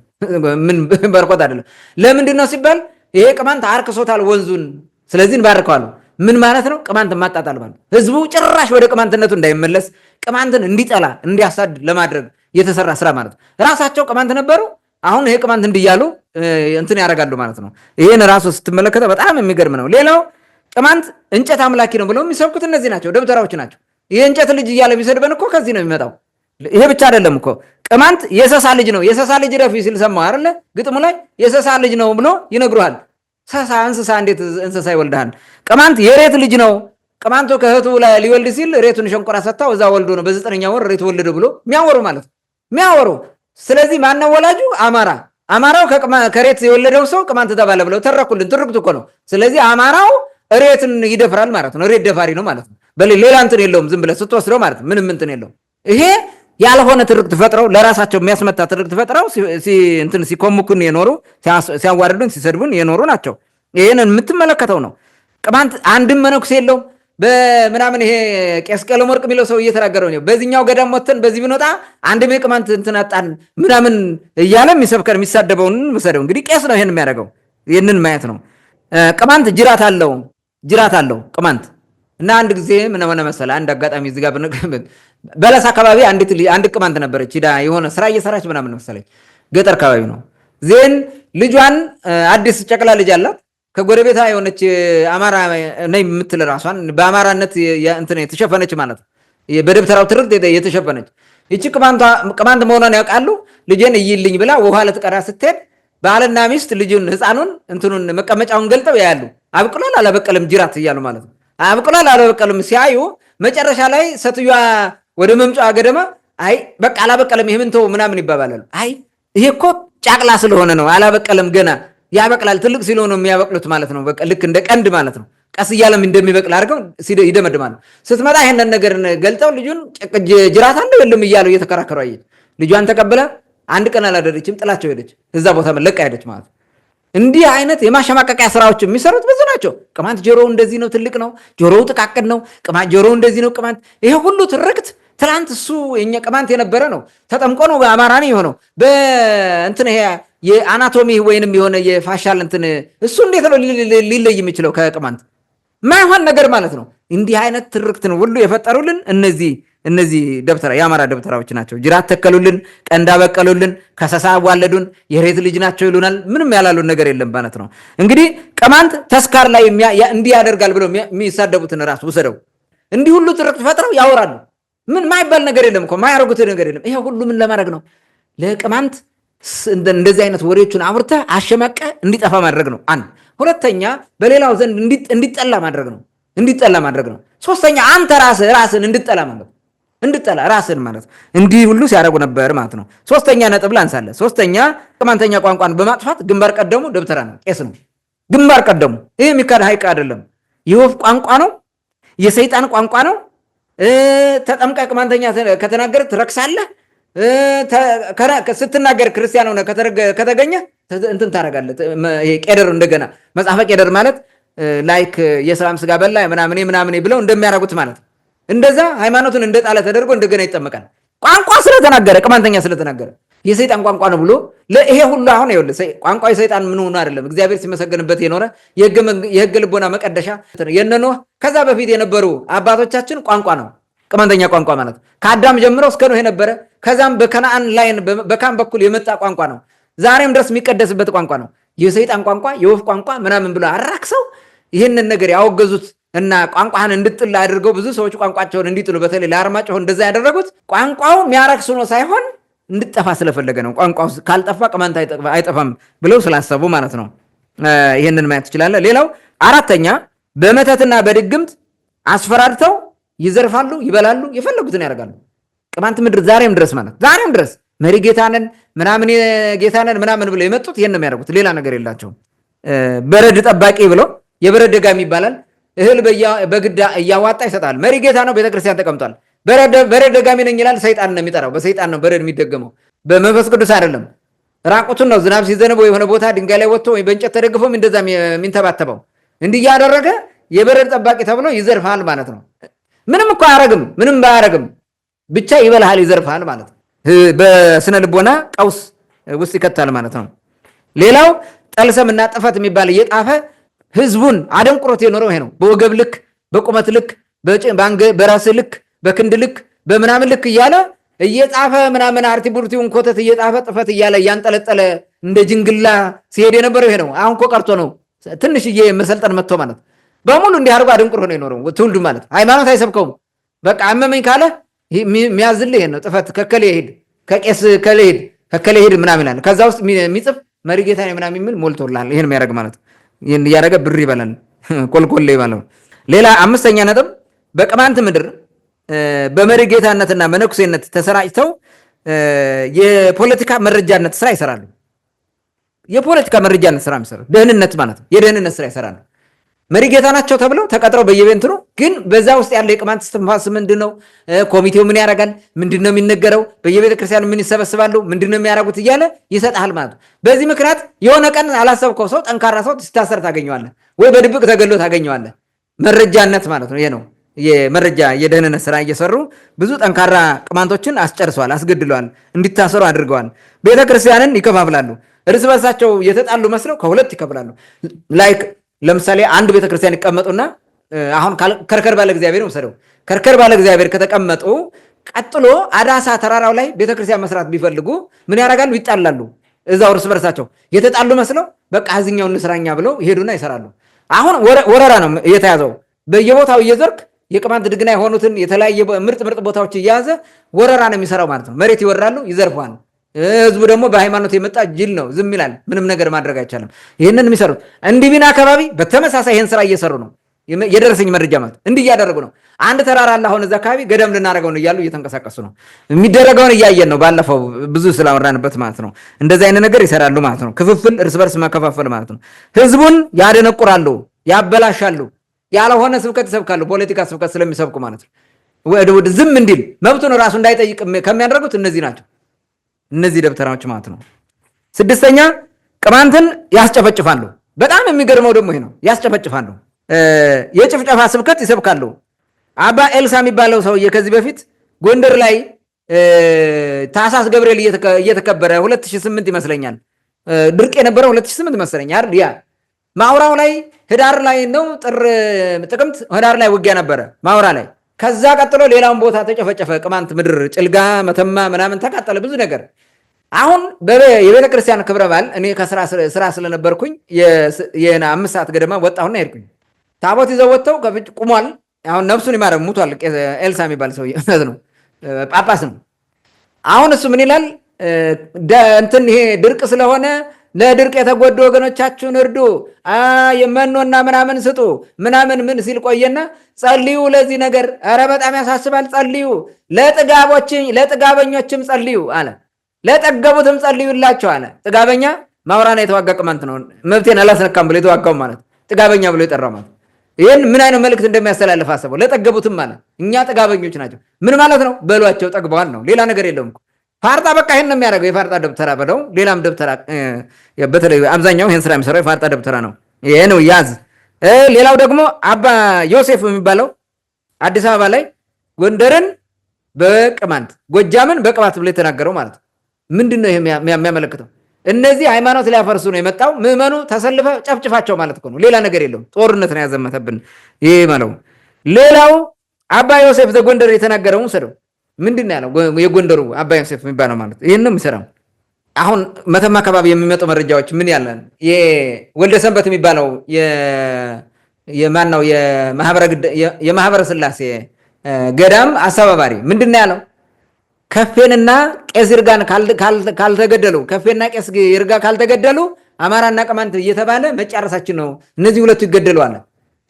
ምን በርቆት አይደለም ለምንድን ነው ሲባል ይሄ ቅማንት አርክሶታል ወንዙን ስለዚህ ባርከዋል ምን ማለት ነው ቅማንት ማጣጣል ማለት ህዝቡ ጭራሽ ወደ ቅማንትነቱ እንዳይመለስ ቅማንትን እንዲጠላ እንዲያሳድ ለማድረግ የተሰራ ስራ ማለት ራሳቸው ቅማንት ነበሩ አሁን ይሄ ቅማንት እንዲያሉ እንትን ያደርጋሉ ማለት ነው ይሄን ራሱ ስትመለከተው በጣም የሚገርም ነው ሌላው ቅማንት እንጨት አምላኪ ነው ብለው የሚሰብኩት እነዚህ ናቸው ደብተራዎች ናቸው ይሄ እንጨት ልጅ እያለ ቢሰድበን እኮ ከዚህ ነው የሚመጣው ይሄ ብቻ አይደለም እኮ ቅማንት የሰሳ ልጅ ነው የሰሳ ልጅ ረፊ ሲል ሰማው አይደለ ግጥሙ ላይ የሰሳ ልጅ ነው ብሎ ይነግሩሃል ሰሳ እንስሳ እንዴት እንስሳ ይወልዳል ቅማንት የሬት ልጅ ነው ቅማንቱ ከህቱ ላይ ሊወልድ ሲል ሬቱን ሸንቆራ ሰጣው እዛ ወልዶ ነው በ9ኛ ወር ሬት ወለደ ብሎ የሚያወሩ ማለት የሚያወሩ ስለዚህ ማነው ወላጁ አማራው ከሬት የወለደው ሰው ቅማንት ተባለ ብለው ተረኩልን ትርክቱ እኮ ነው ስለዚህ አማራው ሬትን ይደፍራል ማለት ነው ሬት ደፋሪ ነው ማለት ነው በሌላ እንትን የለውም ዝም ብለህ ስትወስደው ማለት ምንም እንትን የለውም ይሄ ያልሆነ ትርክት ፈጥረው ለራሳቸው የሚያስመታ ትርክት ፈጥረው እንትን ሲኮምኩን የኖሩ ሲያዋርዱን ሲሰድቡን የኖሩ ናቸው ይሄንን የምትመለከተው ነው ቅማንት አንድም መነኩስ የለውም በምናምን ይሄ ቄስ ቀለም ወርቅ የሚለው ሰው እየተናገረው ነው በዚህኛው ገዳም ወተን በዚህ ብንወጣ አንድም ቅማንት እንትን አጣን ምናምን እያለ የሚሰብከር የሚሳደበውን መሰደው እንግዲህ ቄስ ነው ይሄን የሚያደርገው ይሄንን ማየት ነው ቅማንት ጅራት አለው ቅማንት እና አንድ ጊዜ ምን ሆነ መሰለ አንድ አጋጣሚ እዚህ ጋር በለስ አካባቢ አንድ ቅማንት ነበረች ዳ የሆነ ስራ እየሰራች ምናምን መሰለኝ ገጠር አካባቢ ነው ዜን ልጇን አዲስ ጨቅላ ልጅ አላት ከጎረቤታ የሆነች አማራ ነኝ የምትል ራሷን በአማራነት እንትን የተሸፈነች ማለት በደብተራው ትርክት የተሸፈነች እቺ ቅማንት መሆኗን ያውቃሉ ልጄን እይልኝ ብላ ውሃ ለተቀራ ስትሄድ ባልና ሚስት ልጁን ህፃኑን እንትኑን መቀመጫውን ገልጠው ያያሉ አብቅሏል አላበቀለም ጅራት እያሉ ማለት ነው አብቅሏል አላበቀለም ሲያዩ መጨረሻ ላይ ሰትዩዋ ወደ መምጫዋ ገደማ አይ በቃ አላበቀለም ይሄ ምን ተው ምናምን ይባባላሉ አይ ይሄ እኮ ጫቅላ ስለሆነ ነው አላበቀለም ገና ያበቅላል ትልቅ ሲሆን ነው የሚያበቅሉት ማለት ነው በቃ ልክ እንደ ቀንድ ማለት ነው ቀስ እያለም እንደሚበቅል አድርገው ይደመድማሉ ስትመጣ ይሄንን ነገር ገልጠው ልጁን ጅራት አለው የለም እያሉ እየተከራከሩ አየች ልጇን ተቀበለ አንድ ቀን አላደረችም ጥላቸው ሄደች እዛ ቦታ መለቃ ሄደች ማለት እንዲህ አይነት የማሸማቀቂያ ስራዎች የሚሰሩት ብዙ ናቸው ቅማንት ጆሮው እንደዚህ ነው ትልቅ ነው ጆሮው ጥቃቅን ነው ቅማንት ጆሮው እንደዚህ ነው ቅማንት ይሄ ሁሉ ትርክት ትላንት እሱ የኛ ቅማንት የነበረ ነው ተጠምቆ ነው አማራኒ የሆነው በእንትን ይሄ የአናቶሚ ወይንም የሆነ የፋሻል እንትን እሱ እንዴት ነው ሊለይ የሚችለው ከቅማንት ማይሆን ነገር ማለት ነው እንዲህ አይነት ትርክትን ሁሉ የፈጠሩልን እነዚህ ደብተራ የአማራ ደብተራዎች ናቸው ጅራት ተከሉልን ቀንዳ በቀሉልን ከሰሳ ዋለዱን የሬት ልጅ ናቸው ይሉናል ምንም ያላሉን ነገር የለም ማለት ነው እንግዲህ ቅማንት ተስካር ላይ እንዲህ ያደርጋል ብለው የሚሳደቡትን ራስ ወሰደው እንዲህ ሁሉ ትርክት ፈጥረው ያወራሉ ምን ማይባል ነገር የለም እኮ ማያረጉት ነገር የለም ይሄ ሁሉ ምን ለማድረግ ነው ለቅማንት እንደዚህ አይነት ወሬዎችን አውርተ አሸማቀ እንዲጠፋ ማድረግ ነው አንድ ሁለተኛ በሌላው ዘንድ እንዲጠላ ማድረግ ነው ሶስተኛ አንተ ራስን እንድጠላ ማለት እንድጠላ ራስን ማለት እንዲህ ሁሉ ሲያደርጉ ነበር ማለት ነው። ሶስተኛ ነጥብ ላንሳለ። ሶስተኛ ቅማንተኛ ቋንቋን በማጥፋት ግንባር ቀደሙ ደብተራ ነው፣ ቄስ ነው። ግንባር ቀደሙ ይህ የሚካድ ሀይቅ አይደለም። የወፍ ቋንቋ ነው፣ የሰይጣን ቋንቋ ነው። ተጠምቀ ቅማንተኛ ከተናገረ ትረክሳለህ። ስትናገር ክርስቲያን ሆነ ከተገኘ እንትን ታደርጋለህ። ቄደር እንደገና መጽሐፈ ቄደር ማለት ላይክ የሰላም ስጋ በላ ምናምን ብለው እንደሚያደርጉት ማለት እንደዛ ሃይማኖቱን እንደጣለ ተደርጎ እንደገና ይጠመቃል። ቋንቋ ስለተናገረ ቅማንተኛ ስለተናገረ የሰይጣን ቋንቋ ነው ብሎ ይሄ ሁሉ አሁን ይኸውልህ ቋንቋ የሰይጣን ምን ሆኖ አይደለም። እግዚአብሔር ሲመሰገንበት የኖረ የሕግ ልቦና መቀደሻ የነኖህ ከዛ በፊት የነበሩ አባቶቻችን ቋንቋ ነው ቅማንተኛ ቋንቋ ማለት ከአዳም ጀምሮ እስከ ኖህ የነበረ ከዛም በከነአን ላይን በካም በኩል የመጣ ቋንቋ ነው። ዛሬም ድረስ የሚቀደስበት ቋንቋ ነው። የሰይጣን ቋንቋ የወፍ ቋንቋ ምናምን ብሎ አራክሰው ይህንን ነገር ያወገዙት እና ቋንቋህን እንድጥል አድርገው ብዙ ሰዎች ቋንቋቸውን እንዲጥሉ በተለይ ለአርማጭሆ እንደዛ ያደረጉት ቋንቋው የሚያረክስ ሆኖ ሳይሆን እንድጠፋ ስለፈለገ ነው። ቋንቋው ካልጠፋ ቅማንት አይጠፋም ብለው ስላሰቡ ማለት ነው። ይህንን ማየት ትችላለህ። ሌላው አራተኛ በመተትና በድግምት አስፈራርተው ይዘርፋሉ፣ ይበላሉ፣ የፈለጉትን ያደርጋሉ። ቅማንት ምድር ዛሬም ድረስ ማለት ዛሬም ድረስ መሪ ጌታነን ምናምን ጌታነን ምናምን ብለው የመጡት ይህን ነው የሚያደርጉት። ሌላ ነገር የላቸውም። በረድ ጠባቂ ብለው የበረድ ደጋሚ ይባላል። እህል በግዳ እያዋጣ ይሰጣል። መሪ ጌታ ነው፣ ቤተክርስቲያን ተቀምጧል። በረድ ደጋሚ ነኝ ይላል። ሰይጣን ነው የሚጠራው። በሰይጣን ነው በረድ የሚደገመው፣ በመንፈስ ቅዱስ አይደለም። ራቁቱን ነው ዝናብ ሲዘንብ የሆነ ቦታ ድንጋይ ላይ ወጥቶ ወይ በእንጨት ተደግፎ እንደዛ የሚንተባተበው። እንዲህ እያደረገ የበረድ ጠባቂ ተብሎ ይዘርፋል ማለት ነው። ምንም እኮ አያረግም፣ ምንም ባያረግም ብቻ ይበልሃል፣ ይዘርፋል ማለት ነው። በስነ ልቦና ቀውስ ውስጥ ይከታል ማለት ነው። ሌላው ጠልሰምና ጥፈት የሚባል እየጣፈ ህዝቡን አደንቁሮት የኖረው ይሄ ነው። በወገብ ልክ፣ በቁመት ልክ፣ በራስ ልክ፣ በክንድ ልክ፣ በምናምን ልክ እያለ እየጣፈ ምናምን አርቲ ቡርቲውን ኮተት እየጣፈ ጥፈት እያለ እያንጠለጠለ እንደ ጅንግላ ሲሄድ የነበረው ይሄ ነው። አሁን እኮ ቀርቶ ነው ትንሽዬ መሰልጠን መጥቶ ማለት በሙሉ እንዲህ አድርጎ አደንቁሮ ነው የኖረው ትውልዱ ማለት። ሃይማኖት አይሰብከውም። በቃ አመመኝ ካለ የሚያዝልህ ይሄን ነው። ጥፈት ከከለ ይሄድ፣ ከቄስ ከለ ይሄድ፣ ከከለ ይሄድ ምናምን ይላል። ከዛ ውስጥ የሚጽፍ መሪ ጌታ ምናምን የሚል ሞልቶልሃል። ይሄን የሚያደርግ ማለት ይሄን እያደረገ ብር ይበላል፣ ኮልኮሌ ይባላል። ሌላ አምስተኛ ነጥብ በቅማንት ምድር በመሪ ጌታነትና መነኩሴነት ተሰራጭተው የፖለቲካ መረጃነት ስራ ይሰራሉ። የፖለቲካ መረጃነት ስራ ይሰራሉ። ደህንነት ማለት ነው። የደህንነት ስራ ይሰራሉ። መሪ ጌታ ናቸው ተብለው ተቀጥረው በየቤንትኑ ግን በዛ ውስጥ ያለው የቅማንት እስትንፋስ ምንድነው? ኮሚቴው ምን ያደርጋል? ምንድነው የሚነገረው? በየቤተ ክርስቲያኑ ምን ይሰበስባሉ? ምንድነው የሚያደርጉት እያለ ይሰጣል ማለት ነው። በዚህ ምክንያት የሆነ ቀን አላሰብከው ሰው ጠንካራ ሰው ሲታሰር ታገኘዋለህ፣ ወይ በድብቅ ተገሎ ታገኘዋለህ። መረጃነት ማለት ነው። ይሄ ነው የመረጃ የደህንነት ስራ እየሰሩ ብዙ ጠንካራ ቅማንቶችን አስጨርሰዋል፣ አስገድለዋል፣ እንዲታሰሩ አድርገዋል። ቤተ ክርስቲያንን ይከፋፍላሉ። እርስ በርሳቸው የተጣሉ መስለው ከሁለት ይከፍላሉ። ላይክ ለምሳሌ አንድ ቤተክርስቲያን ይቀመጡና አሁን ከርከር ባለ እግዚአብሔር ወሰደው ከርከር ባለ እግዚአብሔር ከተቀመጡ ቀጥሎ አዳሳ ተራራው ላይ ቤተክርስቲያን መስራት ቢፈልጉ ምን ያደርጋሉ? ይጣላሉ። እዛው እርስ በርሳቸው የተጣሉ መስለው በቃ እዚህኛው እንስራኛ ብለው ይሄዱና ይሰራሉ። አሁን ወረራ ነው የተያዘው። በየቦታው እየዞርክ የቅማንት ድግና የሆኑትን የተለያየ ምርጥ ቦታዎች እየያዘ ወረራ ነው የሚሰራው ማለት ነው። መሬት ይወራሉ፣ ይዘርፏል። ህዝቡ ደግሞ በሃይማኖት የመጣ ጅል ነው፣ ዝም ይላል። ምንም ነገር ማድረግ አይቻልም። ይህንን የሚሰሩት እንዲቢና አካባቢ በተመሳሳይ ይህን ስራ እየሰሩ ነው። የደረሰኝ መረጃ ማለት እንዲህ እያደረጉ ነው። አንድ ተራራ አለ፣ አሁን እዛ አካባቢ ገደም ልናደርገው ነው እያሉ እየተንቀሳቀሱ ነው። የሚደረገውን እያየን ነው፣ ባለፈው ብዙ ስላወራንበት ማለት ነው። እንደዚህ አይነት ነገር ይሰራሉ ማለት ነው። ክፍፍል፣ እርስ በርስ መከፋፈል ማለት ነው። ህዝቡን ያደነቁራሉ፣ ያበላሻሉ፣ ያልሆነ ስብከት ይሰብካሉ። ፖለቲካ ስብከት ስለሚሰብኩ ማለት ነው። ወደ ዝም እንዲል መብቱን ራሱ እንዳይጠይቅ ከሚያደርጉት እነዚህ ናቸው። እነዚህ ደብተራዎች ማለት ነው። ስድስተኛ ቅማንትን ያስጨፈጭፋሉ። በጣም የሚገርመው ደግሞ ይሄ ነው። ያስጨፈጭፋሉ። የጭፍጨፋ ስብከት ይሰብካሉ። አባ ኤልሳ የሚባለው ሰውዬ ከዚህ በፊት ጎንደር ላይ ታኅሳስ ገብርኤል እየተከበረ 2008 ይመስለኛል ድርቅ የነበረው 2008 ይመስለኛል። ያ ማውራው ላይ ህዳር ላይ ነው ጥቅምት ህዳር ላይ ውጊያ ነበረ ማውራ ላይ። ከዛ ቀጥሎ ሌላውን ቦታ ተጨፈጨፈ። ቅማንት ምድር ጭልጋ፣ መተማ ምናምን ተቃጠለ፣ ብዙ ነገር። አሁን የቤተ ክርስቲያን ክብረ በዓል እኔ ከስራ ስለነበርኩኝ የ5 ሰዓት ገደማ ወጣሁና ሄድኩኝ። ታቦት ይዘው ወጥተው ቁሟል። አሁን ነፍሱን ይማረው ሙቷል። ኤልሳ የሚባል ሰው ነው፣ ጳጳስ ነው። አሁን እሱ ምን ይላል? እንትን ይሄ ድርቅ ስለሆነ ለድርቅ የተጎዱ ወገኖቻችሁን እርዱ፣ መኖና ምናምን ስጡ ምናምን ምን ሲል ቆየና ጸልዩ ለዚህ ነገር። ኧረ በጣም ያሳስባል። ጸልዩ፣ ለጥጋበኞችም ጸልዩ አለ። ለጠገቡትም ጸልዩላቸው አለ። ጥጋበኛ ማውራና የተዋጋ ቅማንት ነው። መብቴን አላስነካም ብሎ የተዋጋው ማለት ጥጋበኛ ብሎ የጠራው ማለት ይህን ምን አይነት መልእክት እንደሚያስተላልፍ አስበው። ለጠገቡትም ማለት እኛ ጥጋበኞች ናቸው ምን ማለት ነው? በሏቸው፣ ጠግበዋል ነው። ሌላ ነገር የለውም። ፋርጣ በቃ ይሄን ነው የሚያደርገው። የፋርጣ ደብተራ በለው ሌላም ደብተራ፣ በተለይ አብዛኛው ይሄን ስራ የሚሰራው የፋርጣ ደብተራ ነው። ይሄ ነው ያዝ። ሌላው ደግሞ አባ ዮሴፍ የሚባለው አዲስ አበባ ላይ ጎንደርን በቅማንት ጎጃምን በቅባት ብሎ የተናገረው ማለት ምንድን ነው? ይሄ የሚያመለክተው እነዚህ ሃይማኖት ሊያፈርሱ ነው የመጣው። ምዕመኑ ተሰልፈ ጨፍጭፋቸው ማለት ነው። ሌላ ነገር የለውም። ጦርነት ነው ያዘመተብን ይሄ ማለት። ሌላው አባ ዮሴፍ ዘጎንደር የተናገረው ሰደው ምንድን ያለው የጎንደሩ አባ ዮሴፍ የሚባለው ማለት ይሄን ነው የሚሰራው። አሁን መተማ አካባቢ የሚመጡ መረጃዎች ምን ያለን የወልደ ሰንበት የሚባለው የማን ነው የማህበረ ስላሴ ገዳም አስተባባሪ ምንድን ያለው ከፌንና ቄስ ይርጋን ካልተገደሉ ከፌና ቄስ ይርጋ ካልተገደሉ አማራና ቅማንት እየተባለ መጨረሳችን ነው። እነዚህ ሁለቱ ይገደሉ አለ።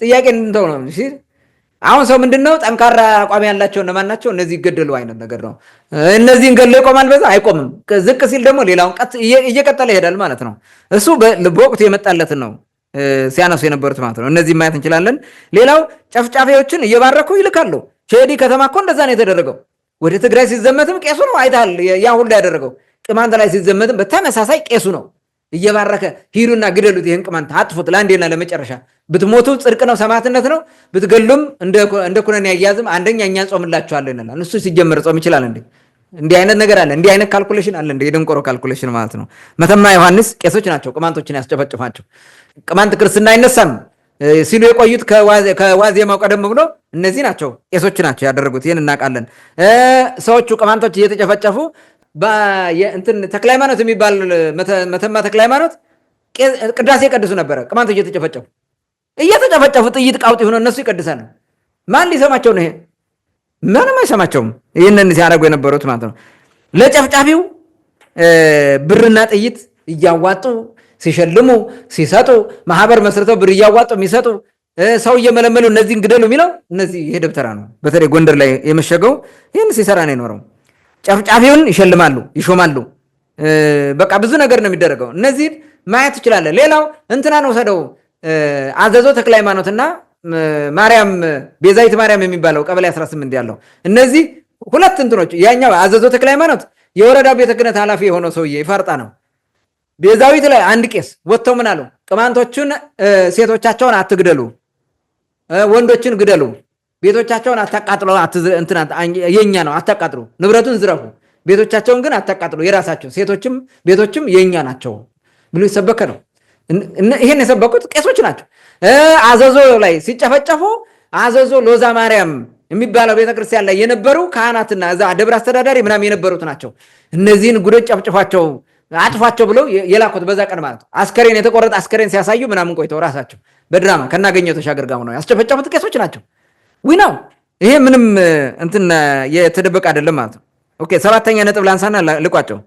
ጥያቄ እንተው ነው ሲል አሁን ሰው ምንድነው ጠንካራ አቋም ያላቸው እነማን ናቸው? እነዚህ ይገደሉ አይነት ነገር ነው። እነዚህን ገሎ ይቆማል፣ በዛ አይቆምም። ዝቅ ሲል ደግሞ ሌላውን እየቀጠለ ይሄዳል ማለት ነው። እሱ በወቅቱ የመጣለትን ነው ሲያነሱ የነበሩት ማለት ነው። እነዚህ ማየት እንችላለን። ሌላው ጨፍጫፊዎችን እየባረኩ ይልካሉ። ሼዲ ከተማ እኮ እንደዛ ነው የተደረገው። ወደ ትግራይ ሲዘመትም ቄሱ ነው አይታል። ያ ሁሉ ያደረገው ቅማንት ላይ ሲዘመትም በተመሳሳይ ቄሱ ነው እየባረከ ሂዱና ግደሉት፣ ይህን ቅማንት አጥፉት፣ ለአንዴና ለመጨረሻ ብትሞቱ ጽድቅ ነው፣ ሰማዕትነት ነው፣ ብትገሉም እንደ ኩነኔ አያያዝም። አንደኛ እኛ ጾምላችኋለን ይላል። እሱ ሲጀመር ጾም ይችላል እንዴ? እንዲህ አይነት ነገር አለ? እንዲህ አይነት ካልኩሌሽን አለ እንዴ? የደንቆሮ ካልኩሌሽን ማለት ነው። መተማ ዮሐንስ ቄሶች ናቸው ቅማንቶችን ያስጨፈጭፋቸው። ቅማንት ክርስትና አይነሳም ሲሉ የቆዩት ከዋዜማው ቀደም ብሎ እነዚህ ናቸው ቄሶች ናቸው ያደረጉት። ይህን እናውቃለን። ሰዎቹ ቅማንቶች እየተጨፈጨፉ ተክለ ሃይማኖት የሚባል መተማ ተክለ ሃይማኖት ቅዳሴ ይቀድሱ ነበረ። ቅማንቶች እየተጨፈጨፉ ጥይት ቃውጥ ሆኖ እነሱ ይቀድሳሉ። ማን ሊሰማቸው ነው? ይሄ ማንም አይሰማቸውም። ይህንን ሲያደርጉ የነበሩት ማለት ነው። ለጨፍጫፊው ብርና ጥይት እያዋጡ ሲሸልሙ ሲሰጡ፣ ማህበር መስርተው ብር እያዋጡ የሚሰጡ ሰው እየመለመሉ እነዚህን ግደሉ የሚለው ይሄ ደብተራ ነው። በተለይ ጎንደር ላይ የመሸገው ይህን ሲሰራ ነው የኖረው። ጨፍጫፊውን ይሸልማሉ፣ ይሾማሉ። በቃ ብዙ ነገር ነው የሚደረገው። እነዚህን ማየት ትችላለህ። ሌላው እንትናን ወሰደው አዘዞ ተክለ ሃይማኖትና ማርያም ቤዛዊት ማርያም የሚባለው ቀበሌ 18 ያለው እነዚህ ሁለት እንትኖች፣ ያኛው አዘዞ ተክለ ሃይማኖት የወረዳው ቤተ ክህነት ኃላፊ የሆነው ሰውዬ ይፋርጣ ነው። ቤዛዊት ላይ አንድ ቄስ ወጥተው ምን አሉ? ቅማንቶቹን ሴቶቻቸውን አትግደሉ፣ ወንዶችን ግደሉ፣ ቤቶቻቸውን አታቃጥሉ፣ የኛ ነው አታቃጥሉ፣ ንብረቱን ዝረፉ፣ ቤቶቻቸውን ግን አታቃጥሉ፣ የራሳቸው ሴቶችም ቤቶችም የኛ ናቸው ብሎ ይሰበከ ነው። ይሄን የሰበኩት ቄሶች ናቸው። አዘዞ ላይ ሲጨፈጨፉ አዘዞ ሎዛ ማርያም የሚባለው ቤተክርስቲያን ላይ የነበሩ ካህናትና እዛ ደብረ አስተዳዳሪ ምናምን የነበሩት ናቸው። እነዚህን ጉዶች ጨፍጭፏቸው አጥፏቸው ብለው የላኩት በዛ ቀን ማለት ነው። አስከሬን የተቆረጠ አስከሬን ሲያሳዩ ምናምን ቆይተው ራሳቸው በድራማ ከናገኘው ተሻገር ጋር ነው ያስጨፈጨፉት ቄሶች ናቸው። ነው ይሄ ምንም እንትን የተደበቀ አይደለም ማለት ነው። ኦኬ፣ ሰባተኛ ነጥብ ላንሳና ልቋጨው።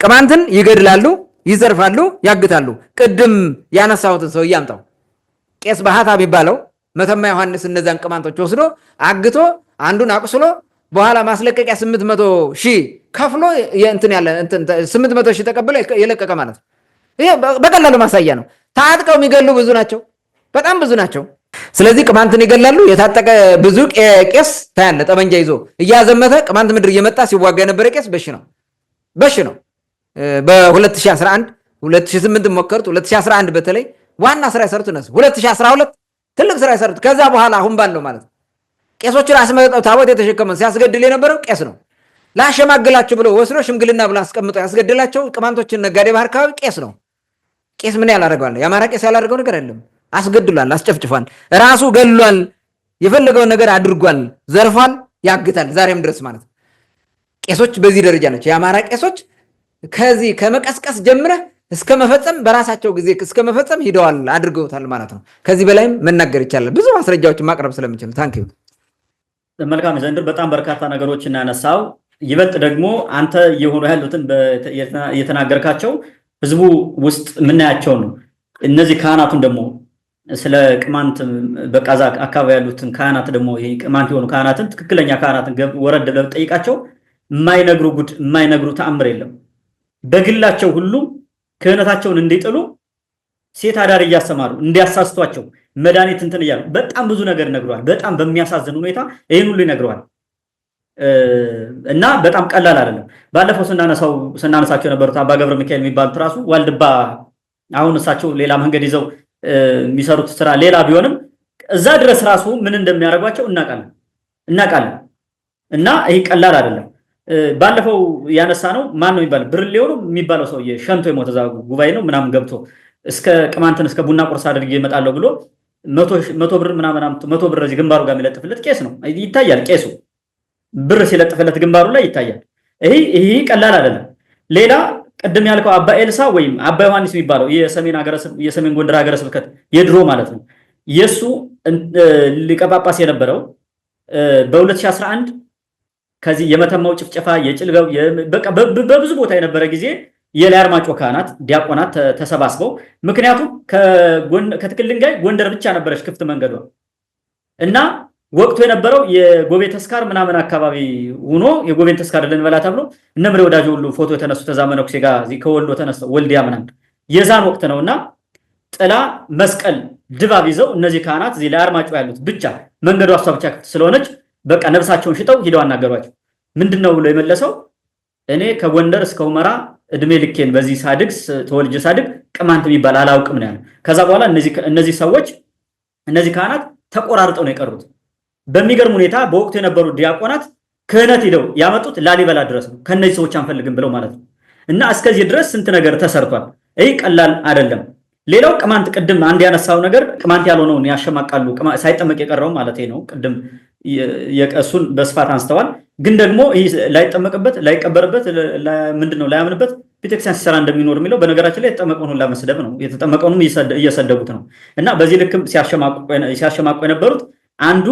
ቅማንትን ይገድላሉ፣ ይዘርፋሉ፣ ያግታሉ። ቅድም ያነሳሁትን ሰው እያምጣው ቄስ ባህታ የሚባለው መተማ ዮሐንስ እነዛን ቅማንቶች ወስዶ አግቶ አንዱን አቁስሎ በኋላ ማስለቀቂያ 800,000 ከፍሎ እንትን ያለ 800,000 ተቀብሎ የለቀቀ ማለት ነው። ይሄ በቀላሉ ማሳያ ነው። ታጥቀው የሚገሉ ብዙ ናቸው፣ በጣም ብዙ ናቸው። ስለዚህ ቅማንትን ይገላሉ። የታጠቀ ብዙ ቄስ ታያለ ጠመንጃ ይዞ እያዘመተ ቅማንት ምድር እየመጣ ሲዋጋ የነበረ ቄስ በሽ ነው። በ2011 2008 ሞከሩት። 2011 በተለይ ዋና ስራ የሰሩት እነሱ 2012 ትልቅ ስራ የሰሩት። ከዛ በኋላ አሁን ባለው ማለት ነው ቄሶችን አስመጣው ታቦት የተሸከመን ሲያስገድል የነበረው ቄስ ነው። ላሸማግላችሁ ብሎ ወስዶ ሽምግልና ብሎ አስቀምጦ ያስገድላቸው ቅማንቶችን ነጋዴ ባህር አካባቢ ቄስ ነው። ቄስ ምን ያላደርገዋል? የአማራ ቄስ ያላደርገው ነገር የለም። አስገድሏል፣ አስጨፍጭፏል፣ ራሱ ገድሏል፣ የፈለገውን ነገር አድርጓል፣ ዘርፏል፣ ያግታል። ዛሬም ድረስ ማለት ነው። ቄሶች በዚህ ደረጃ ናቸው። የአማራ ቄሶች ከዚህ ከመቀስቀስ ጀምረህ እስከ መፈጸም በራሳቸው ጊዜ እስከ መፈጸም ሂደዋል፣ አድርገውታል ማለት ነው። ከዚህ በላይም መናገር ይቻላል፣ ብዙ ማስረጃዎችን ማቅረብ ስለምችል። ታንኪዩ። መልካም ዘንድር በጣም በርካታ ነገሮችን ያነሳው፣ ይበልጥ ደግሞ አንተ እየሆኑ ያሉትን እየተናገርካቸው ህዝቡ ውስጥ የምናያቸው ነው። እነዚህ ካህናቱን ደግሞ ስለ ቅማንት በቃዛ አካባቢ ያሉትን ካህናት ደግሞ ይሄ ቅማንት የሆኑ ካህናትን ትክክለኛ ካህናትን ወረድ ብለው ጠይቃቸው የማይነግሩ ጉድ የማይነግሩ ተአምር የለም። በግላቸው ሁሉ ክህነታቸውን እንዲጥሉ ሴት አዳር እያሰማሩ እንዲያሳስቷቸው መድኃኒት እንትን እያሉ በጣም ብዙ ነገር ይነግረዋል። በጣም በሚያሳዝን ሁኔታ ይህን ሁሉ ይነግረዋል። እና በጣም ቀላል አይደለም። ባለፈው ስናነሳቸው የነበሩት አባ ገብረ ሚካኤል የሚባሉት ራሱ ዋልድባ አሁን እሳቸው ሌላ መንገድ ይዘው የሚሰሩት ስራ ሌላ ቢሆንም እዛ ድረስ ራሱ ምን እንደሚያደርጓቸው እናውቃለን። እና ይሄ ቀላል አይደለም። ባለፈው ያነሳ ነው ማን ነው የሚባለው ብርሌው ነው የሚባለው ሰውዬ ሸንቶ የሞተ እዛ ጉባኤ ነው ምናምን ገብቶ እስከ ቅማንትን እስከ ቡና ቁርስ አድርጌ እመጣለሁ ብሎ 100 ብር ምናምን 100 ብር እዚህ ግንባሩ ጋር የሚለጥፍለት ቄስ ነው ይታያል። ቄሱ ብር ሲለጥፍለት ግንባሩ ላይ ይታያል። ይሄ ቀላል አይደለም። ሌላ ቅድም ያልከው አባ ኤልሳ ወይም አባ ዮሐንስ የሚባለው የሰሜን ጎንደር ሀገረ ስብከት የድሮ ማለት ነው የሱ ሊቀ ጳጳስ የነበረው በ2011 ከዚህ የመተማው ጭፍጨፋ የጭልጋው በቃ በብዙ ቦታ የነበረ ጊዜ የላይ አርማጭሆ ካህናት ዲያቆናት ተሰባስበው ምክንያቱም ከትክል ድንጋይ ጎንደር ብቻ ነበረች ክፍት መንገዷ እና ወቅቱ የነበረው የጎቤ ተስካር ምናምን አካባቢ ሆኖ የጎቤ ተስካር ልንበላ ተብሎ እነምሬ ወዳጆ ሁሉ ፎቶ የተነሱ ተዛመነኩ ሴጋ ከወልዶ ተነስተው ወልዲያ ምናምን የዛን ወቅት ነውና ጥላ መስቀል ድባብ ይዘው እነዚህ ካህናት እዚህ ላይ አርማጭሆ ያሉት ብቻ መንገዷ እሷ ብቻ ክፍት ስለሆነች በቃ ነፍሳቸውን ሽጠው ሂደው አናገሯቸው። ምንድነው ብሎ የመለሰው እኔ ከጎንደር እስከ ሁመራ እድሜ ልኬን በዚህ ሳድግ ተወልጄ ሳድግ ቅማንት የሚባል አላውቅም ነው ያለው። ከዛ በኋላ እነዚህ ካህናት ተቆራርጠው ነው የቀሩት። በሚገርም ሁኔታ በወቅቱ የነበሩ ዲያቆናት ክህነት ሂደው ያመጡት ላሊበላ ድረስ ነው ከነዚህ ሰዎች አንፈልግም ብለው ማለት ነው። እና እስከዚህ ድረስ ስንት ነገር ተሰርቷል። ይህ ቀላል አይደለም። ሌላው ቅማንት ቅድም አንድ ያነሳው ነገር ቅማንት ያልሆነውን ያሸማቃሉ ሳይጠመቅ የቀረው ማለት ነው። ቅድም የቀሱን በስፋት አንስተዋል። ግን ደግሞ ይህ ላይጠመቅበት ላይቀበርበት ምንድነው ላያምንበት ቤተክርስቲያን ሲሰራ እንደሚኖር የሚለው በነገራችን ላይ የተጠመቀውን ሁላ መስደብ ነው። የተጠመቀውንም እየሰደቡት ነው። እና በዚህ ልክም ሲያሸማቁ የነበሩት አንዱ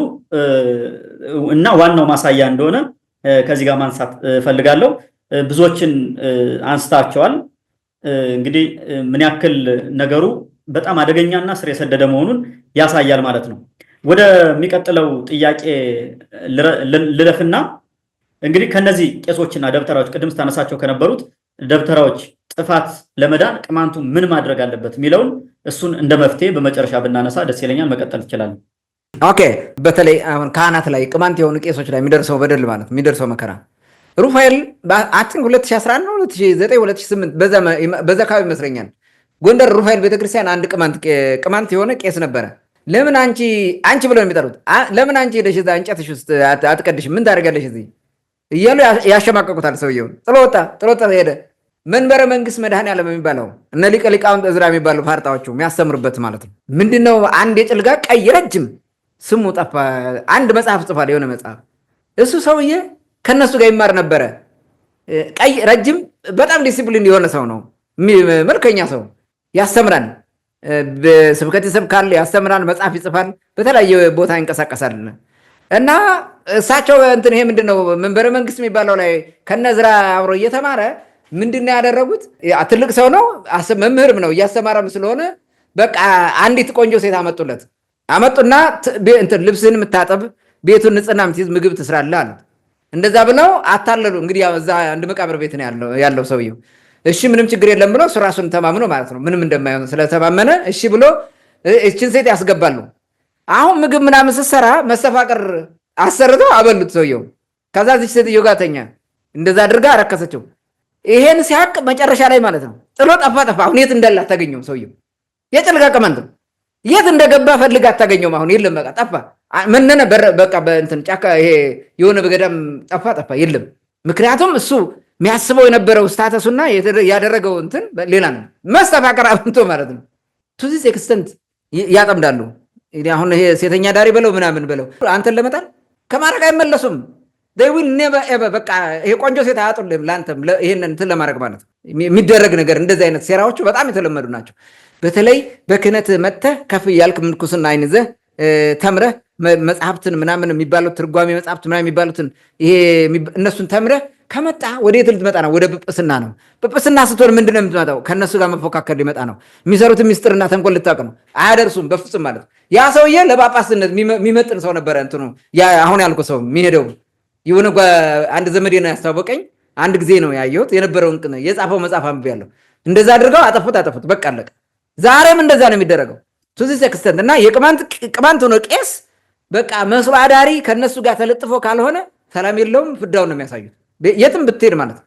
እና ዋናው ማሳያ እንደሆነ ከዚህ ጋር ማንሳት ፈልጋለሁ። ብዙዎችን አንስታቸዋል። እንግዲህ ምን ያክል ነገሩ በጣም አደገኛና ስር የሰደደ መሆኑን ያሳያል ማለት ነው። ወደሚቀጥለው ጥያቄ ልለፍና እንግዲህ ከነዚህ ቄሶችና ደብተራዎች ቅድም ስታነሳቸው ከነበሩት ደብተራዎች ጥፋት ለመዳን ቅማንቱ ምን ማድረግ አለበት የሚለውን እሱን እንደ መፍትሄ በመጨረሻ ብናነሳ ደስ ይለኛል። መቀጠል ይችላል። ኦኬ። በተለይ አሁን ካህናት ላይ ቅማንት የሆኑ ቄሶች ላይ የሚደርሰው በደል ማለት የሚደርሰው መከራ ሩፋኤል በአትን 2011 ነው 2009 2008 በዛ አካባቢ ይመስለኛል ጎንደር ሩፋኤል ቤተክርስቲያን አንድ ቅማንት የሆነ ቄስ ነበረ። ለምን አንቺ ብለው የሚጠሩት ለምን አንቺ ሄደሽ እዛ እንጨትሽ ውስጥ አትቀድሽም? ምን ታደርጋለሽ እዚህ እያሉ ያሸማቀቁታል። ሰውየውን ጥሎወጣ ሄደ። መንበረ መንግስት መድኃኔዓለም የሚባለው እነ ሊቀ ሊቃውንት እዝራ የሚባሉ ፋርጣዎቹ የሚያስተምሩበት ማለት ነው። ምንድነው አንድ የጭልጋ ቀይ ረጅም ስሙ ጠፋ አንድ መጽሐፍ ጽፏል፣ የሆነ መጽሐፍ። እሱ ሰውዬ ከነሱ ጋር ይማር ነበረ። ቀይ ረጅም በጣም ዲሲፕሊን የሆነ ሰው ነው፣ መልከኛ ሰው ያስተምራል። በስብከት ይሰብካል፣ ያስተምራል፣ መጽሐፍ ይጽፋል፣ በተለያየ ቦታ ይንቀሳቀሳል። እና እሳቸው እንትን ይሄ ምንድነው መንበረ መንግስት የሚባለው ላይ ከነዝራ አብሮ እየተማረ ምንድነው ያደረጉት? ትልቅ ሰው ነው፣ መምህርም ነው፣ እያስተማረም ስለሆነ በቃ አንዲት ቆንጆ ሴት አመጡና እንትን ልብስህን የምታጠብ ቤቱን ንጽህና የምትይዝ ምግብ ትስራለህ አሉት። እንደዛ ብለው አታለሉ። እንግዲህ እዛ አንድ መቃብር ቤት ነው ያለው ሰውየው። እሺ ምንም ችግር የለም ብሎ እሱ ራሱን ተማምኖ ማለት ነው ምንም እንደማይሆን ስለተማመነ እሺ ብሎ እችን ሴት ያስገባሉ። አሁን ምግብ ምናምን ስትሰራ መስተፋቅር አሰርተው አበሉት ሰውየው። ከዛ እዚህ ሴትዮ ጋር ተኛ። እንደዛ አድርጋ አረከሰችው። ይሄን ሲያቅ መጨረሻ ላይ ማለት ነው ጥሎ ጠፋ። አሁን የት እንዳለ አታገኘውም ሰውየው። የጭልጋ ቅማንት የት እንደገባ ፈልግ አታገኘውም። አሁን የለም በቃ ጠፋ። መነነ በቃ በእንትን ጫካ ይሄ የሆነ በገዳም ጠፋ የለም። ምክንያቱም እሱ የሚያስበው የነበረው ስታተሱና ያደረገው እንትን ሌላ ነው። መስተፋቅር አብንቶ ማለት ነው። ቱ ዚስ ኤክስተንት ያጠምዳሉ። አሁን ይሄ ሴተኛ ዳሪ በለው ምናምን በለው አንተን ለመጣል ከማድረግ አይመለሱም። they will never ever በቃ ይሄ ቆንጆ ሴት አያጡልህም ለአንተም ይሄን እንትን ለማድረግ ማለት ነው የሚደረግ ነገር። እንደዚህ አይነት ሴራዎቹ በጣም የተለመዱ ናቸው። በተለይ በክህነት መጥተህ ከፍ ያልክ ምንኩስና አይንዘህ ተምረህ መጽሐፍትን ምናምን የሚባሉት ትርጓሜ መጽሐፍት ምናምን የሚባሉትን ይሄ እነሱን ተምረህ ከመጣ ወዴት ልትመጣ ነው? ወደ ጵጵስና ነው። ጵጵስና ስትሆን ምንድነው የምትመጣው? ከነሱ ጋር መፎካከር ሊመጣ ነው። የሚሰሩት ሚስጥርና ተንኮል ልታውቅ ነው። አያደርሱም በፍጹም ማለት ነው። ያ ሰውዬ ለጳጳስነት የሚመጥን ሰው ነበረ። እንትኑ አሁን ያልኩ ሰው የሚሄደው የሆነ አንድ ዘመዴ ነው ያስታወቀኝ። አንድ ጊዜ ነው ያየሁት። የነበረውን የጻፈው መጽሐፍ አንብቤያለሁ። እንደዛ አድርገው አጠፉት። በቃ አለቀ። ዛሬም እንደዛ ነው የሚደረገው ቱዚስ ኤክስተንት እና ቅማንት ሆኖ ቄስ በቃ መስሎ አዳሪ ከነሱ ጋር ተለጥፎ ካልሆነ ሰላም የለውም። ፍዳውን ነው የሚያሳዩት የትም ብትሄድ ማለት ነው።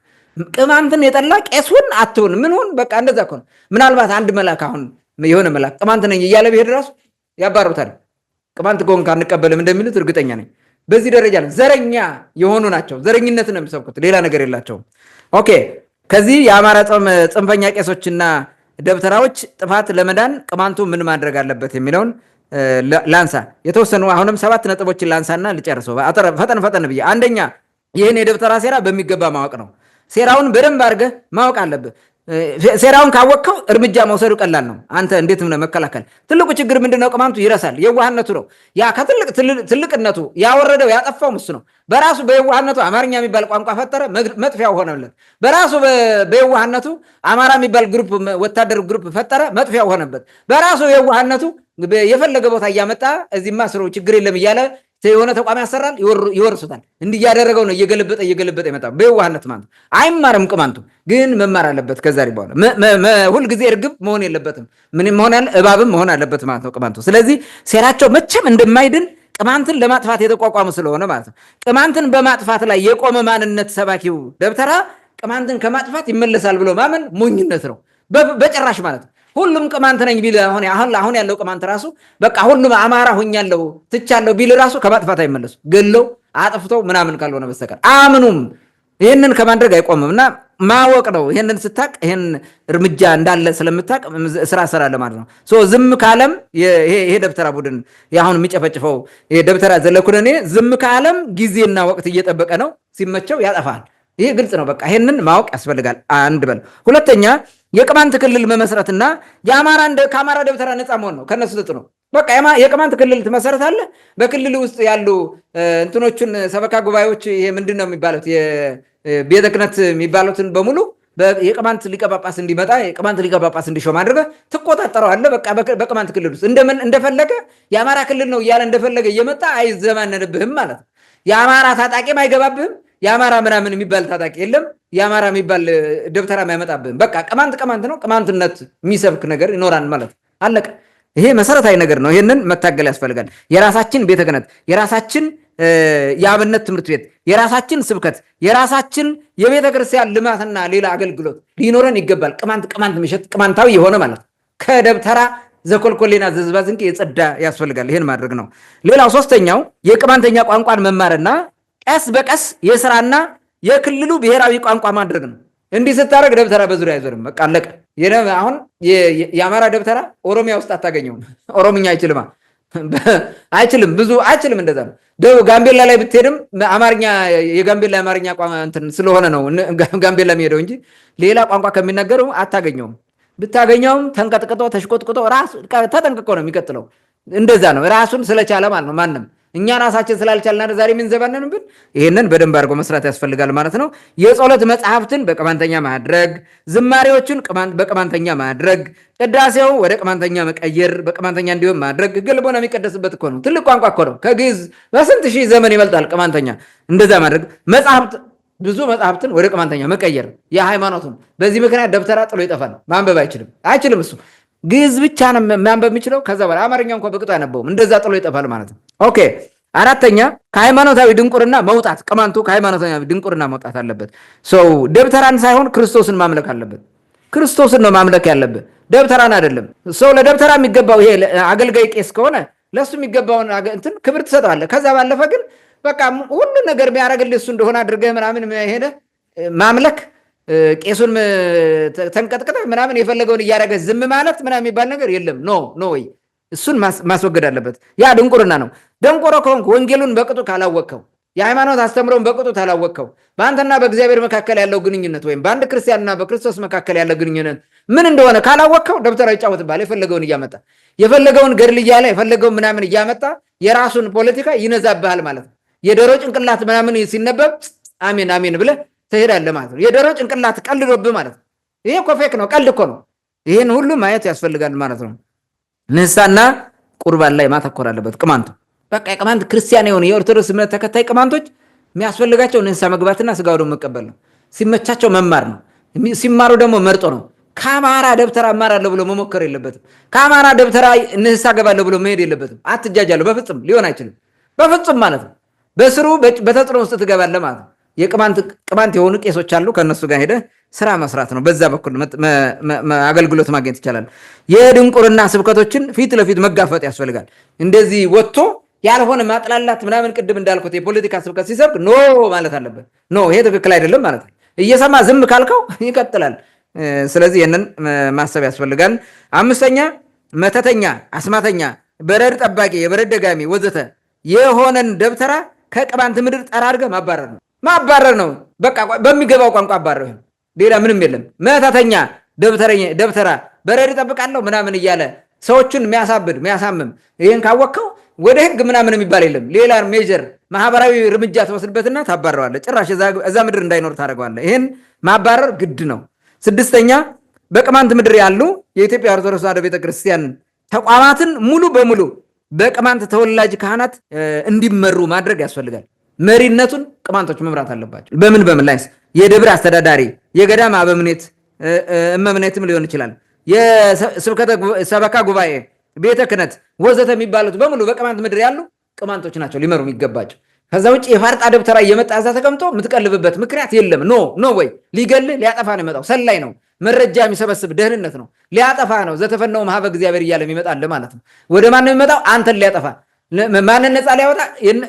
ቅማንትን የጠላ ቄሱን አትሆን ምን ሆን በቃ እንደዛ እኮ ነው። ምናልባት አንድ መልአክ አሁን የሆነ መልአክ ቅማንት ነኝ እያለ ብሄድ ራሱ ያባሩታል። ቅማንት ከሆንክ አንቀበልም እንደሚሉት እርግጠኛ ነኝ። በዚህ ደረጃ ነው። ዘረኛ የሆኑ ናቸው። ዘረኝነትን ነው የሚሰብኩት፣ ሌላ ነገር የላቸውም። ኦኬ ከዚህ የአማራ ጽንፈኛ ቄሶችና ደብተራዎች ጥፋት ለመዳን ቅማንቱ ምን ማድረግ አለበት የሚለውን ላንሳ። የተወሰኑ አሁንም 7 ነጥቦችን ላንሳና ልጨርሰው ፈጠን ብዬ። አንደኛ ይህን የደብተራ ሴራ በሚገባ ማወቅ ነው። ሴራውን በደንብ አድርገህ ማወቅ አለብህ። ሴራውን ካወቅከው እርምጃ መውሰዱ ቀላል ነው። አንተ እንዴት ነው መከላከል? ትልቁ ችግር ምንድነው? ቅማንቱ ይረሳል። የዋህነቱ ነው። ያ ትልቅነቱ ያወረደው ያጠፋው እሱ ነው። በራሱ በየዋህነቱ አማርኛ የሚባል ቋንቋ ፈጠረ፣ መጥፊያው ሆነለት። በራሱ በየዋህነቱ አማራ የሚባል ግሩፕ ወታደር ግሩፕ ፈጠረ፣ መጥፊያው ሆነበት። በራሱ የዋህነቱ የፈለገ ቦታ እያመጣ እዚህማ ስሩ ችግር የለም እያለ የሆነ ተቋም ያሰራል፣ ይወርሱታል። እንዲህ እያደረገው ነው እየገለበጠ ይመጣል። በየዋህነት ማለት አይማርም። ቅማንቱ ግን መማር አለበት። ከዛሬ በኋላ ሁልጊዜ እርግብ መሆን የለበትም። ምን መሆን ያለ እባብም መሆን አለበት ማለት ነው ቅማንቱ። ስለዚህ ሴራቸው መቼም እንደማይድን ቅማንትን ለማጥፋት የተቋቋመ ስለሆነ ማለት ነው። ቅማንትን በማጥፋት ላይ የቆመ ማንነት ሰባኪው ደብተራ ቅማንትን ከማጥፋት ይመለሳል ብሎ ማመን ሞኝነት ነው በጭራሽ ማለት ነው። ሁሉም ቅማንት ነኝ ቢል አሁን ያለው ቅማንት ራሱ በቃ ሁሉም አማራ ሆኛለሁ ትቻለሁ ቢል ራሱ ከማጥፋት አይመለሱ ገለው አጥፍተው ምናምን ካልሆነ በስተቀር አምኑም። ይህንን ከማድረግ አይቆምም እና ማወቅ ነው። ይህንን ስታቅ ይህን እርምጃ እንዳለ ስለምታቅ ስራ ሰራለ ማለት ነው። ዝም ካለም ይሄ ደብተራ ቡድን አሁን የሚጨፈጭፈው ደብተራ ዘለኩነኔ ዝም ካለም ጊዜና ወቅት እየጠበቀ ነው። ሲመቸው ያጠፋል። ይሄ ግልጽ ነው። በቃ ይሄንን ማወቅ ያስፈልጋል። አንድ በል። ሁለተኛ የቅማንት ክልል መመስረትና ከአማራ ደብተራ ነፃ መሆን ነው። ከነሱ ጥጥ ነው። በቃ የቅማንት ክልል ትመሰረታለህ። በክልል ውስጥ ያሉ እንትኖቹን ሰበካ ጉባኤዎች ይሄ ምንድን ነው የሚባሉት የቤተ ክህነት የሚባሉትን በሙሉ የቅማንት ሊቀ ጳጳስ እንዲመጣ የቅማንት ሊቀ ጳጳስ እንዲሾም አድርገህ ትቆጣጠረዋለህ። በቃ በቅማንት ክልል ውስጥ እንደፈለገ የአማራ ክልል ነው እያለ እንደፈለገ እየመጣ አይዘማነንብህም ማለት ነው። የአማራ ታጣቂም አይገባብህም። የአማራ ምናምን የሚባል ታጣቂ የለም። የአማራ የሚባል ደብተራ አይመጣብህም። በቃ ቅማንት ነው። ቅማንትነት የሚሰብክ ነገር ይኖራል ማለት አለቀ። ይሄ መሰረታዊ ነገር ነው። ይሄንን መታገል ያስፈልጋል። የራሳችን ቤተ ክህነት፣ የራሳችን የአብነት ትምህርት ቤት፣ የራሳችን ስብከት፣ የራሳችን የቤተ ክርስቲያን ልማትና ሌላ አገልግሎት ሊኖረን ይገባል። ቅማንት የሚሸጥ ቅማንታዊ የሆነ ማለት ከደብተራ ዘኮልኮሌና ዘዝባዝንቄ የጸዳ ያስፈልጋል። ይሄን ማድረግ ነው። ሌላው ሶስተኛው የቅማንተኛ ቋንቋን መማርና ቀስ በቀስ የስራና የክልሉ ብሔራዊ ቋንቋ ማድረግ ነው። እንዲህ ስታደርግ ደብተራ በዙሪያ አይዞርም። በቃ አለቀ። አሁን የአማራ ደብተራ ኦሮሚያ ውስጥ አታገኘውም። ኦሮምኛ አይችልም፣ ብዙ አይችልም። እንደዛ ነው። ጋምቤላ ላይ ብትሄድም አማርኛ የጋምቤላ አማርኛ እንትን ስለሆነ ነው ጋምቤላ የሚሄደው እንጂ ሌላ ቋንቋ ከሚናገሩ አታገኘውም። ብታገኘውም ተንቀጥቅጦ ተሽቆጥቅጦ ራሱ ተጠንቅቆ ነው የሚቀጥለው። እንደዛ ነው። ራሱን ስለቻለ ማለት ነው። ማንም እኛ ራሳችን ስላልቻልና ዛሬ የምንዘባነንብን ይህንን በደንብ አድርጎ መስራት ያስፈልጋል ማለት ነው። የጸሎት መጽሐፍትን በቅማንተኛ ማድረግ፣ ዝማሬዎችን በቅማንተኛ ማድረግ፣ ቅዳሴው ወደ ቅማንተኛ መቀየር፣ በቅማንተኛ እንዲሆን ማድረግ። ገልቦና የሚቀደስበት እኮ ነው። ትልቅ ቋንቋ እኮ ነው። ከግዕዝ በስንት ሺህ ዘመን ይበልጣል ቅማንተኛ። እንደዛ ማድረግ፣ ብዙ መጽሐፍትን ወደ ቅማንተኛ መቀየር የሃይማኖቱን። በዚህ ምክንያት ደብተራ ጥሎ ይጠፋል። ማንበብ አይችልም እሱ ግዕዝ ብቻ ነው ማንበብ የሚችለው። ከዛ በኋላ አማርኛ እንኳን በቅጡ አያነበውም። እንደዛ ጥሎ ይጠፋል ማለት ነው። ኦኬ። አራተኛ ከሃይማኖታዊ ድንቁርና መውጣት። ቅማንቱ ከሃይማኖታዊ ድንቁርና መውጣት አለበት። ደብተራን ሳይሆን ክርስቶስን ማምለክ አለበት። ክርስቶስን ነው ማምለክ ያለበት፣ ደብተራን አይደለም። ለደብተራ የሚገባው ይሄ አገልጋይ ቄስ ከሆነ ለሱ የሚገባውን እንትን ክብር ትሰጠዋለህ። ከዛ ባለፈ ግን በቃ ሁሉ ነገር የሚያደርግልህ እሱ እንደሆነ አድርገህ ምናምን ሄደ ማምለክ ቄሱን ተንቀጥቅጠህ ምናምን የፈለገውን እያደረገ ዝም ማለት ምናምን የሚባል ነገር የለም። ኖ ወይ እሱን ማስወገድ አለበት። ያ ድንቁርና ነው። ደንቆሮ ከሆንክ ወንጌሉን በቅጡ ካላወቅከው፣ የሃይማኖት አስተምሮን በቅጡ ካላወቅከው፣ በአንተና በእግዚአብሔር መካከል ያለው ግንኙነት ወይም በአንድ ክርስቲያንና በክርስቶስ መካከል ያለው ግንኙነት ምን እንደሆነ ካላወቅከው ደብተራ ይጫወትብሃል። የፈለገውን እያመጣ የፈለገውን ገድል እያለ የፈለገውን ምናምን እያመጣ የራሱን ፖለቲካ ይነዛብሃል ማለት ነው። የዶሮ ጭንቅላት ምናምን ሲነበብ አሜን አሜን ብለህ ትሄዳለህ ማለት ነው። የዶሮ ጭንቅላት ቀልዶብህ ማለት ነው። ይሄ እኮ ፌክ ነው፣ ቀልድ እኮ ነው። ይህን ሁሉ ማየት ያስፈልጋል ማለት ነው። ንስሐና ቁርባን ላይ ማተኮር አለበት ቅማንቱ። በቃ የቅማንት ክርስቲያን የሆኑ የኦርቶዶክስ እምነት ተከታይ ቅማንቶች የሚያስፈልጋቸው ንስሐ መግባትና ስጋው ደግሞ መቀበል ነው። ሲመቻቸው መማር ነው። ሲማሩ ደግሞ መርጦ ነው። ከአማራ ደብተራ እማራለሁ ብሎ መሞከር የለበትም። ከአማራ ደብተራ ንስሐ ገባለሁ ብሎ መሄድ የለበትም። አትጃጃለሁ። በፍጹም ሊሆን አይችልም። በፍጹም ማለት ነው። በስሩ በተጽዕኖ ውስጥ ትገባለህ ማለት ነው። ቅማንት የሆኑ ቄሶች አሉ። ከእነሱ ጋር ሄደህ ስራ መስራት ነው። በዛ በኩል አገልግሎት ማግኘት ይቻላል። የድንቁርና ስብከቶችን ፊት ለፊት መጋፈጥ ያስፈልጋል። እንደዚህ ወጥቶ ያልሆነ ማጥላላት ምናምን ቅድም እንዳልኩት የፖለቲካ ስብከት ሲሰብክ ኖ ማለት አለበት። ኖ ይሄ ትክክል አይደለም ማለት ነው። እየሰማ ዝም ካልከው ይቀጥላል። ስለዚህ ይህንን ማሰብ ያስፈልጋል። አምስተኛ መተተኛ፣ አስማተኛ፣ በረድ ጠባቂ፣ የበረድ ደጋሚ ወዘተ የሆነን ደብተራ ከቅማንት ምድር ጠራርገህ ማባረር ነው። በቃ በሚገባው ቋንቋ አባረው። ሌላ ምንም የለም። መተተኛ ደብተራ በረድ እጠብቃለሁ ምናምን እያለ ሰዎችን የሚያሳምም ይህን ካወቅከው ወደ ህግ ምናምን የሚባል የለም። ሌላ ሜጀር ማህበራዊ እርምጃ ተወስድበትና ታባረዋለህ። ጭራሽ እዛ ምድር እንዳይኖር ታደርገዋለህ። ይህን ማባረር ግድ ነው። ስድስተኛ በቅማንት ምድር ያሉ የኢትዮጵያ ኦርቶዶክስ ተዋሕዶ ቤተክርስቲያን ተቋማትን ሙሉ በሙሉ በቅማንት ተወላጅ ካህናት እንዲመሩ ማድረግ ያስፈልጋል። መሪነቱን ቅማንቶች መምራት አለባቸው። በምን ላይስ የደብር አስተዳዳሪ፣ የገዳም አበምኔት እመምኔትም ሊሆን ይችላል፣ የስብከተ ሰበካ ጉባኤ፣ ቤተ ክህነት ወዘተ የሚባሉት በሙሉ በቅማንት ምድር ያሉ ቅማንቶች ናቸው ሊመሩ የሚገባቸው። ከዛ ውጭ የፋርጣ ደብተራ እየመጣ እዛ ተቀምጦ የምትቀልብበት ምክንያት የለም። ኖ ወይ ሊገልህ ሊያጠፋ ነው የመጣው። ሰላይ ነው፣ መረጃ የሚሰበስብ ደህንነት ነው፣ ሊያጠፋ ነው። ዘተፈነው ማህበ እግዚአብሔር እያለ የሚመጣል ማለት ነው። ወደ ማን ነው የሚመጣው? አንተን ሊያጠፋ፣ ማንን ነፃ ሊያወጣ፣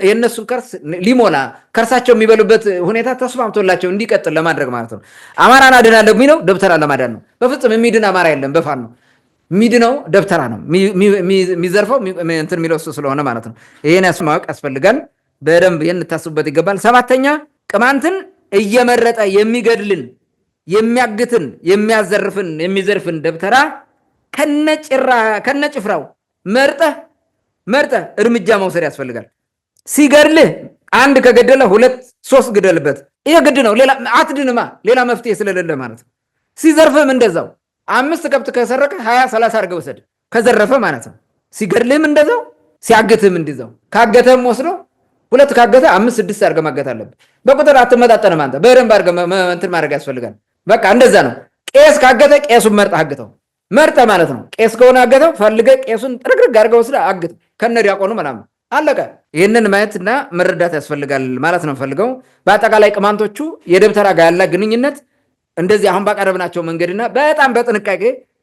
የእነሱን ከርስ ሊሞላ፣ ከርሳቸው የሚበሉበት ሁኔታ ተስማምቶላቸው እንዲቀጥል ለማድረግ ማለት ነው። አማራን አድናለሁ የሚለው ደብተራ ለማዳን ነው። በፍጹም የሚድን አማራ የለም። በፋን ነው የሚድነው፣ ደብተራ ነው የሚዘርፈው እንትን የሚለው እሱ ስለሆነ ማለት ነው። ይሄን ማወቅ ያስፈልጋል። በደንብ የንታስቡበት ይገባል። ሰባተኛ ቅማንትን እየመረጠ የሚገድልን፣ የሚያግትን፣ የሚዘርፍን ደብተራ ከነጭፍራው መርጠህ እርምጃ መውሰድ ያስፈልጋል። ሲገድልህ አንድ ከገደለ 2 3 ግደልበት። ይሄ ግድ ነው። ሌላ አትድንማ፣ ሌላ መፍትሄ ስለሌለ ማለት ነው። ሲዘርፍህም እንደዛው 5 ከብት ከሰረቀ 20 30 አድርገህ ውሰድ፣ ከዘረፈ ማለት ነው። ሲገድልህም እንደዛው፣ ሲያግትህም እንደዛው። ካገተህም ወስዶ 2 ካገተ 5 6 አድርገህ ማገት አለብህ። በቁጥር አትመጣጠንም አንተ። በደንብ አድርገህ እንትን ማድረግ ያስፈልጋል። በቃ እንደዛ ነው። ቄስ ካገተ ቄሱን መርጠህ አግተው፣ መርጠህ ማለት ነው። ቄስ ከሆነ አገተው ፈልገህ ቄሱን ጥርግርግ አድርገህ ወስደህ አግተው ከነ ዲያቆኑ ምናምን አለቀ። ይህንን ማየትና መረዳት ያስፈልጋል ማለት ነው ፈልገው። በአጠቃላይ ቅማንቶቹ የደብተራ ጋር ያለ ግንኙነት እንደዚህ አሁን ባቀረብናቸው መንገድና በጣም በጥንቃቄ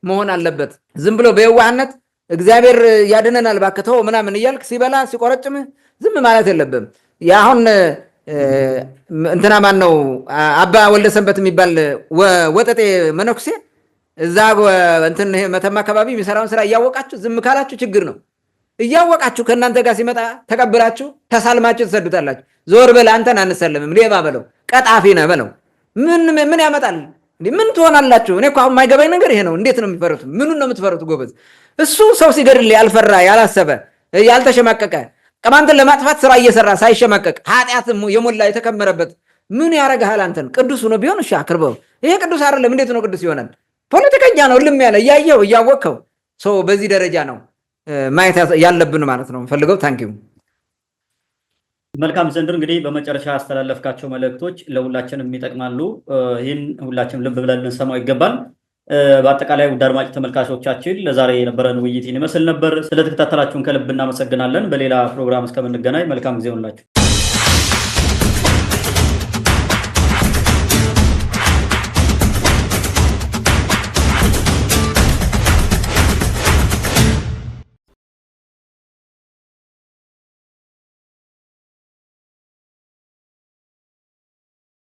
መሆን አለበት። ዝም ብሎ በየዋህነት እግዚአብሔር ያድነናል ባክተው ምናምን እያልክ ሲበላ ሲቆረጭምህ ዝም ማለት የለብም። አሁን እንትና ማን ነው አባ ወልደሰንበት የሚባል ወጠጤ መነኩሴ እዛ እንትን መተማ አካባቢ የሚሰራውን ስራ እያወቃችሁ ዝም ካላችሁ ችግር ነው። እያወቃችሁ ከእናንተ ጋር ሲመጣ ተቀብላችሁ ተሳልማችሁ ትሰዱታላችሁ። ዞር በል አንተን አንሰልምም፣ ሌባ በለው፣ ቀጣፊ ነህ በለው። ምን ያመጣል? ምን ትሆናላችሁ? እኔ እኮ አሁን የማይገባኝ ነገር ይሄ ነው። እንዴት ነው የሚፈሩት? ምኑን ነው የምትፈሩት? ጎበዝ እሱ ሰው ሲገድል ያልፈራ ያላሰበ ያልተሸማቀቀ ቅማንትን ለማጥፋት ስራ እየሰራ ሳይሸማቀቅ ኃጢአት የሞላ የተከመረበት ምን ያረጋሃል? አንተን ቅዱስ ሆኖ ቢሆን እሺ አክርበው። ይሄ ቅዱስ አይደለም። እንዴት ነው ቅዱስ ይሆናል? ፖለቲከኛ ነው። ልም ያለ እያየው እያወቅከው ሰው በዚህ ደረጃ ነው ማየት ያለብን ማለት ነው ፈልገው። ታንኪዩ። መልካም ዘንድር እንግዲህ በመጨረሻ ያስተላለፍካቸው መልእክቶች ለሁላችንም ይጠቅማሉ። ይህን ሁላችንም ልብ ብለን ልንሰማው ይገባል። በአጠቃላይ ውድ አድማጭ ተመልካቾቻችን ለዛሬ የነበረን ውይይት ይመስል ነበር። ስለተከታተላችሁን ከልብ እናመሰግናለን። በሌላ ፕሮግራም እስከምንገናኝ መልካም ጊዜ ሆንላችሁ።